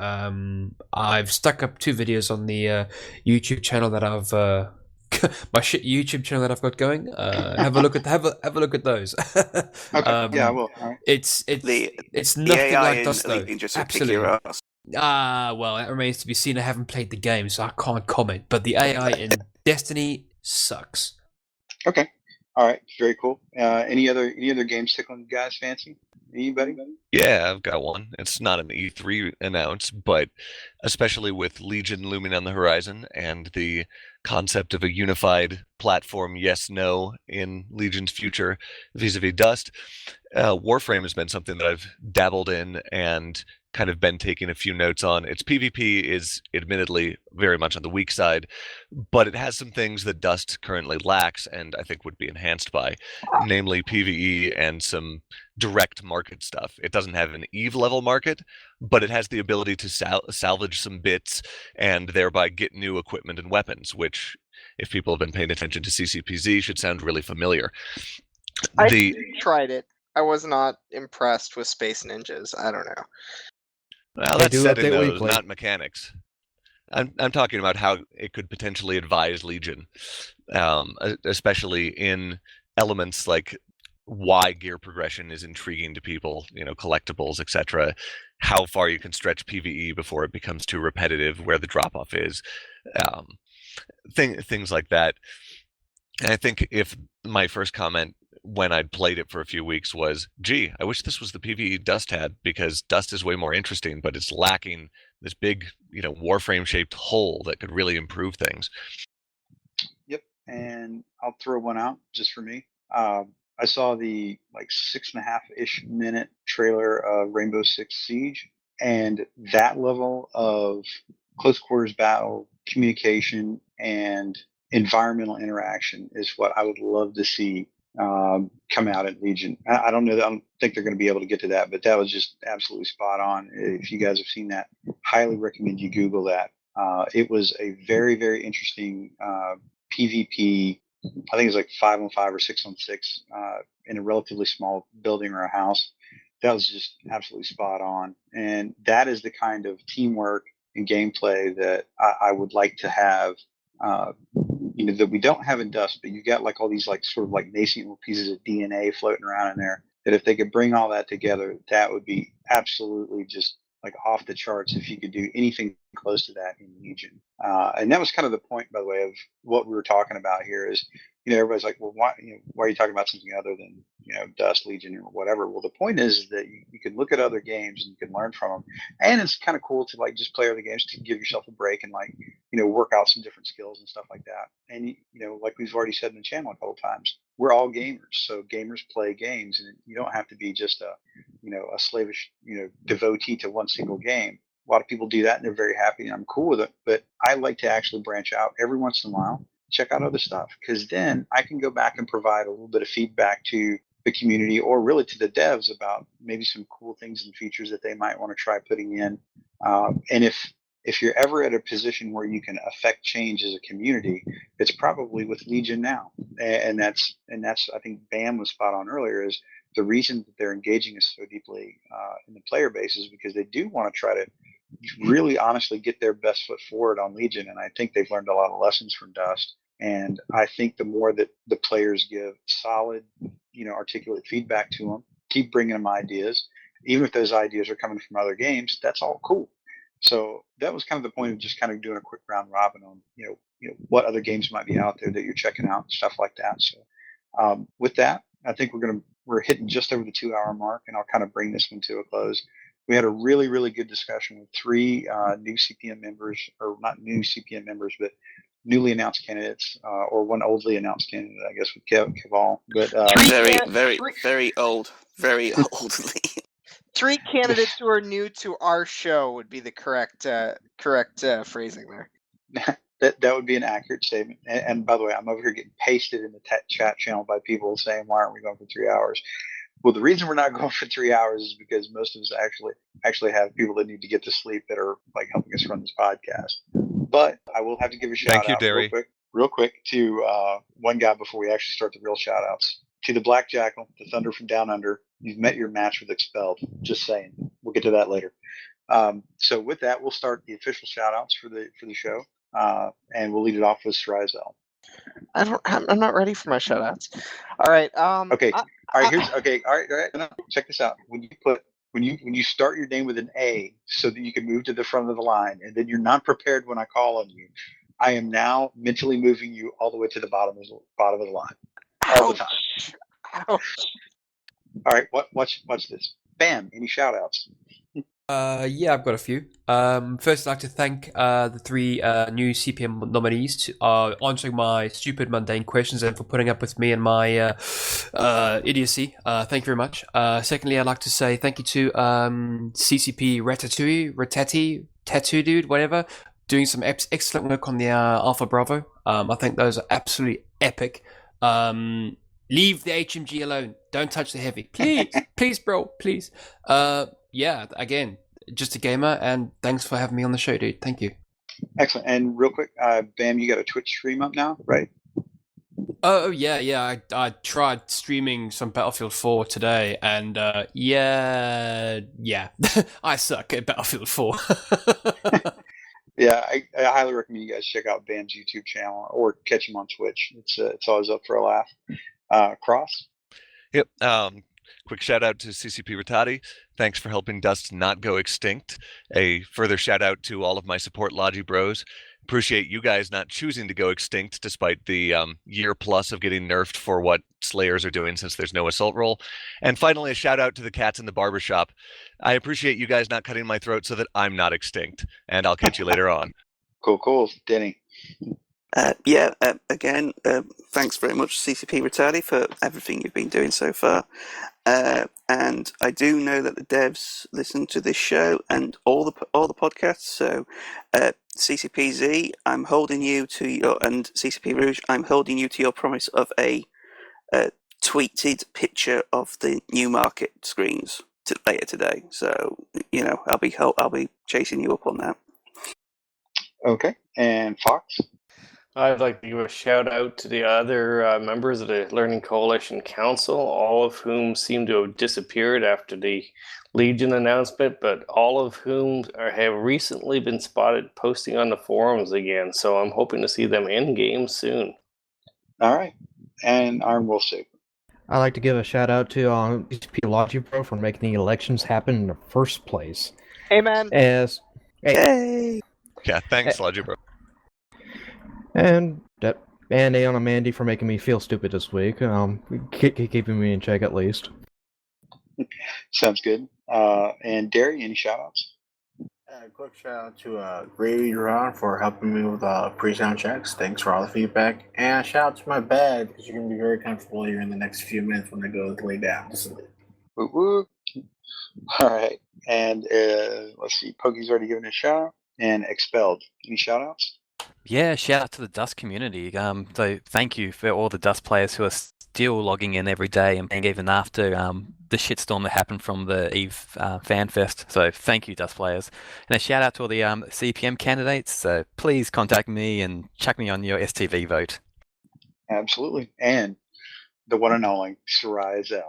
I've stuck up 2 videos on the YouTube channel that I've my shit YouTube channel that I've got going. Have a look at those. Okay. Yeah, I will. All right. It's The nothing AI like in Dust though. Elite Ninja should kick Absolutely. your ass. Well, that remains to be seen. I haven't played the game, so I can't comment. But the AI in Destiny sucks. Okay. All right. Very cool. Any other games tickling you guys fancy? Anybody? Yeah, I've got one. It's not an E3 announce, but especially with Legion looming on the horizon and the concept of a unified platform, yes, no, in Legion's future vis-a-vis Dust, Warframe has been something that I've dabbled in and kind of been taking a few notes on. Its PvP is admittedly very much on the weak side, but it has some things that Dust currently lacks and I think would be enhanced by, namely PvE and some direct market stuff. It doesn't have an Eve level market, but it has the ability to salvage some bits and thereby get new equipment and weapons, which, if people have been paying attention to CCPZ, should sound really familiar. I tried it. I was not impressed with Space Ninjas. I don't know. Well, They that's do setting update those, weekly. not mechanics. I'm talking about how it could potentially advise Legion, especially in elements like why gear progression is intriguing to people, collectibles, etc. How far you can stretch PvE before it becomes too repetitive, where the drop-off is, things like that. And I think if my first comment when I'd played it for a few weeks was, gee, I wish this was the PvE Dust had, because Dust is way more interesting, but it's lacking this big, Warframe-shaped hole that could really improve things. Yep, and I'll throw one out just for me. I saw the 6.5-ish minute trailer of Rainbow Six Siege, and that level of close quarters battle, communication, and environmental interaction is what I would love to see come out at Legion. I don't know. I don't think they're going to be able to get to that, but that was just absolutely spot on. If you guys have seen that, highly recommend you Google that. It was a very, very interesting PvP. I think it's like 5-on-5 or 6-on-6 in a relatively small building or a house. That was just absolutely spot on. And that is the kind of teamwork and gameplay that I would like to have, that we don't have in Dust, but you've got all these sort of nascent little pieces of DNA floating around in there, that if they could bring all that together, that would be absolutely just off the charts if you could do anything close to that in Legion. And that was kind of the point, by the way, of what we were talking about here is, everybody's like, well, why are you talking about something other than, Dust, Legion, or whatever? Well, the point is that you can look at other games and you can learn from them. And it's kind of cool to just play other games to give yourself a break and work out some different skills and stuff like that. And, like we've already said in the channel a couple of times, we're all gamers. So gamers play games, and you don't have to be just a slavish, devotee to one single game. A lot of people do that and they're very happy, and I'm cool with it. But I like to actually branch out every once in a while, check out other stuff, because then I can go back and provide a little bit of feedback to the community, or really to the devs, about maybe some cool things and features that they might want to try putting in. And if you're ever at a position where you can affect change as a community, it's probably with Legion now. And that's I think BAMM was spot on earlier, is the reason that they're engaging us so deeply in the player base is because they do want to try to really honestly get their best foot forward on Legion. And I think they've learned a lot of lessons from Dust. And I think the more that the players give solid, articulate feedback to them, keep bringing them ideas, even if those ideas are coming from other games, that's all cool. So that was kind of the point of just kind of doing a quick round robin on, what other games might be out there that you're checking out and stuff like that. So with that, I think we're hitting just over the 2-hour mark, and I'll kind of bring this one to a close. We had a really, really good discussion with 3 new CPM members, or not new CPM members, but newly announced candidates, or one oldly announced candidate, I guess, with Kevall. But very old, very oldly. 3 candidates who are new to our show would be the correct phrasing there. That would be an accurate statement. And by the way, I'm over here getting pasted in the chat channel by people saying, "Why aren't we going for 3 hours?" Well, the reason we're not going for 3 hours is because most of us actually have people that need to get to sleep that are like helping us run this podcast. But I will have to give a shout out real quick to one guy before we actually start the real shout outs. To the Black Jackal, the Thunder from Down Under. You've met your match with Xp3ll3d. Just saying. We'll get to that later. So with that, we'll start the official shout outs for the show. And we'll lead it off with CCP. I'm not ready for my shout outs. All right. Okay. All right. No, check this out. When you start your name with an A so that you can move to the front of the line, and then you're not prepared when I call on you, I am now mentally moving you all the way to the bottom of the line. All the time. Ouch. All right, watch this. Bam, any shout outs? Yeah, I've got a few. First, I'd like to thank the 3 new CPM nominees for answering my stupid, mundane questions and for putting up with me and my idiocy. Thank you very much. Secondly, I'd like to say thank you to CCP Rattati, Tattoo Dude, whatever, doing some excellent work on the Alpha Bravo. I think those are absolutely epic. Leave the HMG alone. Don't touch the heavy. Please. Please, bro. Please. Yeah, again, just a gamer, and thanks for having me on the show, dude. Thank you. Excellent. And real quick, Bam, you got a Twitch stream up now, right? Oh, yeah. I tried streaming some Battlefield 4 today, and yeah. I suck at Battlefield 4. Yeah, I highly recommend you guys check out Bam's YouTube channel or catch him on Twitch. It's always up for a laugh. Cross? Yep. Quick shout out to CCP Rattati. Thanks for helping Dust not go extinct. A further shout out to all of my support Logi bros. Appreciate you guys not choosing to go extinct despite the year plus of getting nerfed for what Slayers are doing since there's no assault roll. And finally, a shout out to the cats in the barbershop. I appreciate you guys not cutting my throat so that I'm not extinct. And I'll catch you later on. Cool. Denny. Again, thanks very much, CCP Rattati, for everything you've been doing so far. And I do know that the devs listen to this show and all the podcasts. So, CCPZ, I'm holding you to your, and CCP Rouge, I'm holding you to your promise of a tweeted picture of the new market screens later today. So, I'll be chasing you up on that. Okay, and Fox. I'd like to give a shout out to the other members of the Learning Coalition Council, all of whom seem to have disappeared after the Legion announcement, but all of whom have recently been spotted posting on the forums again. So I'm hoping to see them in game soon. All right, and Iron Wolf Saber. I'd like to give a shout out to CCP Logibro for making the elections happen in the first place. Amen. Hey. Yeah, thanks, Logibro. And Aeon and Mandy for making me feel stupid this week. Keeping me in check at least. Sounds good. And Derry, any shout-outs? Quick shout out to Gravy Ron for helping me with pre-sound checks. Thanks for all the feedback. And shout out to my bed, because you're going to be very comfortable here in the next few minutes when I go to lay down to sleep. Woo woo. All right. And let's see. Pokey's already given a shout-out. And Xp3ll3d. Any shout-outs? Yeah, shout out to the Dust community. So thank you for all the Dust players who are still logging in every day and playing even after the shitstorm that happened from the EVE Fan Fest. So thank you, Dust players. And a shout out to all the CPM candidates. So please contact me and chuck me on your STV vote. Absolutely. And the one and only CCP.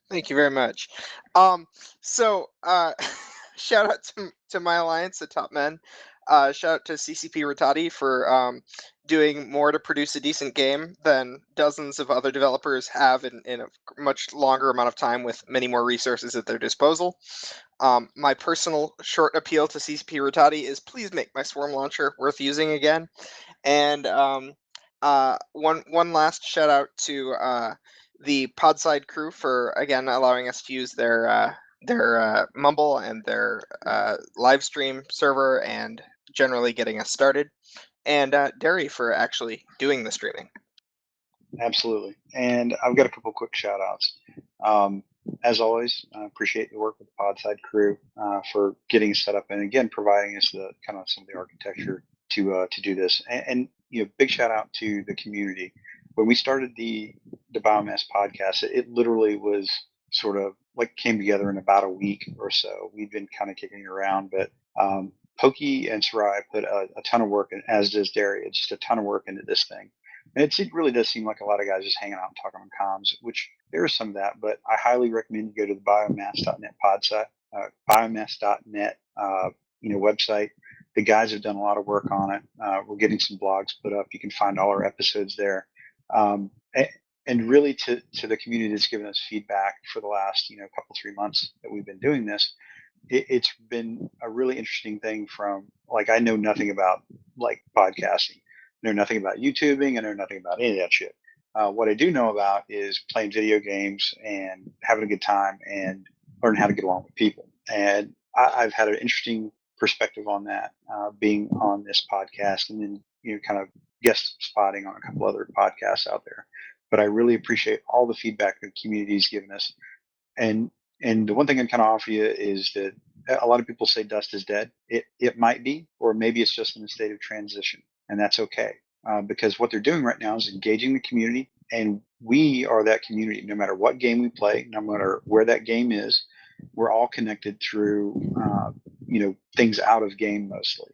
Thank you very much. shout out to my alliance, the top men. Shout out to CCP Rattati for doing more to produce a decent game than dozens of other developers have in a much longer amount of time with many more resources at their disposal. My personal short appeal to CCP Rattati is please make my Swarm launcher worth using again. And one last shout out to the Podside crew for again allowing us to use their Mumble and their live stream server and generally getting us started, and Derry for actually doing the streaming. Absolutely. And I've got a couple quick shout outs. As always, I appreciate the work with the Podside crew for getting us set up and again providing us the kind of some of the architecture to do this. And you know, big shout out to the community. When we started the Biomassed podcast, it literally was sort of like came together in about a week or so. We've been kind of kicking it around, but Pokey and Sarai put a ton of work, and as does Derry, just a ton of work into this thing. And it really does seem like a lot of guys just hanging out and talking on comms, which there is some of that, but I highly recommend you go to the biomass.net podsite, biomass.net website. The guys have done a lot of work on it. We're getting some blogs put up. You can find all our episodes there. And really to the community that's given us feedback for the last couple 3 months that we've been doing this, it's been a really interesting thing. From like, I know nothing about like podcasting, I know nothing about YouTubing, I know nothing about any of that shit. What I do know about is playing video games and having a good time and learn how to get along with people. And I've had an interesting perspective on that, being on this podcast and then kind of guest spotting on a couple other podcasts out there. But I really appreciate all the feedback the community's given us. And the one thing I can kind of offer you is that a lot of people say Dust is dead. It might be, or maybe it's just in a state of transition, and that's okay. Because what they're doing right now is engaging the community, and we are that community. No matter what game we play, no matter where that game is, we're all connected through things out of game mostly.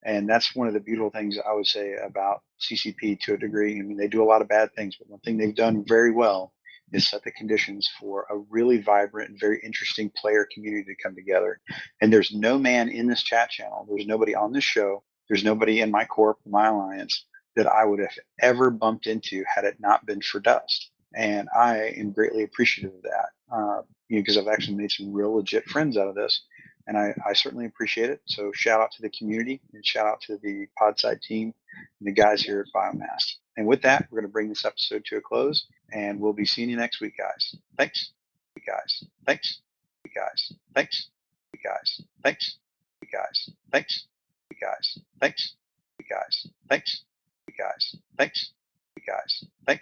And that's one of the beautiful things I would say about CCP to a degree. I mean, they do a lot of bad things, but one thing they've done very well is set the conditions for a really vibrant and very interesting player community to come together. And there's no man in this chat channel, there's nobody on this show, there's nobody in my corp, my alliance, that I would have ever bumped into had it not been for Dust. And I am greatly appreciative of that, because I've actually made some real legit friends out of this. And I certainly appreciate it. So shout out to the community and shout out to the Podside team and the guys here at Biomassed. And with that, we're going to bring this episode to a close, and we'll be seeing you next week, guys. Thanks. Guys. Thanks. Guys. Thanks. Guys. Thanks. Guys. Thanks. Guys. Thanks. Guys. Thanks. Guys. Thanks. Guys. Thanks.